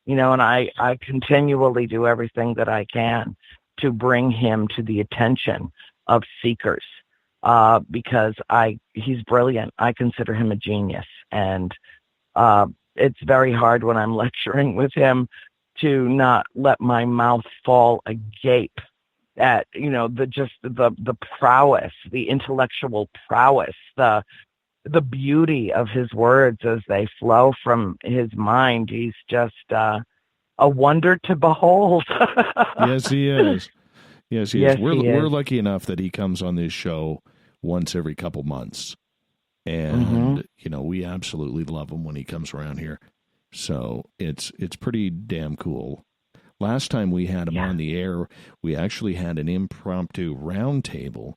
and I continually do everything that I can to bring him to the attention of seekers, because he's brilliant. I consider him a genius, and it's very hard when I'm lecturing with him to not let my mouth fall agape at the prowess, the intellectual prowess, the beauty of his words as they flow from his mind. He's just a wonder to behold. Yes, he is. Yes, he Yes, is. We're lucky enough that he comes on this show once every couple months. And, we absolutely love him when he comes around here. So it's pretty damn cool. Last time we had him on the air, we actually had an impromptu roundtable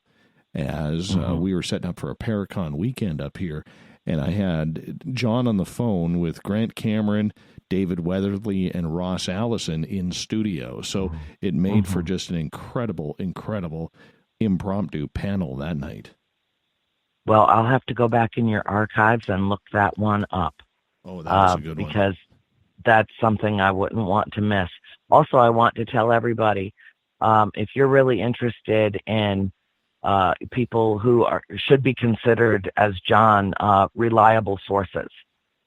as we were setting up for a Paracon weekend up here. And I had John on the phone with Grant Cameron, David Weatherly, and Ross Allison in studio. So it made for just an incredible, incredible impromptu panel that night. Well, I'll have to go back in your archives and look that one up. Oh, that was a good one. Because that's something I wouldn't want to miss. Also, I want to tell everybody, if you're really interested in people who should be considered, as John, reliable sources.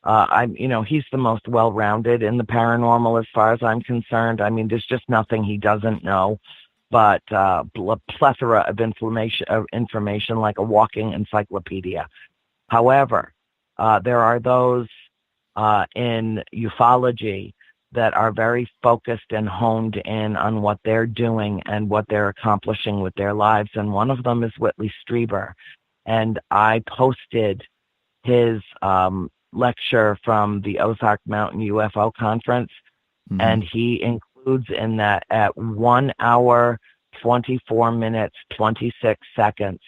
He's the most well-rounded in the paranormal as far as I'm concerned. I mean, there's just nothing he doesn't know, but a plethora of information like a walking encyclopedia. However, there are those in ufology that are very focused and honed in on what they're doing and what they're accomplishing with their lives. And one of them is Whitley Strieber. And I posted his lecture from the Ozark Mountain UFO conference. And he includes in that at 1 hour, 24 minutes, 26 seconds,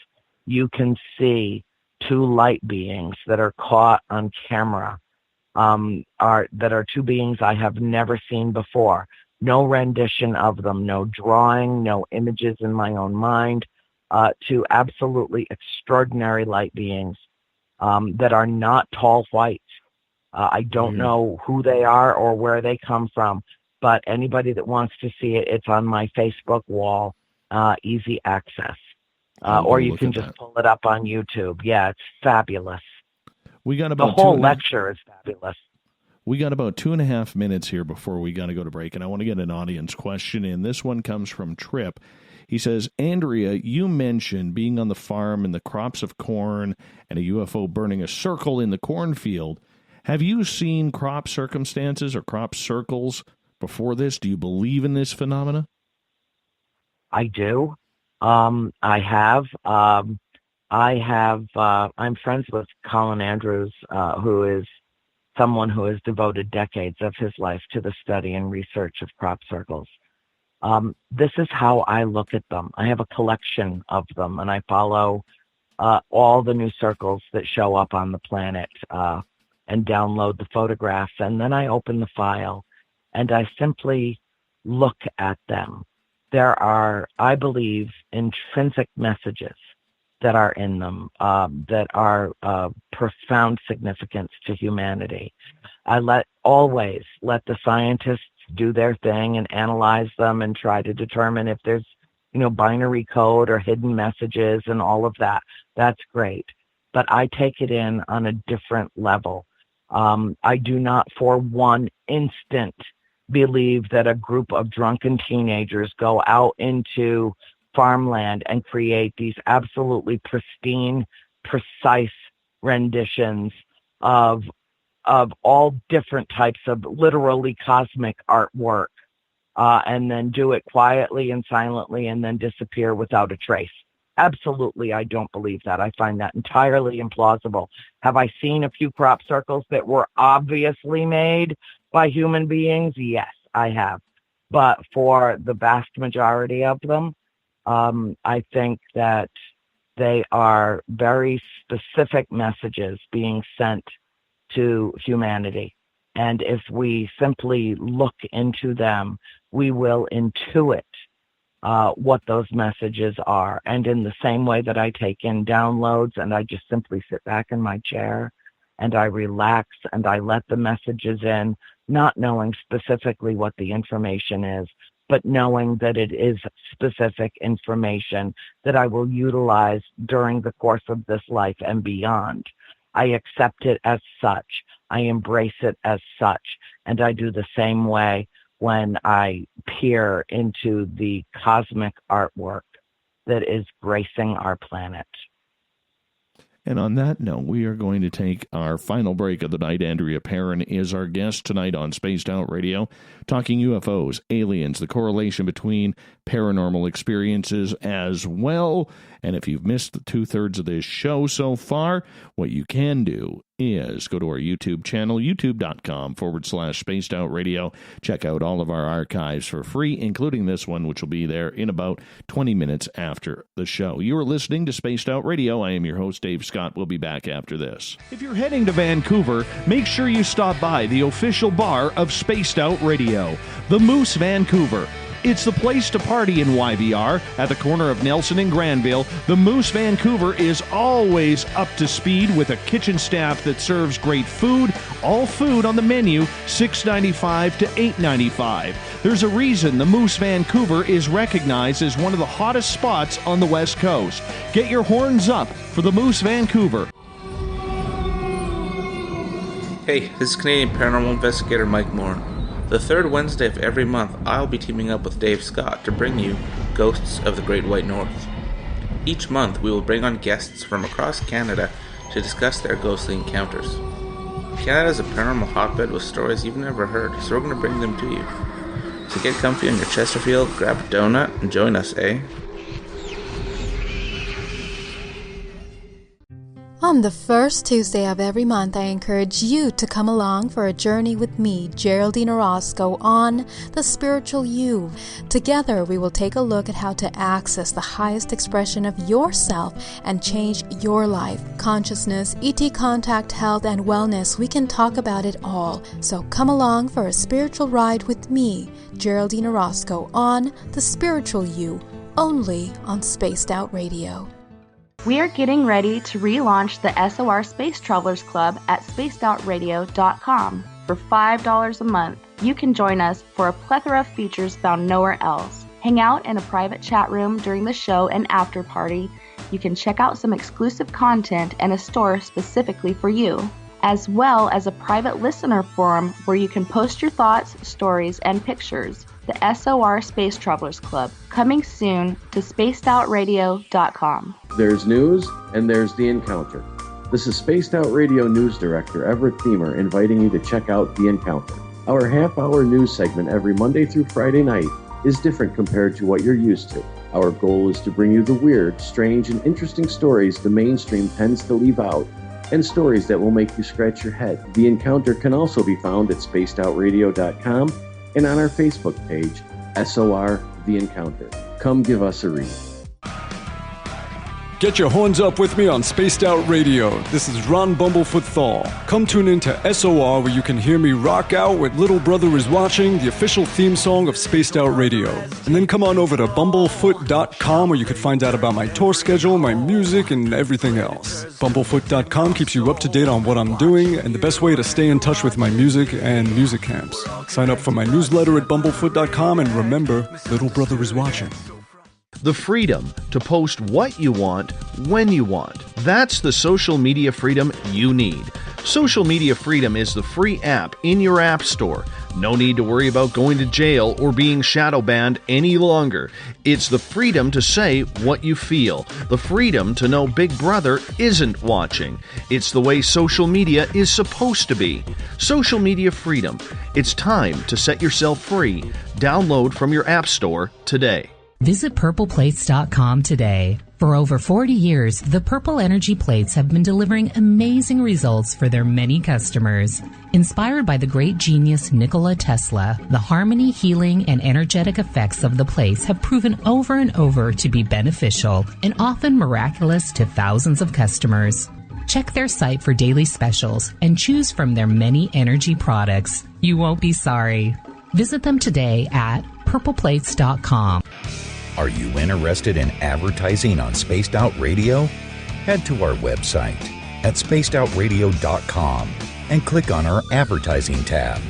you can see two light beings that are caught on camera. That are two beings I have never seen before. No rendition of them, no drawing, no images in my own mind. Two absolutely extraordinary light beings that are not tall white. I don't know who they are or where they come from, but anybody that wants to see it, it's on my Facebook wall, easy access. Or you can just pull it up on YouTube. Yeah, it's fabulous. We got about the whole lecture is fabulous. We got about 2.5 minutes here before we got to go to break, and I want to get an audience question in. This one comes from Trip. He says, Andrea, you mentioned being on the farm and the crops of corn and a UFO burning a circle in the cornfield. Have you seen crop circumstances or crop circles before this? Do you believe in this phenomena? I do. I have. I'm friends with Colin Andrews, who is someone who has devoted decades of his life to the study and research of crop circles. This is how I look at them. I have a collection of them, and I follow all the new circles that show up on the planet and download the photographs, and then I open the file, and I simply look at them. There are, I believe, intrinsic messages that are in them, that are profound significance to humanity. I always let the scientists do their thing and analyze them and try to determine if there's, binary code or hidden messages and all of that. That's great. But I take it in on a different level. I do not for one instant believe that a group of drunken teenagers go out into farmland and create these absolutely pristine, precise renditions of all different types of literally cosmic artwork, and then do it quietly and silently and then disappear without a trace. Absolutely, I don't believe that. I find that entirely implausible. Have I seen a few crop circles that were obviously made by human beings? Yes, I have. But for the vast majority of them, I think that they are very specific messages being sent to humanity. And if we simply look into them, we will intuit what those messages are. And in the same way that I take in downloads and I just simply sit back in my chair and I relax and I let the messages in, not knowing specifically what the information is, but knowing that it is specific information that I will utilize during the course of this life and beyond. I accept it as such. I embrace it as such. And I do the same way when I peer into the cosmic artwork that is gracing our planet. And on that note, we are going to take our final break of the night. Andrea Perron is our guest tonight on Spaced Out Radio, talking UFOs, aliens, the correlation between paranormal experiences as well. And if you've missed the 2/3 of this show so far, what you can do is go to our YouTube channel, youtube.com/Spaced Out Radio. Check out all of our archives for free, including this one, which will be there in about 20 minutes after the show. You are listening to Spaced Out Radio. I am your host, Dave Scott. We'll be back after this. If you're heading to Vancouver, make sure you stop by the official bar of Spaced Out Radio, the Moose Vancouver. It's the place to party in YVR at the corner of Nelson and Granville. The Moose Vancouver is always up to speed with a kitchen staff that serves great food. All food on the menu, $6.95 to $8.95. There's a reason the Moose Vancouver is recognized as one of the hottest spots on the West Coast. Get your horns up for the Moose Vancouver. Hey, this is Canadian Paranormal Investigator Mike Moore. The third Wednesday of every month, I'll be teaming up with Dave Scott to bring you Ghosts of the Great White North. Each month, we will bring on guests from across Canada to discuss their ghostly encounters. Canada is a paranormal hotbed with stories you've never heard, so we're going to bring them to you. So get comfy on your Chesterfield, grab a donut, and join us, eh? On the first Tuesday of every month, I encourage you to come along for a journey with me, Geraldine Orozco, on The Spiritual You. Together, we will take a look at how to access the highest expression of yourself and change your life. Consciousness, ET contact, health, and wellness, we can talk about it all. So come along for a spiritual ride with me, Geraldine Orozco, on The Spiritual You, only on Spaced Out Radio. We are getting ready to relaunch the SOR Space Travelers Club at spacedoutradio.com. For $5 a month, you can join us for a plethora of features found nowhere else. Hang out in a private chat room during the show and after party. You can check out some exclusive content and a store specifically for you, as well as a private listener forum where you can post your thoughts, stories, and pictures. The SOR Space Travelers Club, coming soon to spacedoutradio.com. There's news, and there's The Encounter. This is Spaced Out Radio News Director Everett Thiemer inviting you to check out The Encounter. Our half-hour news segment every Monday through Friday night is different compared to what you're used to. Our goal is to bring you the weird, strange, and interesting stories the mainstream tends to leave out, and stories that will make you scratch your head. The Encounter can also be found at spacedoutradio.com and on our Facebook page, SOR The Encounter. Come give us a read. Get your horns up with me on Spaced Out Radio. This is Ron Bumblefoot THAL. Come tune in to SOR where you can hear me rock out with Little Brother is Watching, the official theme song of Spaced Out Radio. And then come on over to bumblefoot.com where you can find out about my tour schedule, my music, and everything else. Bumblefoot.com keeps you up to date on what I'm doing and the best way to stay in touch with my music and music camps. Sign up for my newsletter at bumblefoot.com and remember, Little Brother is Watching. The freedom to post what you want, when you want. That's the social media freedom you need. Social Media Freedom is the free app in your app store. No need to worry about going to jail or being shadow banned any longer. It's the freedom to say what you feel. The freedom to know Big Brother isn't watching. It's the way social media is supposed to be. Social Media Freedom. It's time to set yourself free. Download from your app store today. Visit purpleplates.com today. For over 40 years, the Purple Energy Plates have been delivering amazing results for their many customers. Inspired by the great genius Nikola Tesla, the harmony, healing, and energetic effects of the plates have proven over and over to be beneficial and often miraculous to thousands of customers. Check their site for daily specials and choose from their many energy products. You won't be sorry. Visit them today at purpleplates.com. Are you interested in advertising on Spaced Out Radio? Head to our website at spacedoutradio.com and click on our advertising tab.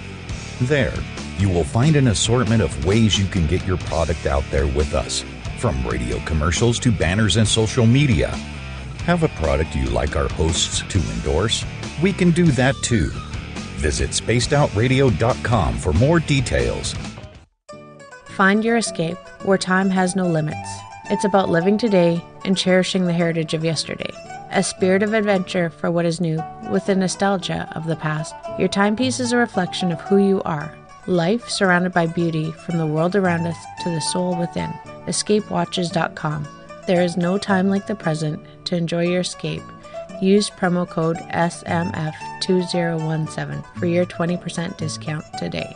There, you will find an assortment of ways you can get your product out there with us, from radio commercials to banners and social media. Have a product you like our hosts to endorse? We can do that too. Visit spacedoutradio.com for more details. Find your escape where time has no limits. It's about living today and cherishing the heritage of yesterday. A spirit of adventure for what is new, with the nostalgia of the past. Your timepiece is a reflection of who you are. Life surrounded by beauty from the world around us to the soul within. EscapeWatches.com. There is no time like the present to enjoy your escape. Use promo code SMF2017 for your 20% discount today.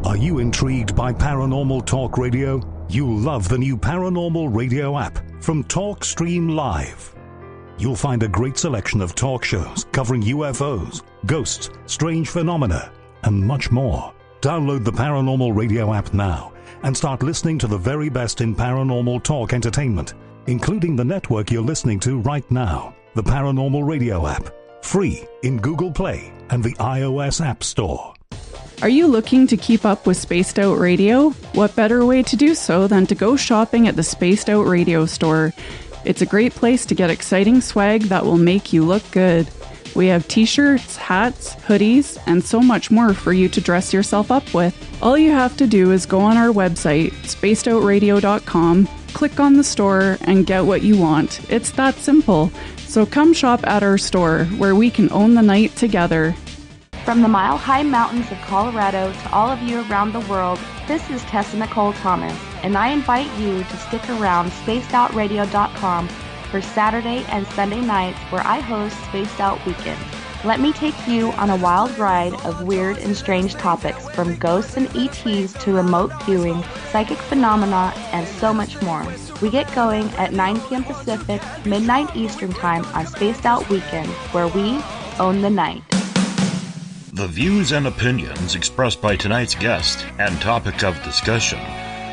Are you intrigued by Paranormal Talk Radio? You'll love the new Paranormal Radio app from TalkStream Live. You'll find a great selection of talk shows covering UFOs, ghosts, strange phenomena, and much more. Download the Paranormal Radio app now and start listening to the very best in paranormal talk entertainment, including the network you're listening to right now, the Paranormal Radio app, free in Google Play and the iOS App Store. Are you looking to keep up with Spaced Out Radio? What better way to do so than to go shopping at the Spaced Out Radio store? It's a great place to get exciting swag that will make you look good. We have t-shirts, hats, hoodies, and so much more for you to dress yourself up with. All you have to do is go on our website, spacedoutradio.com, click on the store, and get what you want. It's that simple. So come shop at our store, where we can own the night together. From the mile-high mountains of Colorado to all of you around the world, this is Tessa Nicole Thomas, and I invite you to stick around spacedoutradio.com for Saturday and Sunday nights where I host Spaced Out Weekend. Let me take you on a wild ride of weird and strange topics, from ghosts and ETs to remote viewing, psychic phenomena, and so much more. We get going at 9 p.m. Pacific, midnight Eastern Time on Spaced Out Weekend, where we own the night. The views and opinions expressed by tonight's guest and topic of discussion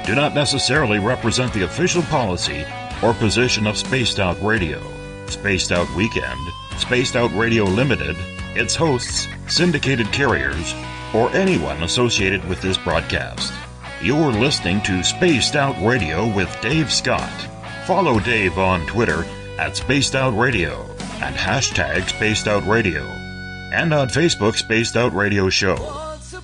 do not necessarily represent the official policy or position of Spaced Out Radio, Spaced Out Weekend, Spaced Out Radio Limited, its hosts, syndicated carriers, or anyone associated with this broadcast. You're listening to Spaced Out Radio with Dave Scott. Follow Dave on Twitter at Spaced Out Radio and hashtag Spaced Out Radio, and on Facebook, Spaced Out Radio Show.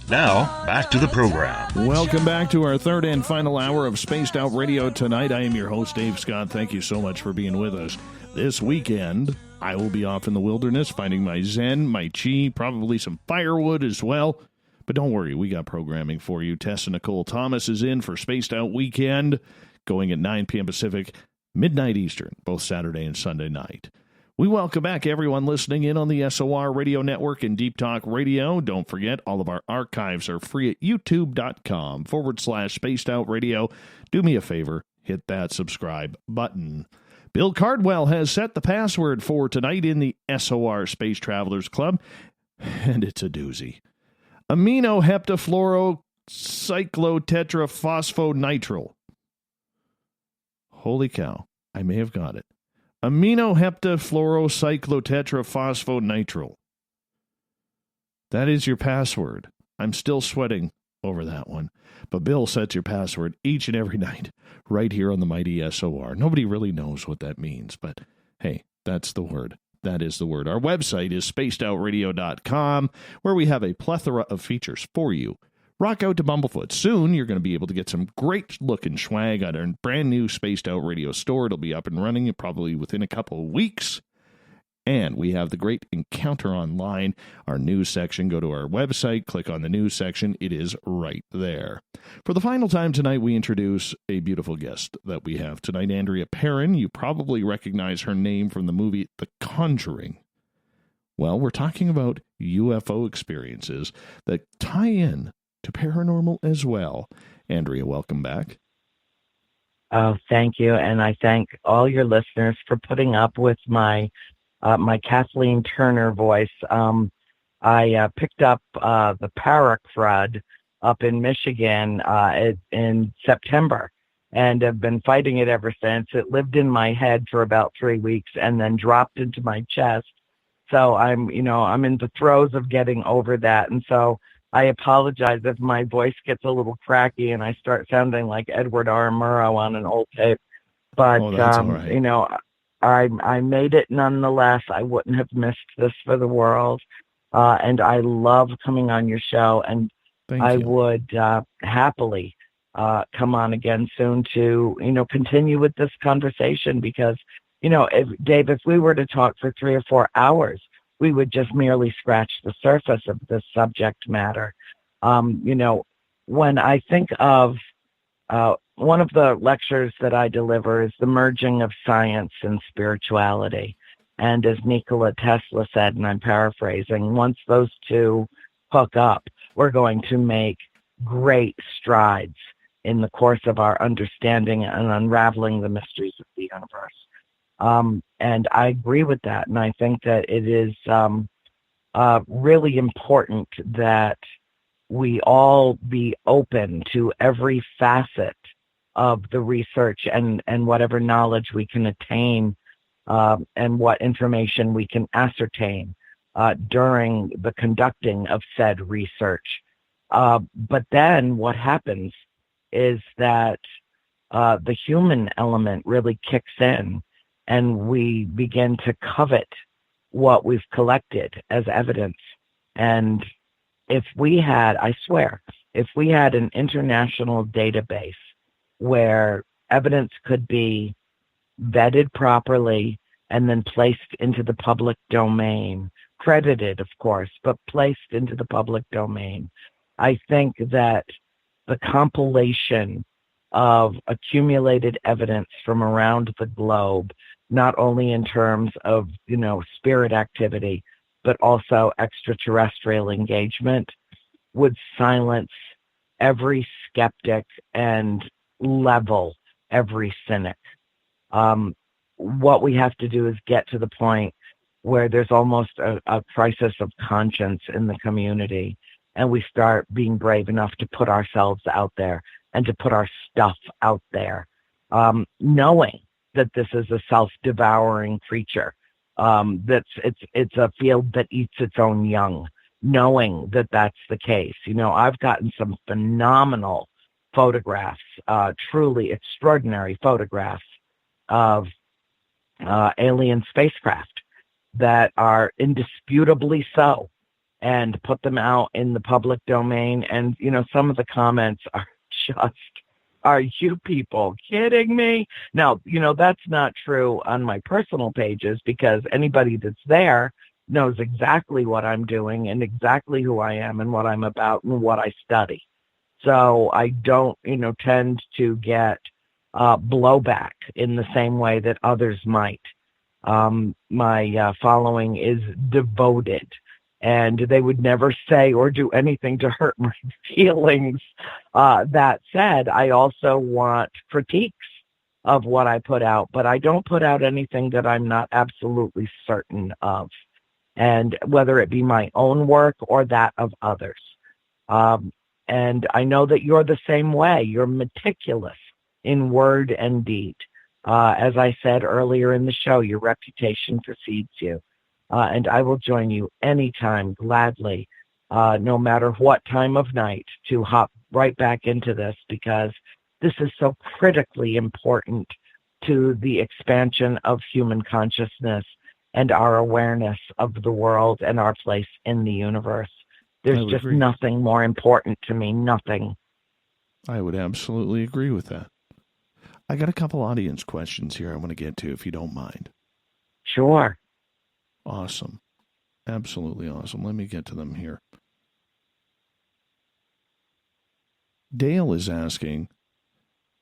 Now, back to the program. Welcome back to our third and final hour of Spaced Out Radio tonight. I am your host, Dave Scott. Thank you so much for being with us. This weekend, I will be off in the wilderness finding my Zen, my Chi, probably some firewood as well. But don't worry, we got programming for you. Tessa Nicole Thomas is in for Spaced Out Weekend, going at 9 p.m. Pacific, midnight Eastern, both Saturday and Sunday night. We welcome back everyone listening in on the SOR Radio Network and Deep Talk Radio. Don't forget, all of our archives are free at youtube.com/Spaced Out Radio. Do me a favor, hit that subscribe button. Bill Cardwell has set the password for tonight in the SOR Space Travelers Club, and it's a doozy. AminoheptafluorocyclotetraphosphoNitrile. Holy cow, I may have got it. AminoheptafluorocyclotetraphosphoNitrile. That is your password. I'm still sweating over that one. But Bill sets your password each and every night right here on the mighty SOR. Nobody really knows what that means, but hey, that's the word. That is the word. Our website is spacedoutradio.com, where we have a plethora of features for you. Rock out to Bumblefoot. Soon, you're going to be able to get some great-looking swag at our brand new Spaced Out Radio store. It'll be up and running probably within a couple of weeks. And we have the Great Encounter Online, our news section. Go to our website, click on the news section. It is right there. For the final time tonight, we introduce a beautiful guest that we have tonight, Andrea Perron. You probably recognize her name from the movie The Conjuring. Well, we're talking about UFO experiences that tie in to paranormal as well. Andrea, welcome back. Oh, thank you. And I thank all your listeners for putting up with my Kathleen Turner voice. I picked up the Paranormal up in Michigan in September and have been fighting it ever since. It lived in my head for about 3 weeks and then dropped into my chest. So I'm in the throes of getting over that. And so I apologize if my voice gets a little cracky and I start sounding like Edward R. Murrow on an old tape. But, that's all right. I made it nonetheless. I wouldn't have missed this for the world. And I love coming on your show. And I would happily come on again soon to, continue with this conversation because, if we were to talk for 3 or 4 hours, we would just merely scratch the surface of this subject matter. When I think of one of the lectures that I deliver is the merging of science and spirituality. And as Nikola Tesla said, and I'm paraphrasing, once those two hook up, we're going to make great strides in the course of our understanding and unraveling the mysteries of the universe. And I agree with that. And I think that it is really important that we all be open to every facet of the research and whatever knowledge we can attain and what information we can ascertain during the conducting of said research. But then what happens is that the human element really kicks in and we begin to covet what we've collected as evidence. And if we had, I swear, if we had an international database where evidence could be vetted properly and then placed into the public domain, credited, of course, but placed into the public domain, I think that the compilation of accumulated evidence from around the globe, not only in terms of, spirit activity, but also extraterrestrial engagement, would silence every skeptic and level every cynic. What we have to do is get to the point where there's almost a crisis of conscience in the community, and we start being brave enough to put ourselves out there and to put our stuff out there, knowing that this is a self-devouring creature. It's a field that eats its own young, knowing that that's the case. I've gotten some phenomenal photographs, truly extraordinary photographs of alien spacecraft that are indisputably so, and put them out in the public domain. And, some of the comments are just, are you people kidding me? Now, that's not true on my personal pages because anybody that's there knows exactly what I'm doing and exactly who I am and what I'm about and what I study. So I don't, tend to get blowback in the same way that others might. My following is devoted, and they would never say or do anything to hurt my feelings. That said, I also want critiques of what I put out, but I don't put out anything that I'm not absolutely certain of, and whether it be my own work or that of others. And I know that you're the same way. You're meticulous in word and deed. As I said earlier in the show, your reputation precedes you. And I will join you anytime, gladly, no matter what time of night, to hop right back into this, because this is so critically important to the expansion of human consciousness and our awareness of the world and our place in the universe. There's just nothing more important to me, nothing. I would absolutely agree with that. I got a couple audience questions here I want to get to, if you don't mind. Sure. Awesome. Absolutely awesome. Let me get to them here. Dale is asking,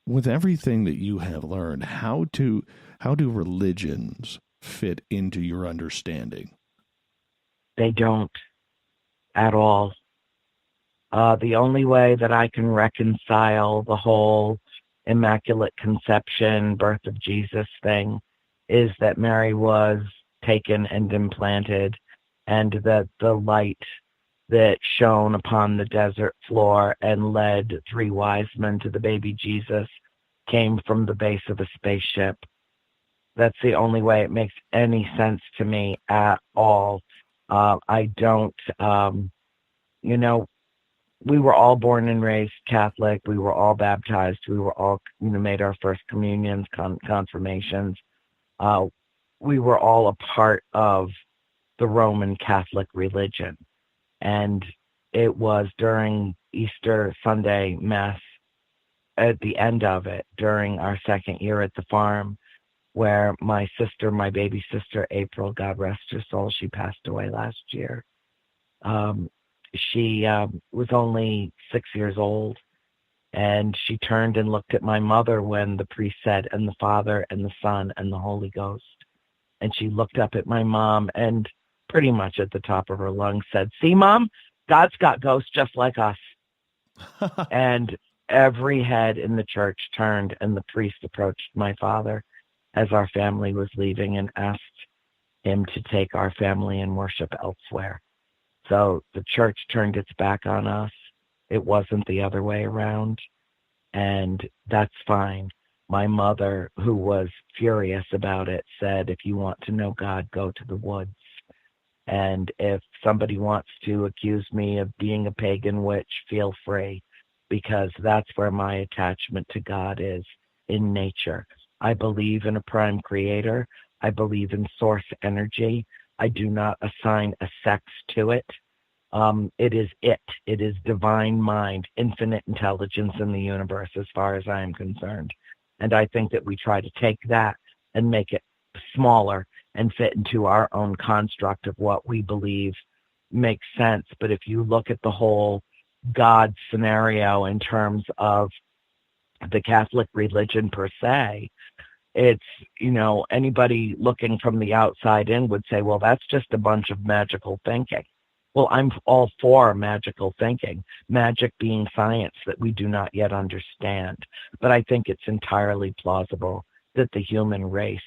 with everything that you have learned, how do religions fit into your understanding? They don't at all. The only way that I can reconcile the whole Immaculate Conception, birth of Jesus thing is that Mary was taken and implanted, and that the light that shone upon the desert floor and led 3 wise men to the baby Jesus came from the base of a spaceship. That's the only way it makes any sense to me at all. I don't, we were all born and raised Catholic. We were all baptized. We were all, made our first communions, confirmations. We were all a part of the Roman Catholic religion. And it was during Easter Sunday Mass, at the end of it, during our second year at the farm, where my baby sister, April, God rest her soul, she passed away last year. She was only 6 years old, and she turned and looked at my mother when the priest said, "And the Father and the Son and the Holy Ghost." And she looked up at my mom and pretty much at the top of her lungs said, "See, Mom, God's got ghosts just like us." And every head in the church turned, and the priest approached my father as our family was leaving and asked him to take our family and worship elsewhere. So the church turned its back on us. It wasn't the other way around. And that's fine. My mother, who was furious about it, said, "If you want to know God, go to the woods. And if somebody wants to accuse me of being a pagan witch, feel free, because that's where my attachment to God is, in nature. I believe in a prime creator. I believe in source energy. I do not assign a sex to it. It is it. It is divine mind, infinite intelligence in the universe, as far as I am concerned. And I think that we try to take that and make it smaller and fit into our own construct of what we believe makes sense. But if you look at the whole God scenario in terms of the Catholic religion per se, it's, anybody looking from the outside in would say, well, that's just a bunch of magical thinking. Well, I'm all for magical thinking, magic being science that we do not yet understand. But I think it's entirely plausible that the human race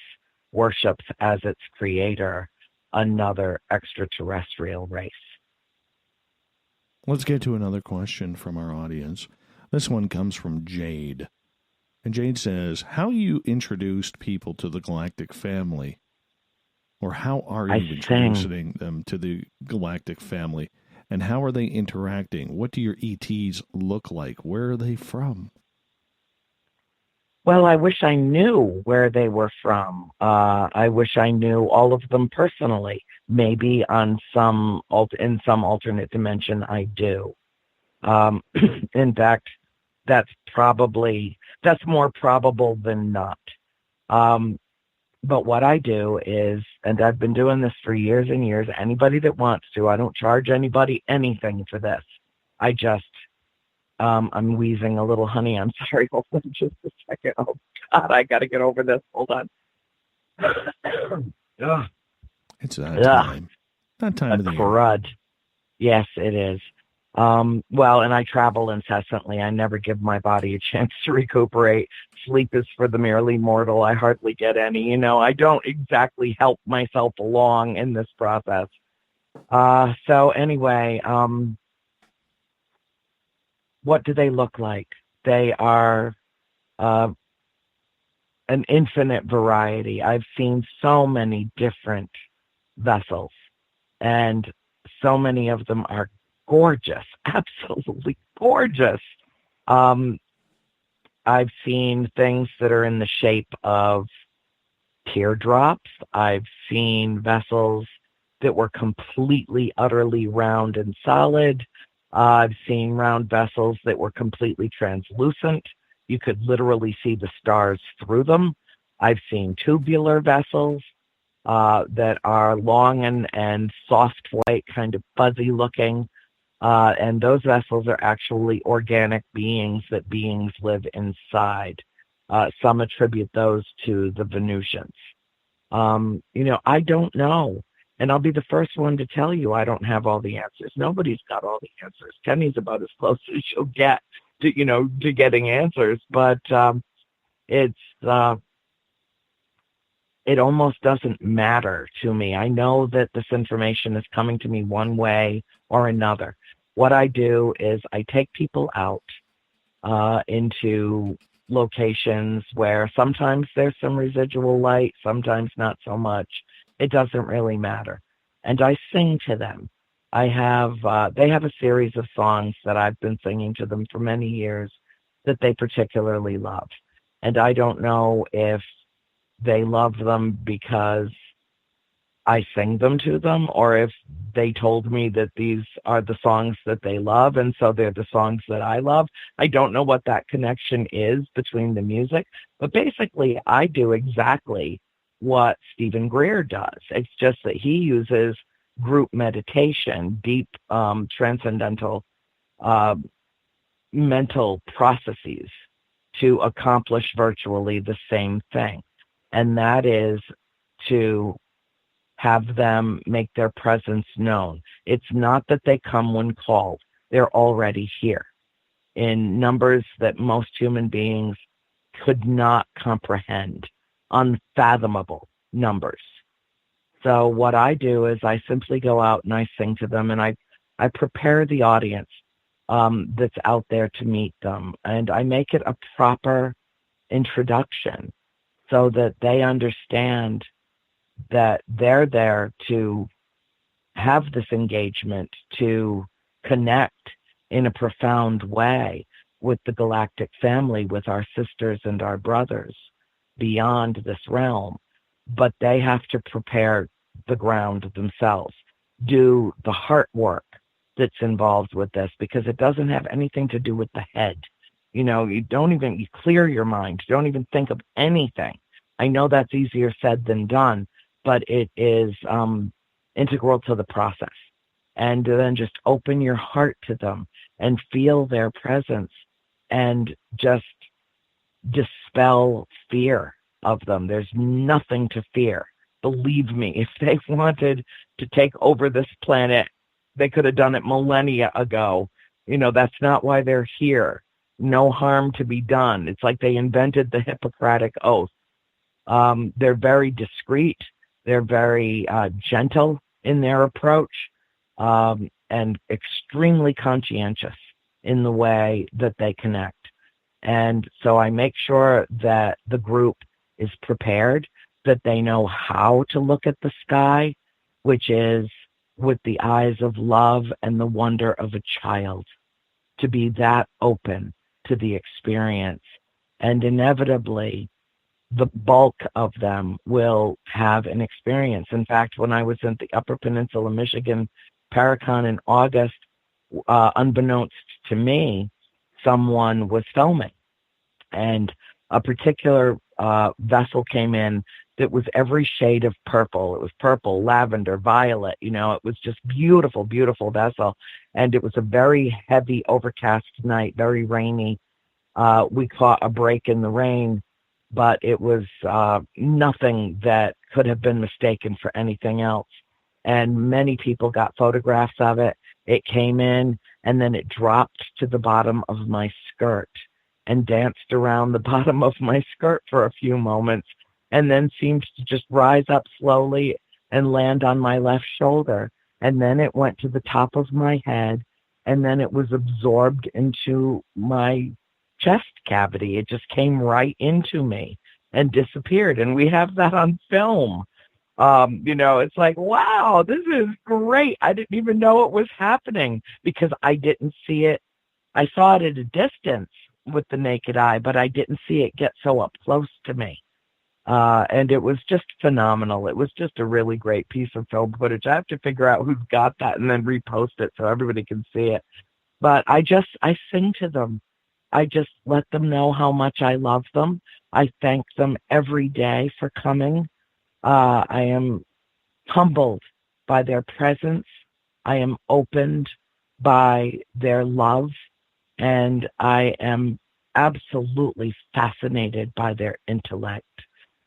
worships as its creator another extraterrestrial race. Let's get to another question from our audience. This one comes from Jade. And Jade says, how you introduced people to the galactic family, or how are you introducing them to the galactic family, and how are they interacting? What do your ETs look like? Where are they from? Well, I wish I knew where they were from. I wish I knew all of them personally. Maybe in some alternate dimension I do. In fact, that's more probable than not. But what I do is, and I've been doing this for years and years, anybody that wants to, I don't charge anybody anything for this. I just, I'm wheezing a little, honey. I'm sorry. Hold on just a second. Oh, God, I got to get over this. Hold on. It's that time. That time of the year. Crud. Yes, it is. Well, and I travel incessantly. I never give my body a chance to recuperate. Sleep is for the merely mortal. I hardly get any. I don't exactly help myself along in this process. So anyway, what do they look like? They are an infinite variety. I've seen so many different vessels, and so many of them are gorgeous, absolutely gorgeous. I've seen things that are in the shape of teardrops. I've seen vessels that were completely, utterly round and solid. I've seen round vessels that were completely translucent. You could literally see the stars through them. I've seen tubular vessels that are long and soft white, kind of fuzzy looking. And those vessels are actually organic beings that beings live inside. Some attribute those to the Venusians. I don't know. And I'll be the first one to tell you I don't have all the answers. Nobody's got all the answers. Kenny's about as close as you'll get to getting answers. But it almost doesn't matter to me. I know that this information is coming to me one way or another. What I do is I take people out into locations where sometimes there's some residual light, sometimes not so much. It doesn't really matter. And I sing to them. They have a series of songs that I've been singing to them for many years that they particularly love. And I don't know if they love them because I sing them to them, or if they told me that these are the songs that they love, and so they're the songs that I love. I don't know what that connection is between the music, but basically I do exactly what Stephen Greer does. It's just that he uses group meditation, deep transcendental mental processes to accomplish virtually the same thing. And that is to have them make their presence known. It's not that they come when called. They're already here in numbers that most human beings could not comprehend, unfathomable numbers. So what I do is I simply go out and I sing to them, and I prepare the audience that's out there to meet them, and I make it a proper introduction so that they understand that they're there to have this engagement, to connect in a profound way with the galactic family, with our sisters and our brothers beyond this realm. But they have to prepare the ground themselves, do the heart work that's involved with this, because it doesn't have anything to do with the head. You clear your mind. You don't even think of anything. I know that's easier said than done, but it is integral to the process. And then just open your heart to them and feel their presence and just dispel fear of them. There's nothing to fear. Believe me, if they wanted to take over this planet, they could have done it millennia ago. That's not why they're here. No harm to be done. It's like they invented the Hippocratic Oath. They're very discreet. They're very gentle in their approach, and extremely conscientious in the way that they connect. And so I make sure that the group is prepared, that they know how to look at the sky, which is with the eyes of love and the wonder of a child, to be that open to the experience. And inevitably, the bulk of them will have an experience. In fact, when I was in the Upper Peninsula, Michigan, Paracon in August, unbeknownst to me, someone was filming. And a particular vessel came in that was every shade of purple. It was purple, lavender, violet. It was just beautiful, beautiful vessel. And it was a very heavy, overcast night, very rainy. We caught a break in the rain, but it was nothing that could have been mistaken for anything else. And many people got photographs of it. It came in, and then it dropped to the bottom of my skirt and danced around the bottom of my skirt for a few moments, and then seemed to just rise up slowly and land on my left shoulder. And then it went to the top of my head, and then it was absorbed into my chest cavity. It just came right into me and disappeared. And we have that on film. It's like, wow, this is great. I didn't even know it was happening because I didn't see it. I saw it at a distance with the naked eye, but I didn't see it get so up close to me. And it was just phenomenal. It was just a really great piece of film footage. I have to figure out who's got that and then repost it so everybody can see it. But I sing to them. I just let them know how much I love them. I thank them every day for coming. I am humbled by their presence. I am opened by their love. And I am absolutely fascinated by their intellect.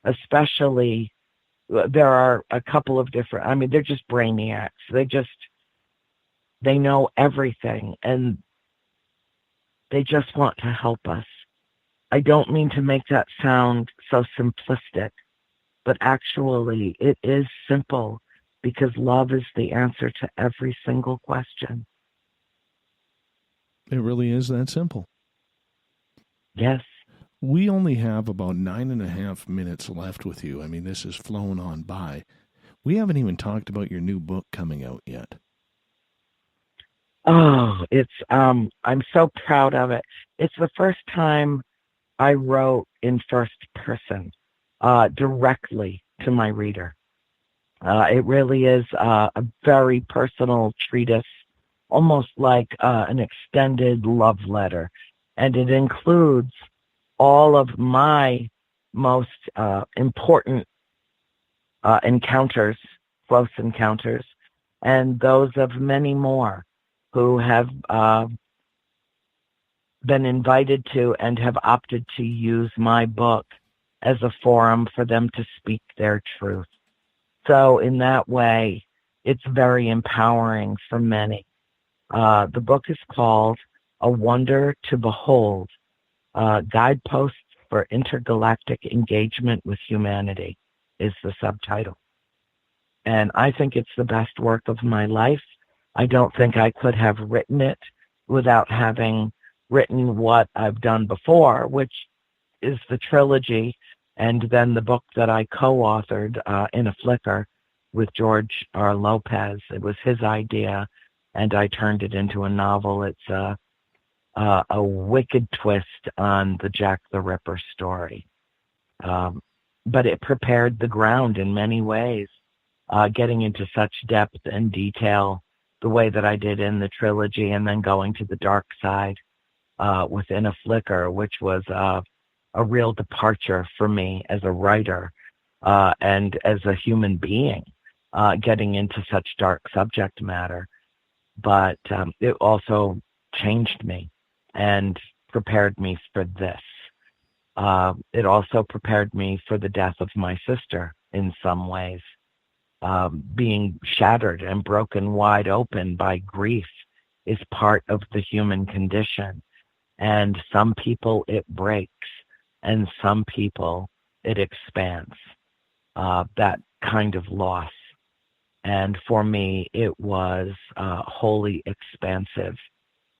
Especially, there are a couple of different, they're just brainiacs. They know everything, and they just want to help us. I don't mean to make that sound so simplistic, but actually it is simple, because love is the answer to every single question. It really is that simple. Yes. We only have about 9.5 minutes left with you. This has flown on by. We haven't even talked about your new book coming out yet. Oh, I'm so proud of it. It's the first time I wrote in first person, directly to my reader. It really is a very personal treatise, almost like an extended love letter. And it includes all of my most important encounters, close encounters, and those of many more who have been invited to and have opted to use my book as a forum for them to speak their truth. So in that way, it's very empowering for many. The book is called A Wonder to Behold, Guideposts for Intergalactic Engagement with Humanity is the subtitle. And I think it's the best work of my life. I don't think I could have written it without having written what I've done before, which is the trilogy, and then the book that I co-authored in a flicker with George R. Lopez. It was his idea, and I turned it into a novel. It's a wicked twist on the Jack the Ripper story. But it prepared the ground in many ways, getting into such depth and detail the way that I did in the trilogy, and then going to the dark side within a flicker, which was a real departure for me as a writer and as a human being, getting into such dark subject matter. But it also changed me and prepared me for this. It also prepared me for the death of my sister in some ways. Being shattered and broken wide open by grief is part of the human condition. And some people it breaks, and some people it expands, that kind of loss. And for me, it was wholly expansive,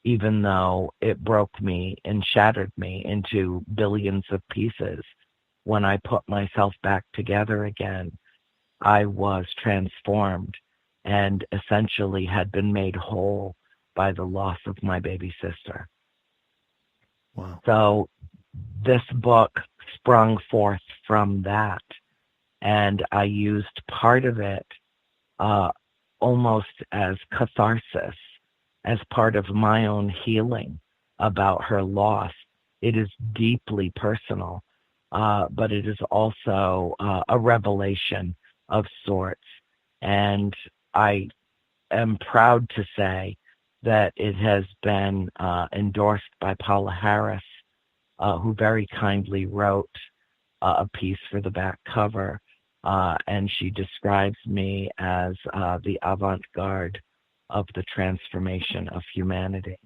even though it broke me and shattered me into billions of pieces. When I put myself back together again, I was transformed and essentially had been made whole by the loss of my baby sister. Wow. So this book sprung forth from that, and I used part of it almost as catharsis, as part of my own healing about her loss. It is deeply personal, but it is also a revelation of sorts. And I am proud to say that it has been endorsed by Paula Harris, who very kindly wrote a piece for the back cover. And she describes me as the avant-garde of the transformation of humanity.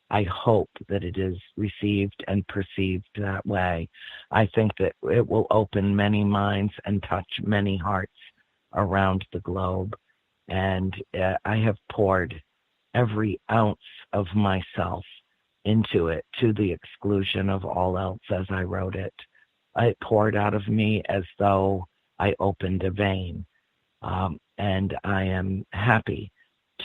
I hope that it is received and perceived that way. I think that it will open many minds and touch many hearts around the globe. And I have poured every ounce of myself into it, to the exclusion of all else as I wrote it. It poured out of me as though I opened a vein. And I am happy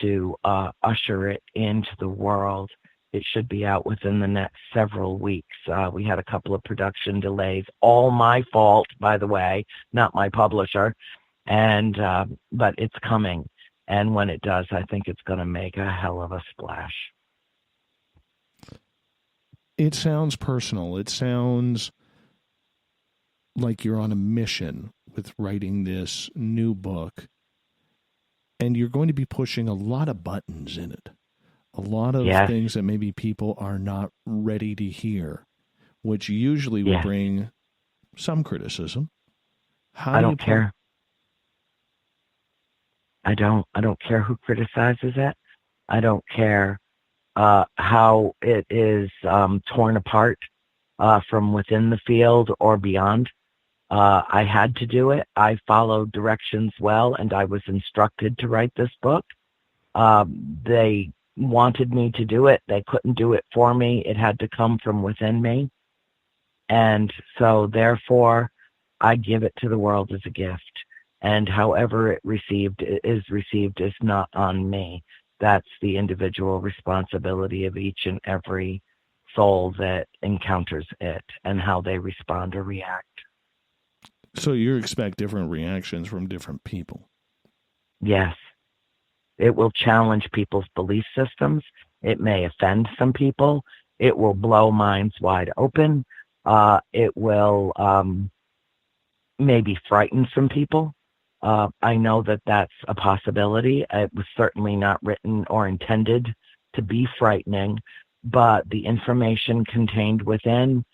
to usher it into the world. It should be out within the next several weeks. We had a couple of production delays, all my fault, by the way, not my publisher. And but it's coming. And when it does, I think it's going to make a hell of a splash. It sounds personal. It sounds like you're on a mission with writing this new book. And you're going to be pushing a lot of buttons in it. A lot of things that maybe people are not ready to hear, which usually will bring some criticism. I don't care. I don't care who criticizes it. I don't care how it is torn apart from within the field or beyond. I had to do it. I followed directions well, and I was instructed to write this book. They wanted me to do it. They couldn't do it for me. It had to come from within me. And so therefore, I give it to the world as a gift. And however it is received is not on me. That's the individual responsibility of each and every soul that encounters it and how they respond or react. So you expect different reactions from different people? Yes. It will challenge people's belief systems. It may offend some people. It will blow minds wide open. It will maybe frighten some people. I know that that's a possibility. It was certainly not written or intended to be frightening, but the information contained within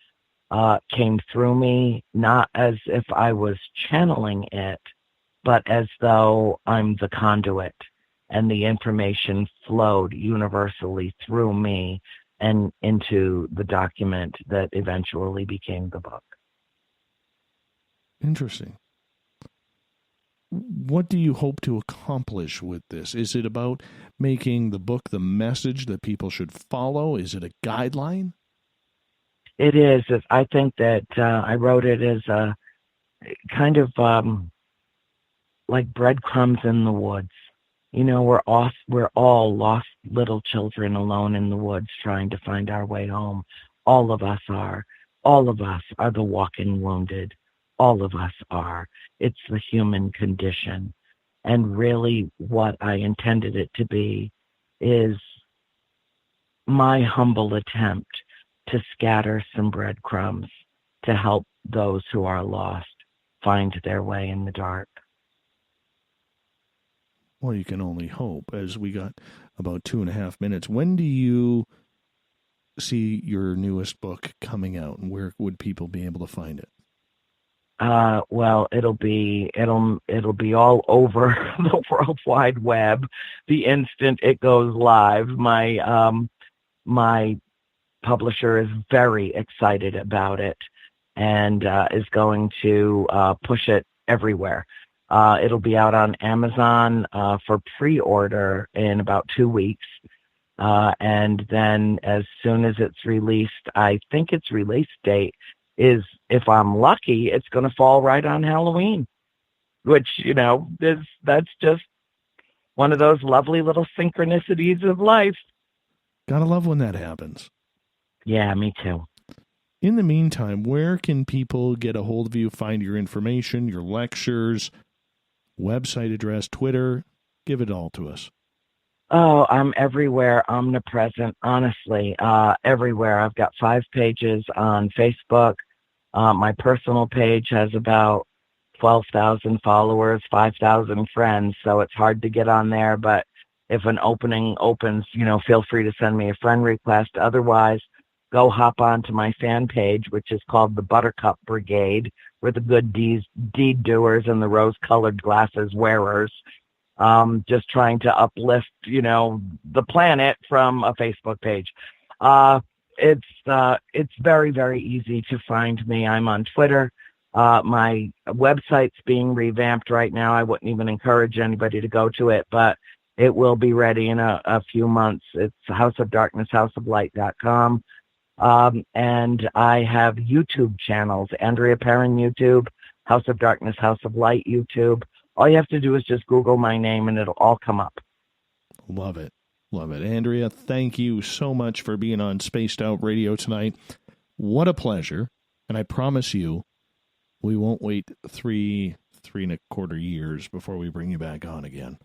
came through me, not as if I was channeling it, but as though I'm the conduit, and the information flowed universally through me and into the document that eventually became the book. Interesting. What do you hope to accomplish with this? Is it about making the book the message that people should follow? Is it a guideline? It is. I think that I wrote it as a kind of like breadcrumbs in the woods. You know, we're all lost little children alone in the woods trying to find our way home. All of us are. All of us are the walking wounded. All of us are. It's the human condition. And really what I intended it to be is my humble attempt to scatter some breadcrumbs to help those who are lost find their way in the dark. Well, you can only hope, as we got about 2.5 minutes. When do you see your newest book coming out, and where would people be able to find it? Well, it'll be all over the World Wide Web the instant it goes live. My publisher is very excited about it and is going to push it everywhere. It'll be out on Amazon for pre-order in about 2 weeks. And then as soon as it's released, I think its release date is, if I'm lucky, it's going to fall right on Halloween, which, you know, that's just one of those lovely little synchronicities of life. Gotta love when that happens. Yeah, me too. In the meantime, where can people get a hold of you, find your information, your lectures, website address, Twitter? Give it all to us. Oh, I'm everywhere, omnipresent, honestly, everywhere. I've got 5 pages on Facebook. My personal page has about 12,000 followers, 5,000 friends, so it's hard to get on there. But if an opening opens, you know, feel free to send me a friend request. Otherwise, go hop onto my fan page, which is called the Buttercup Brigade. We're the good deed doers and the rose-colored glasses wearers. Just trying to uplift, you know, the planet from a Facebook page. It's very, very easy to find me. I'm on Twitter. My website's being revamped right now. I wouldn't even encourage anybody to go to it, but it will be ready in a few months. It's houseofdarknesshouseoflight.com. And I have YouTube channels, Andrea Perron YouTube, House of Darkness, House of Light YouTube. All you have to do is just Google my name and it'll all come up. Love it. Love it. Andrea, thank you so much for being on Spaced Out Radio tonight. What a pleasure. And I promise you, we won't wait 3.25 years before we bring you back on again.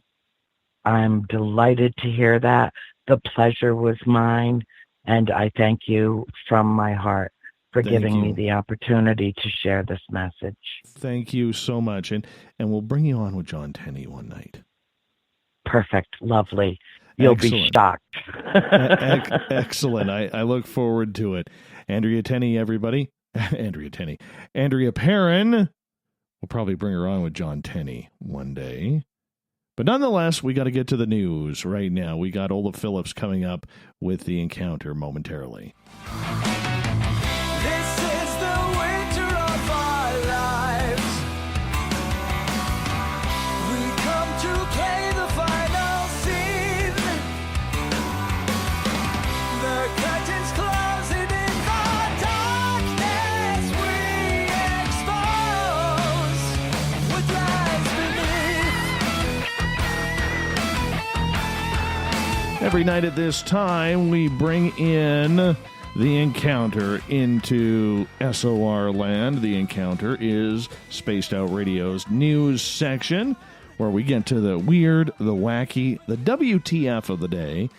I'm delighted to hear that. The pleasure was mine, and I thank you from my heart for giving me the opportunity to share this message. Thank you so much. And we'll bring you on with John Tenney one night. Perfect. Lovely. You'll be shocked. Excellent. I look forward to it. Andrea Tenney, everybody. Andrea Perron. We'll probably bring her on with John Tenney one day. But nonetheless, we got to get to the news right now. We got Olaf Phillips coming up with The Encounter momentarily. This is the winter of our lives. We come to play the final scene. The curtains closing in the darkness we expose what lies beneath. Every night at this time, we bring in The Encounter into SOR land. The Encounter is Spaced Out Radio's news section, where we get to the weird, the wacky, the WTF of the day,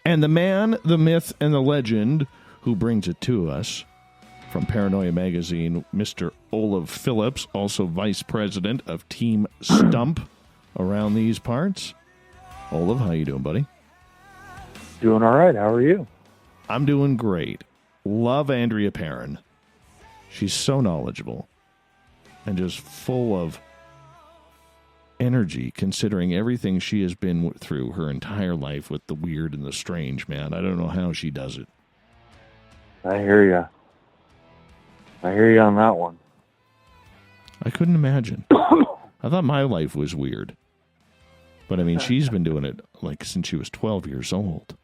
and the man, the myth, and the legend who brings it to us. From Paranoia Magazine, Mr. Olaf Phillips, also Vice President of Team Stump around these parts. Olaf, how you doing, buddy? Doing all right. How are you? I'm doing great. Love Andrea Perron. She's so knowledgeable and just full of energy, considering everything she has been through her entire life with the weird and the strange, man. I don't know how she does it. I hear you. I hear you on that one. I couldn't imagine. I thought my life was weird. But, I mean, she's been doing it, like, since she was 12 years old.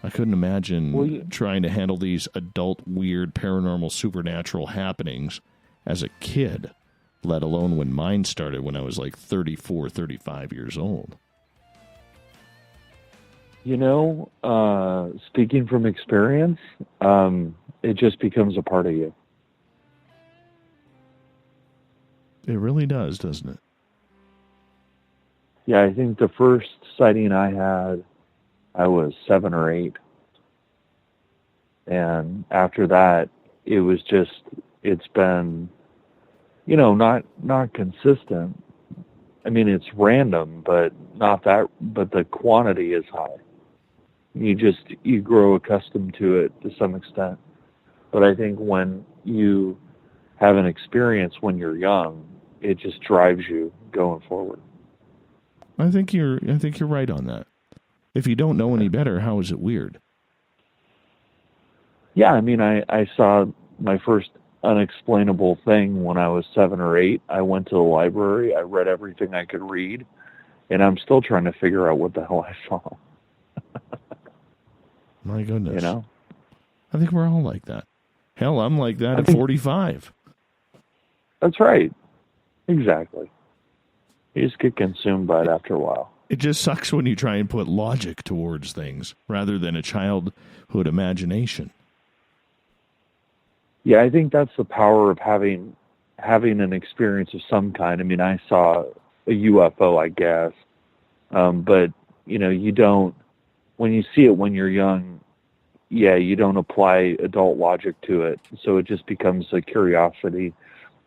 I couldn't imagine trying to handle these adult, weird, paranormal, supernatural happenings as a kid, let alone when mine started when I was like 34, 35 years old. You know, speaking from experience, it just becomes a part of you. It really does, doesn't it? Yeah, I think the first sighting I had, I was 7 or 8. And after that, it was just, it's been, you know, not consistent. I mean, it's random, but not that, but the quantity is high. You grow accustomed to it to some extent. But I think when you have an experience when you're young, it just drives you going forward. I think you're right on that. If you don't know any better, how is it weird? Yeah, I mean, I saw my first unexplainable thing when I was 7 or 8. I went to the library, I read everything I could read, and I'm still trying to figure out what the hell I saw. My goodness. You know? I think we're all like that. Hell, I'm like that at 45. That's right. Exactly. You just get consumed by it after a while. It just sucks when you try and put logic towards things rather than a childhood imagination. Yeah, I think that's the power of having an experience of some kind. I mean, I saw a UFO, I guess, but you know, you don't. When you see it when you're young, yeah, you don't apply adult logic to it, so it just becomes a curiosity,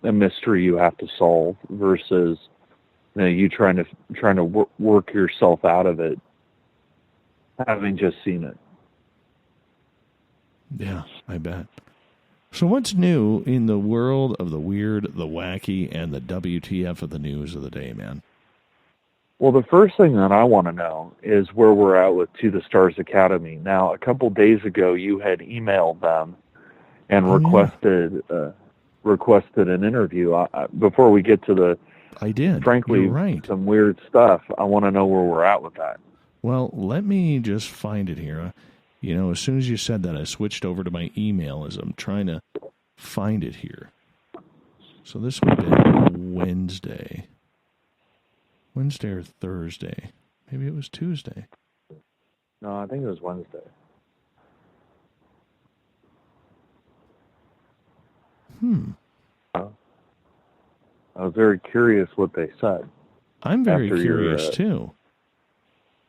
a mystery you have to solve versus, you know, you trying to work yourself out of it, having just seen it. Yeah, I bet. So what's new in the world of the weird, the wacky, and the WTF of the news of the day, man? Well, the first thing that I want to know is where we're at with To the Stars Academy. Now, a couple days ago, you had emailed them and requested an interview. Before we get to the, I did. Frankly, You're right. Some weird stuff. I want to know where we're at with that. Well, let me just find it here. You know, as soon as you said that, I switched over to my email as I'm trying to find it here. So this would have been Wednesday. Wednesday or Thursday. Maybe it was Tuesday. No, I think it was Wednesday. I was very curious what they said. I'm very after curious, your, too.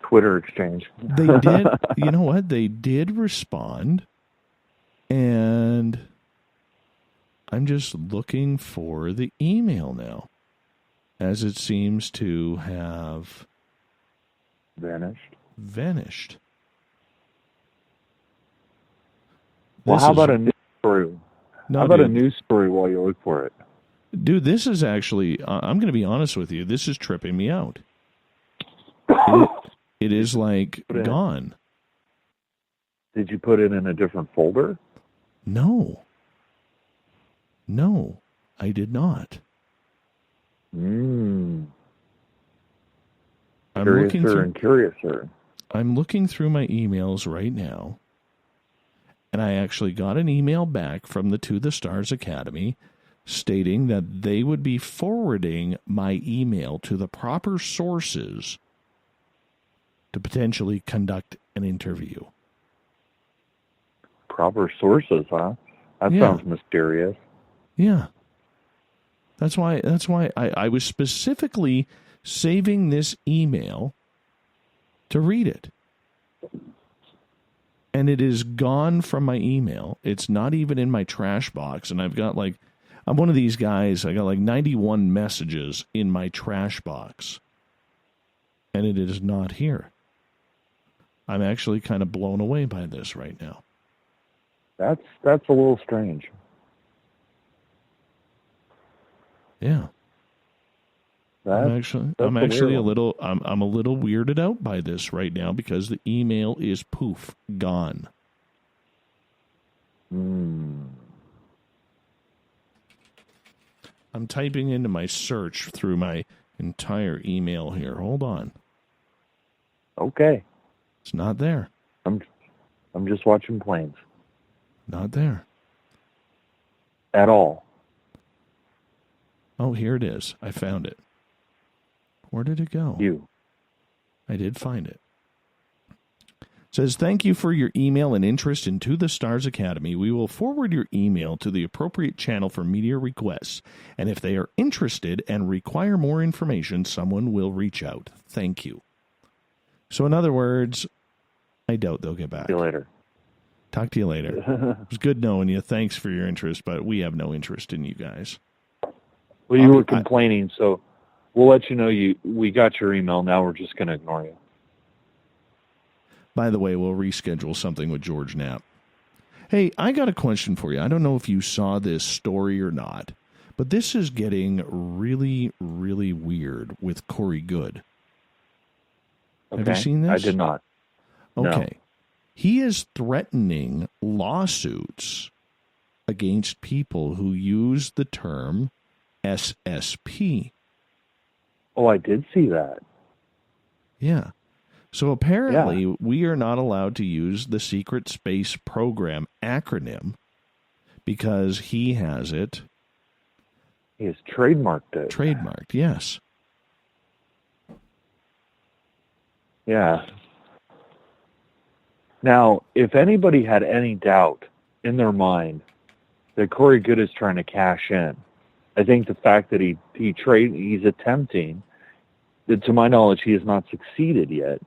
Twitter exchange. They did, you know what? They did respond, and I'm just looking for the email now, as it seems to have vanished. Well, how about a news story? No, how about a dude. news story while you look for it? Dude, this is actually, I'm going to be honest with you, this is tripping me out. It is like gone. Did you put it in a different folder? No, I did not. I'm looking curiouser. I'm looking through my emails right now, and I actually got an email back from the To the Stars Academy stating that they would be forwarding my email to the proper sources to potentially conduct an interview. Proper sources, huh? That sounds mysterious. Yeah. That's why I was specifically saving this email to read it. And it is gone from my email. It's not even in my trash box. And I've got I'm one of these guys, I got 91 messages in my trash box. And it is not here. I'm actually kind of blown away by this right now. That's a little strange. Yeah. I'm actually a little weirded out by this right now because the email is poof, gone. I'm typing into my search through my entire email here. Hold on. Okay. It's not there. I'm just watching planes. Not there. At all. Oh, here it is. I found it. Where did it go? I did find it. Says, thank you for your email and interest in To the Stars Academy. We will forward your email to the appropriate channel for media requests. And if they are interested and require more information, someone will reach out. Thank you. So in other words, I doubt they'll get back. See you later. Talk to you later. It was good knowing you. Thanks for your interest, but we have no interest in you guys. Well, you were complaining, so we'll let you know we got your email. Now we're just going to ignore you. By the way, we'll reschedule something with George Knapp. Hey, I got a question for you. I don't know if you saw this story or not, but this is getting really, really weird with Corey Good. Okay. Have you seen this? I did not. Okay. No. He is threatening lawsuits against people who use the term SSP. Oh, I did see that. Yeah. So apparently we are not allowed to use the Secret Space Program acronym because he has it. He has trademarked it. Trademarked, yes. Yeah. Now, if anybody had any doubt in their mind that Corey Good is trying to cash in, I think the fact that he's attempting, that to my knowledge he has not succeeded yet,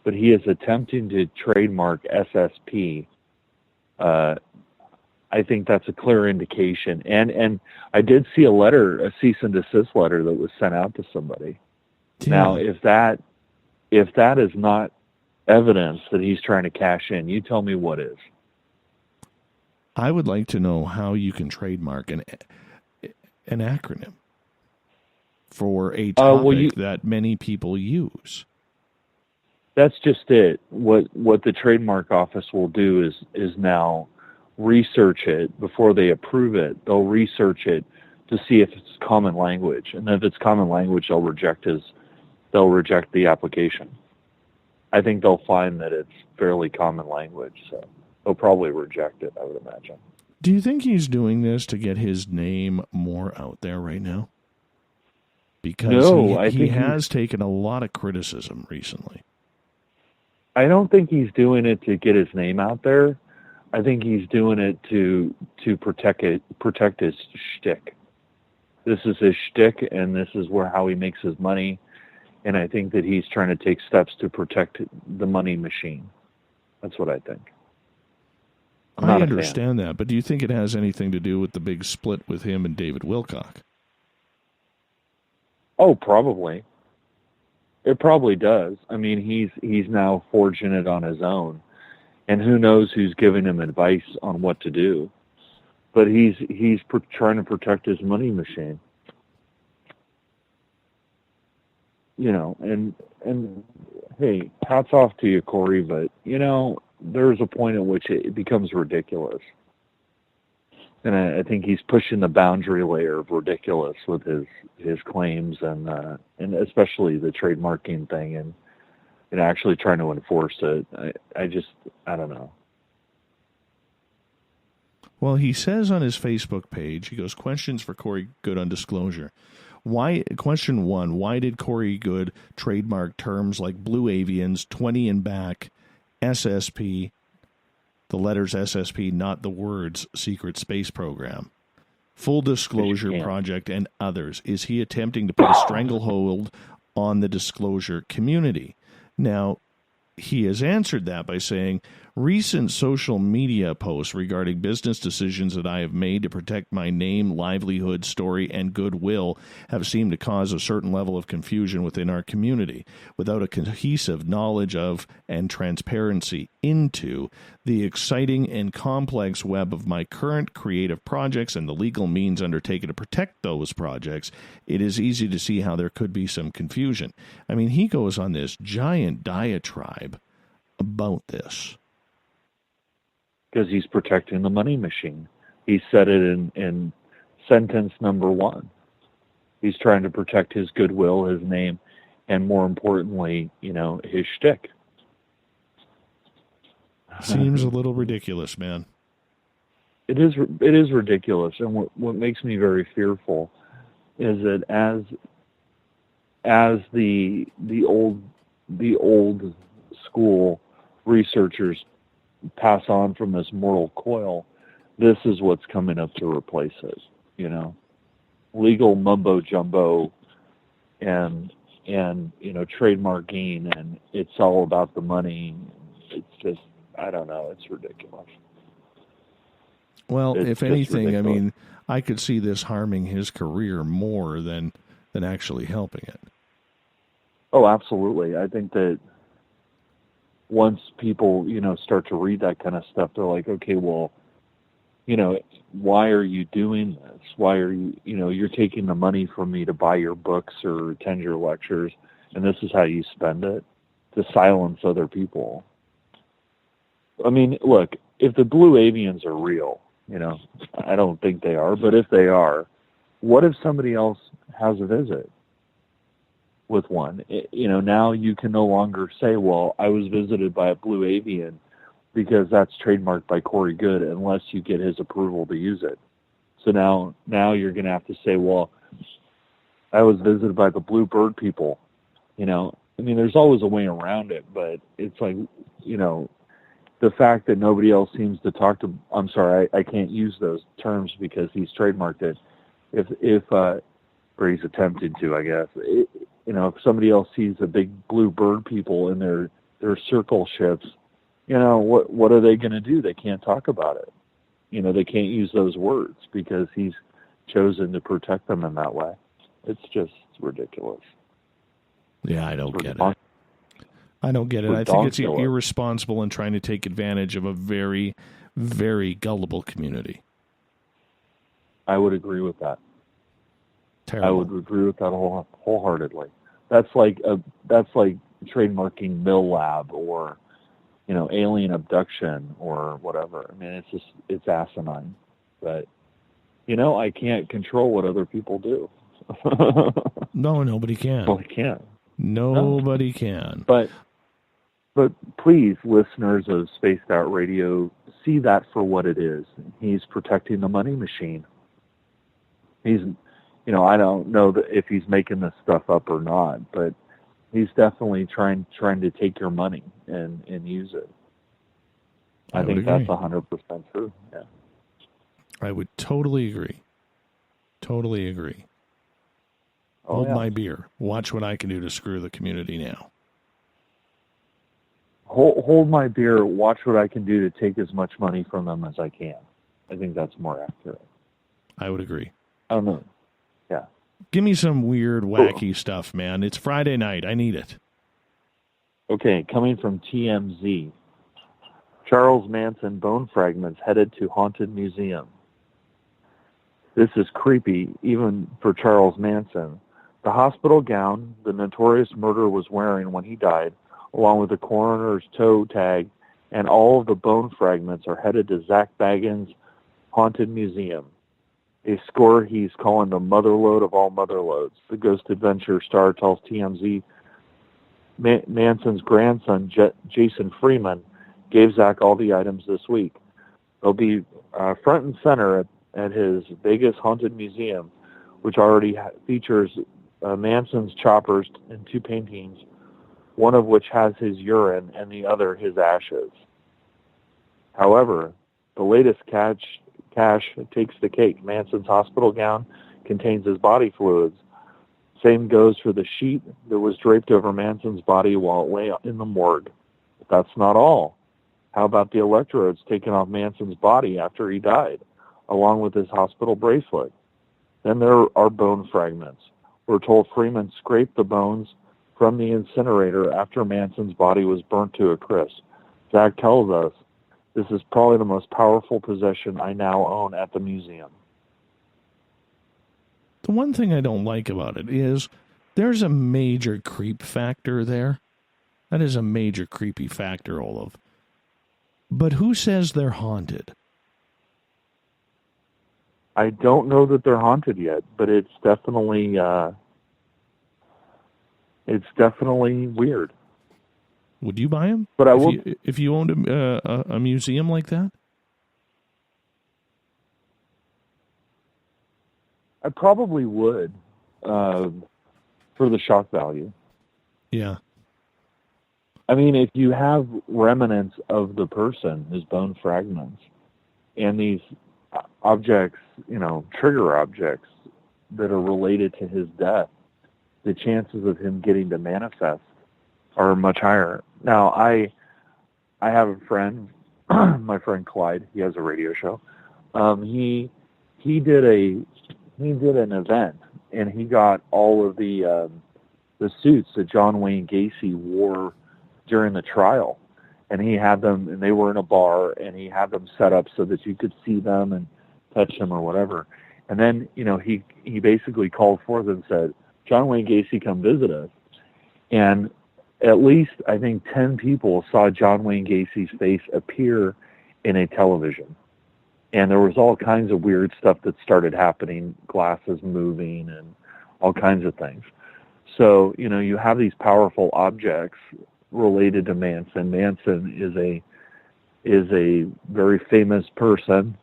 but he is attempting to trademark SSP. I think that's a clear indication. And I did see a cease and desist letter that was sent out to somebody. Yeah. Now, if that is not evidence that he's trying to cash in, you tell me what is. I would like to know how you can trademark an acronym for a topic that many people use. That's just it. What the trademark office will do is now research it before they approve it. They'll research it to see if it's common language, and if it's common language, they'll reject the application. I think they'll find that it's fairly common language, so they'll probably reject it, I would imagine. Do you think he's doing this to get his name more out there right now? because I he think has taken a lot of criticism recently. I don't think he's doing it to get his name out there. I think he's doing it to protect his shtick. This is his shtick, and this is how he makes his money. And I think that he's trying to take steps to protect the money machine. That's what I think. I understand that, but do you think it has anything to do with the big split with him and David Wilcock? Oh, probably. It probably does. I mean, he's now forging it on his own, and who knows who's giving him advice on what to do. But he's trying to protect his money machine. You know, and hey, hats off to you, Corey, but, you know, there's a point at which it becomes ridiculous. And I think he's pushing the boundary layer of ridiculous with his claims and especially the trademarking thing and actually trying to enforce it. I don't know. Well, he says on his Facebook page, he goes, questions for Corey Good on disclosure. Question 1, why did Corey Good trademark terms like Blue Avians, 20 and back, SSP, the letters SSP, not the words Secret Space Program, Full Disclosure Project, and others? Is he attempting to put a stranglehold on the disclosure community? Now, he has answered that by saying, recent social media posts regarding business decisions that I have made to protect my name, livelihood, story, and goodwill have seemed to cause a certain level of confusion within our community without a cohesive knowledge of and transparency into the exciting and complex web of my current creative projects and the legal means undertaken to protect those projects. It is easy to see how there could be some confusion. I mean, he goes on this giant diatribe about this. Because he's protecting the money machine. He said it in sentence number 1. He's trying to protect his goodwill, his name, and more importantly, you know, his shtick. Seems a little ridiculous, man. It is ridiculous, and what makes me very fearful is that as the old school researchers pass on from this mortal coil, this is what's coming up to replace it. You know, legal mumbo jumbo, and you know, trademarking, and it's all about the money. It's just, I don't know. It's ridiculous. Well, if anything, ridiculous. I mean, I could see this harming his career more than actually helping it. Oh, absolutely. I think that once people, you know, start to read that kind of stuff, they're like, okay, well, you know, why are you doing this? Why are you, you know, you're taking the money from me to buy your books or attend your lectures, and this is how you spend it to silence other people. I mean, look, if the Blue Avians are real, you know, I don't think they are, but if they are, what if somebody else has a visit with one? You know, now you can no longer say, well, I was visited by a Blue Avian, because that's trademarked by Corey Good unless you get his approval to use it. So now you're going to have to say, well, I was visited by the Blue Bird people. You know, I mean, there's always a way around it, but it's like, you know, the fact that nobody else seems to talk to, I'm sorry, I can't use those terms because he's trademarked it. Or he's attempted to, I guess. You know, if somebody else sees the big Blue Bird people in their circle ships, you know, what are they going to do? They can't talk about it. You know, they can't use those words because he's chosen to protect them in that way. It's just ridiculous. Yeah, I don't get it. I don't get it. I think it's irresponsible and trying to take advantage of a very, very gullible community. I would agree with that. Terrible. I would agree with that wholeheartedly. That's like trademarking Mill Lab or, you know, alien abduction or whatever. I mean, it's asinine. But, you know, I can't control what other people do. No, nobody can. Well, I can't. Nobody can. But please, listeners of Spaced Out Radio, see that for what it is. He's protecting the money machine. I don't know if he's making this stuff up or not, but he's definitely trying to take your money and use it. I think agree. that's 100% true. Yeah. I would totally agree. Totally agree. Oh, Hold yeah. my beer. Watch what I can do to screw the community now. Hold my beer. Watch what I can do to take as much money from them as I can. I think that's more accurate. I would agree. I don't know. Yeah. Give me some weird, wacky stuff, man. It's Friday night. I need it. Okay, coming from TMZ. Charles Manson bone fragments headed to haunted museum. This is creepy, even for Charles Manson. The hospital gown the notorious murderer was wearing when he died, along with the coroner's toe tag, and all of the bone fragments are headed to Zach Bagans' haunted museum. A score he's calling the motherlode of all motherlodes. The Ghost Adventure star tells TMZ Manson's grandson, Jason Freeman, gave Zach all the items this week. They'll be front and center at his Vegas haunted museum, which already features Manson's choppers and 2 paintings, one of which has his urine and the other his ashes. However, the latest cache takes the cake. Manson's hospital gown contains his body fluids. Same goes for the sheet that was draped over Manson's body while it lay in the morgue. But that's not all. How about the electrodes taken off Manson's body after he died, along with his hospital bracelet? Then there are bone fragments. We're told Freeman scraped the bones from the incinerator after Manson's body was burnt to a crisp. Zach tells us, this is probably the most powerful possession I now own at the museum. The one thing I don't like about it is there's a major creep factor there. That is a major creepy factor, Olaf. But who says they're haunted? I don't know that they're haunted yet, but it's definitely weird. Would you buy them? But if you owned a museum like that? I probably would, for the shock value. Yeah. I mean, if you have remnants of the person, his bone fragments, and these objects, trigger objects that are related to his death, the chances of him getting to manifest are much higher. Now, I have a friend, my friend Clyde. He has a radio show. He did an event, and he got all of the suits that John Wayne Gacy wore during the trial, and he had them, and they were in a bar, and he had them set up so that you could see them and touch them or whatever. And then, he basically called forth and said, John Wayne Gacy, come visit us. And at least, I think, 10 people saw John Wayne Gacy's face appear in a television. And there was all kinds of weird stuff that started happening, glasses moving and all kinds of things. So, you have these powerful objects related to Manson. Manson is a very famous person.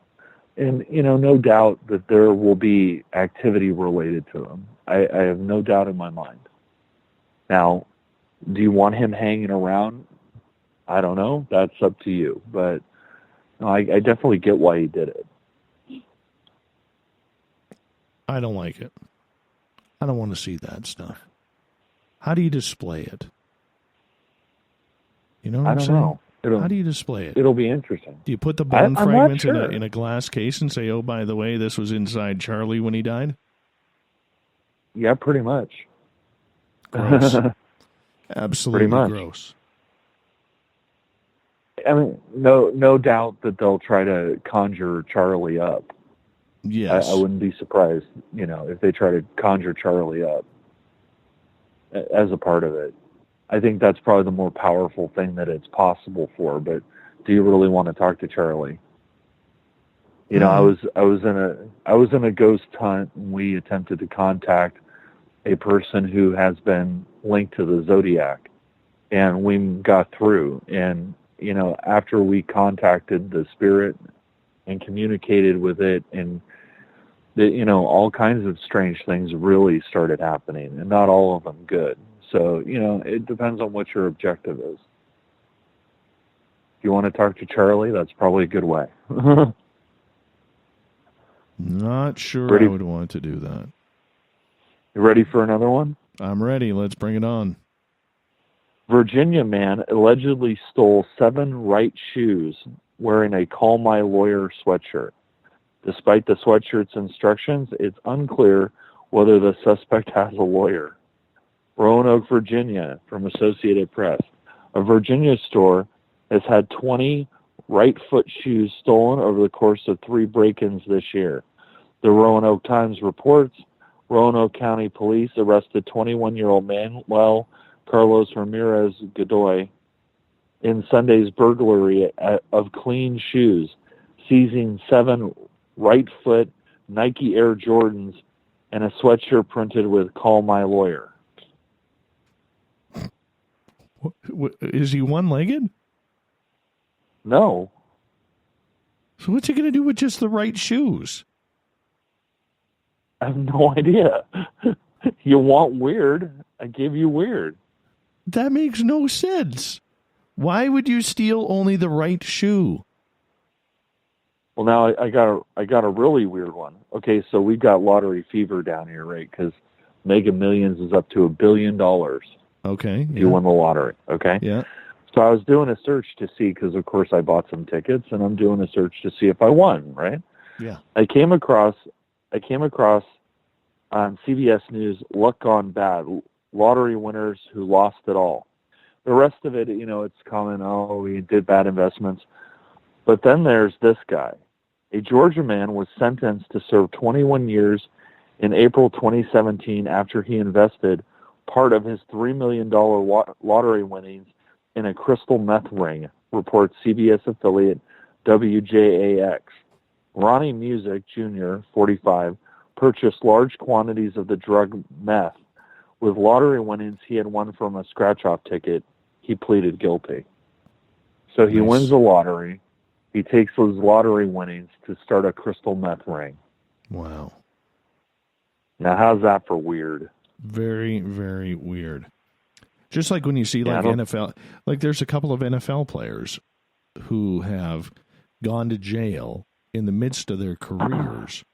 And, no doubt that there will be activity related to him. I have no doubt in my mind. Now, do you want him hanging around? I don't know. That's up to you. But no, I definitely get why he did it. I don't like it. I don't want to see that stuff. How do you display it? You know what I'm saying? How do you display it? It'll be interesting. Do you put the bone fragments sure. in a glass case and say, oh, by the way, this was inside Charlie when he died? Yeah, pretty much. Gross. Absolutely Pretty much. Gross. I mean, no doubt that they'll try to conjure Charlie up. Yes. I wouldn't be surprised, if they try to conjure Charlie up as a part of it. I think that's probably the more powerful thing that it's possible for. But do you really want to talk to Charlie? I was in a ghost hunt, and we attempted to contact a person who has been linked to the Zodiac, and we got through. And after we contacted the spirit and communicated with it, and all kinds of strange things really started happening, and not all of them good. So, it depends on what your objective is. If you want to talk to Charlie, that's probably a good way. Not sure Ready? I would want to do that. You ready for another one? I'm ready. Let's bring it on. Virginia man allegedly stole 7 right shoes wearing a Call My Lawyer sweatshirt. Despite the sweatshirt's instructions, it's unclear whether the suspect has a lawyer. Roanoke, Virginia, from Associated Press. A Virginia store has had 20 right foot shoes stolen over the course of 3 break-ins this year. The Roanoke Times reports Roanoke County Police arrested 21-year-old Manuel Carlos Ramirez Godoy in Sunday's burglary of clean shoes, seizing 7 right foot Nike Air Jordans and a sweatshirt printed with Call My Lawyer. Is he one-legged? No. So what's he going to do with just the right shoes? I have no idea. You want weird? I give you weird. That makes no sense. Why would you steal only the right shoe? Well, now I got a really weird one. Okay, so we got lottery fever down here, right? Because Mega Millions is up to $1 billion. Okay. If you win the lottery, okay? Yeah. So I was doing a search to see, because of course I bought some tickets, and I'm doing a search to see if I won, right? Yeah. I came across on CBS News, Luck Gone Bad, lottery winners who lost it all. The rest of it, it's common, we did bad investments. But then there's this guy. A Georgia man was sentenced to serve 21 years in April 2017 after he invested part of his $3 million lottery winnings in a crystal meth ring, reports CBS affiliate WJAX. Ronnie Music, Jr., 45, purchased large quantities of the drug meth. With lottery winnings he had won from a scratch-off ticket, he pleaded guilty. So he wins the lottery. He takes those lottery winnings to start a crystal meth ring. Wow. Now, how's that for weird? Very, very weird. Just like when you see NFL, like there's a couple of NFL players who have gone to jail in the midst of their careers,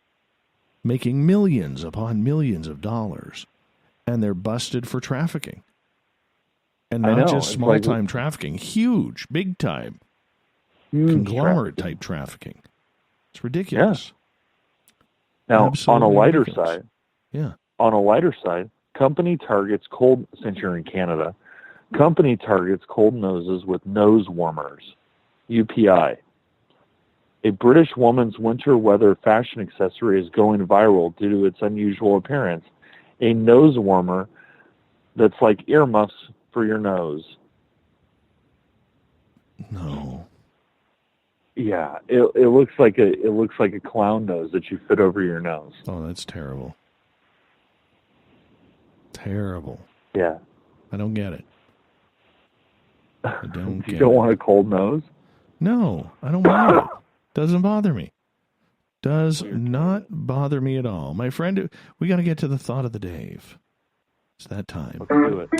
making millions upon millions of dollars, and they're busted for trafficking. And not just small-time trafficking, huge, big-time, conglomerate-type trafficking. It's ridiculous. Yeah. Now, Absolutely on a lighter ridiculous. side, yeah. On a lighter side, company targets since you're in Canada, company targets cold noses with nose warmers, UPI. A British woman's winter weather fashion accessory is going viral due to its unusual appearance. A nose warmer that's like earmuffs for your nose. No. Yeah, it looks like a clown nose that you fit over your nose. Oh, that's terrible. Terrible. Yeah. I don't get it. I don't get You don't it. want a cold nose? No, I don't mind it. Doesn't bother me. Does not bother me at all. My friend, we got to get to the thought of the Dave. It's that time. Let's do it.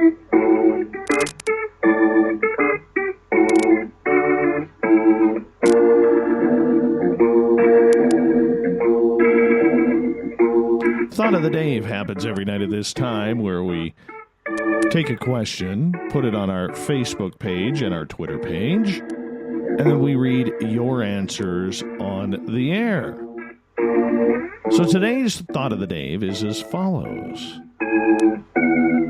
Thought of the Dave happens every night at this time, where we take a question, put it on our Facebook page and our Twitter page, and then we read your answers on the air. So today's Thought of the Dave is as follows.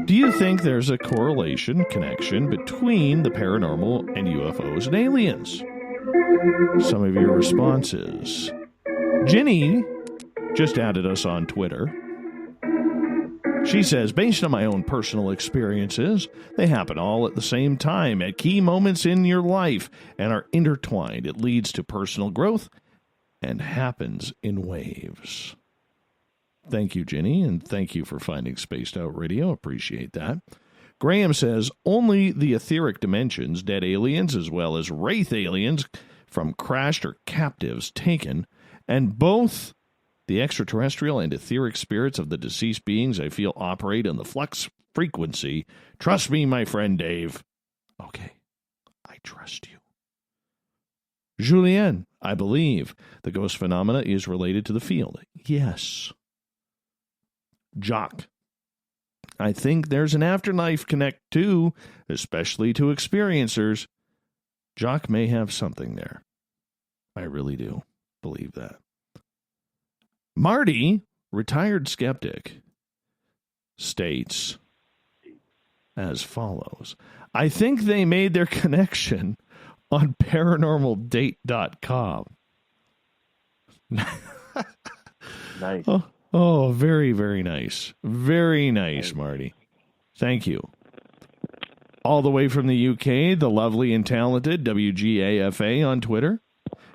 Do you think there's a connection between the paranormal and UFOs and aliens? Some of your responses. Ginny just added us on Twitter. She says, based on my own personal experiences, they happen all at the same time at key moments in your life and are intertwined. It leads to personal growth and happens in waves. Thank you, Ginny, and thank you for finding Spaced Out Radio. Appreciate that. Graham says, only the etheric dimensions, dead aliens, as well as wraith aliens from crashed or captives taken, and both The extraterrestrial and etheric spirits of the deceased beings I feel operate on the flux frequency. Trust me, my friend Dave. Okay, I trust you. Julien, I believe the ghost phenomena is related to the field. Yes. Jock, I think there's an afterlife connect too, especially to experiencers. Jock may have something there. I really do believe that. Marty, retired skeptic, states as follows. I think they made their connection on paranormaldate.com. Nice. Oh, very, very nice. Very nice, Marty. Thank you. All the way from the UK, the lovely and talented WGAFA on Twitter.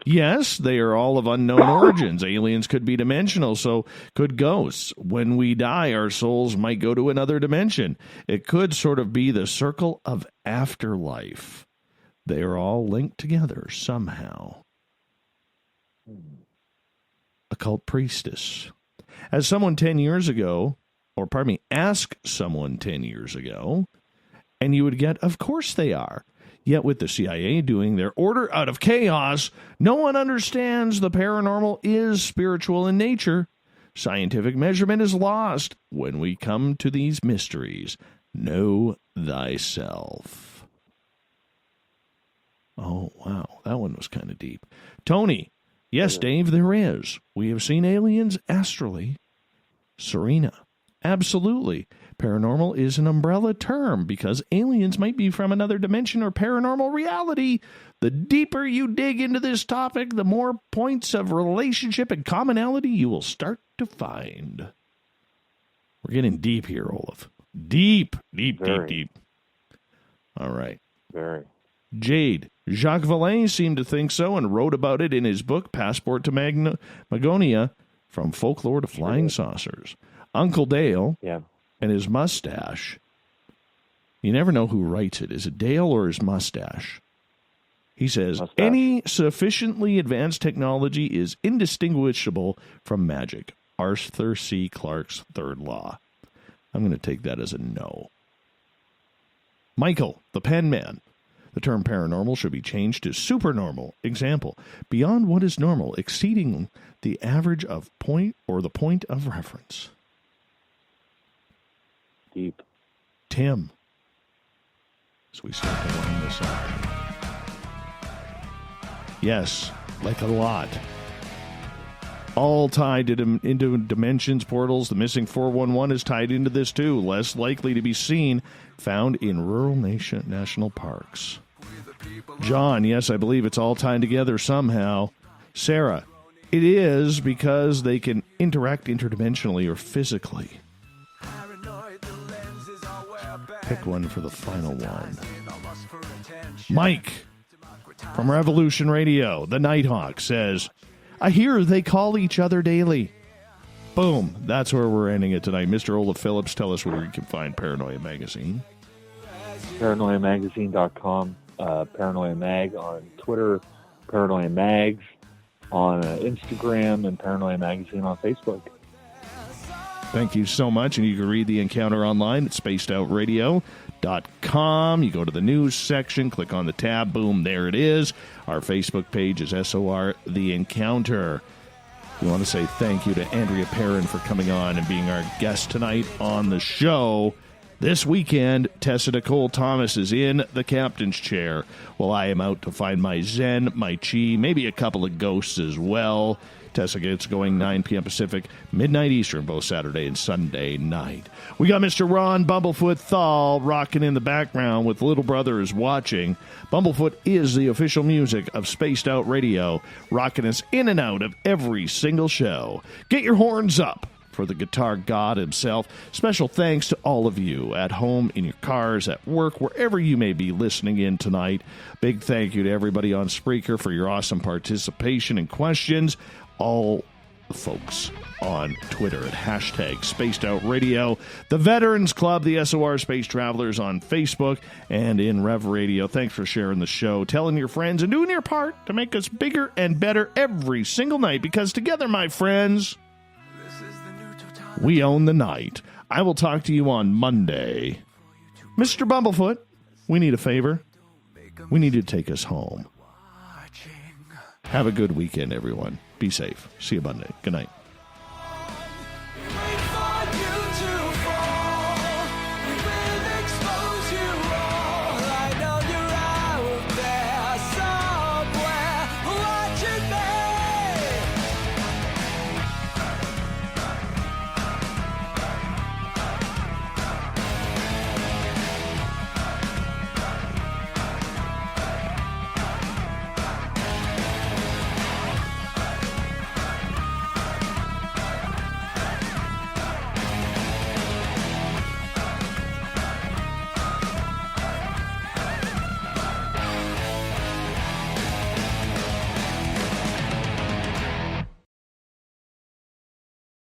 Yes, they are all of unknown origins. Aliens could be dimensional, so could ghosts. When we die, our souls might go to another dimension. It could sort of be the circle of afterlife. They are all linked together somehow. Occult priestess. As someone 10 years ago, or pardon me, ask someone 10 years ago, and you would get, of course they are. Yet with the CIA doing their order out of chaos, no one understands the paranormal is spiritual in nature. Scientific measurement is lost when we come to these mysteries. Know thyself. Oh, wow. That one was kind of deep. Tony, yes, Dave, there is. We have seen aliens astrally. Serena, absolutely. Paranormal is an umbrella term because aliens might be from another dimension or paranormal reality. The deeper you dig into this topic, the more points of relationship and commonality you will start to find. We're getting deep here, Olaf. Deep. All right. Very. Jade. Jacques Vallée seemed to think so and wrote about it in his book, Passport to Magonia, From Folklore to Flying Saucers. Uncle Dale. Yeah. And his mustache. You never know who writes it. Is it Dale or his mustache? He says, any sufficiently advanced technology is indistinguishable from magic. Arthur C. Clarke's third law. I'm going to take that as a no. Michael, the pen man. The term paranormal should be changed to supernormal. Example, beyond what is normal, exceeding the average of point or the point of reference. Deep. Tim, as we start to wind this up. Yes, like a lot. All tied into dimensions, portals. The missing 411 is tied into this too. Less likely to be seen, found in rural national parks. John, yes, I believe it's all tied together somehow. Sarah, it is because they can interact interdimensionally or physically. Pick one for the final one. Mike from Revolution Radio, the Nighthawk, says, I hear they call each other daily. Boom. That's where we're ending it tonight. Mr. Olaf Phillips, tell us where you can find Paranoia Magazine. ParanoiaMagazine.com, Paranoia Mag on Twitter, Paranoia Mags on Instagram, and Paranoia Magazine on Facebook. Thank you so much. And you can read The Encounter online at spacedoutradio.com. You go to the news section, click on the tab, boom, there it is. Our Facebook page is SOR The Encounter. We want to say thank you to Andrea Perron for coming on and being our guest tonight on the show. This weekend, Tessa Nicole Thomas is in the captain's chair while I am out to find my Zen, my Chi, maybe a couple of ghosts as well. Tessa gets going 9 p.m. Pacific, midnight Eastern, both Saturday and Sunday night. We got Mr. Ron Bumblefoot THAL rocking in the background with Little Brother is Watching. Bumblefoot is the official music of Spaced Out Radio, rocking us in and out of every single show. Get your horns up for the guitar god himself. Special thanks to all of you at home, in your cars, at work, wherever you may be listening in tonight. Big thank you to everybody on Spreaker for your awesome participation and questions. All the folks on Twitter at hashtag Spaced Out Radio, the Veterans Club, the SOR Space Travelers on Facebook, and in Rev Radio. Thanks for sharing the show, telling your friends, and doing your part to make us bigger and better every single night, because together, my friends, We own the night. I will talk to you on Monday. Mr. Bumblefoot, we need a favor. We need you to take us home. Have a good weekend, everyone. Be safe. See you Monday. Good night.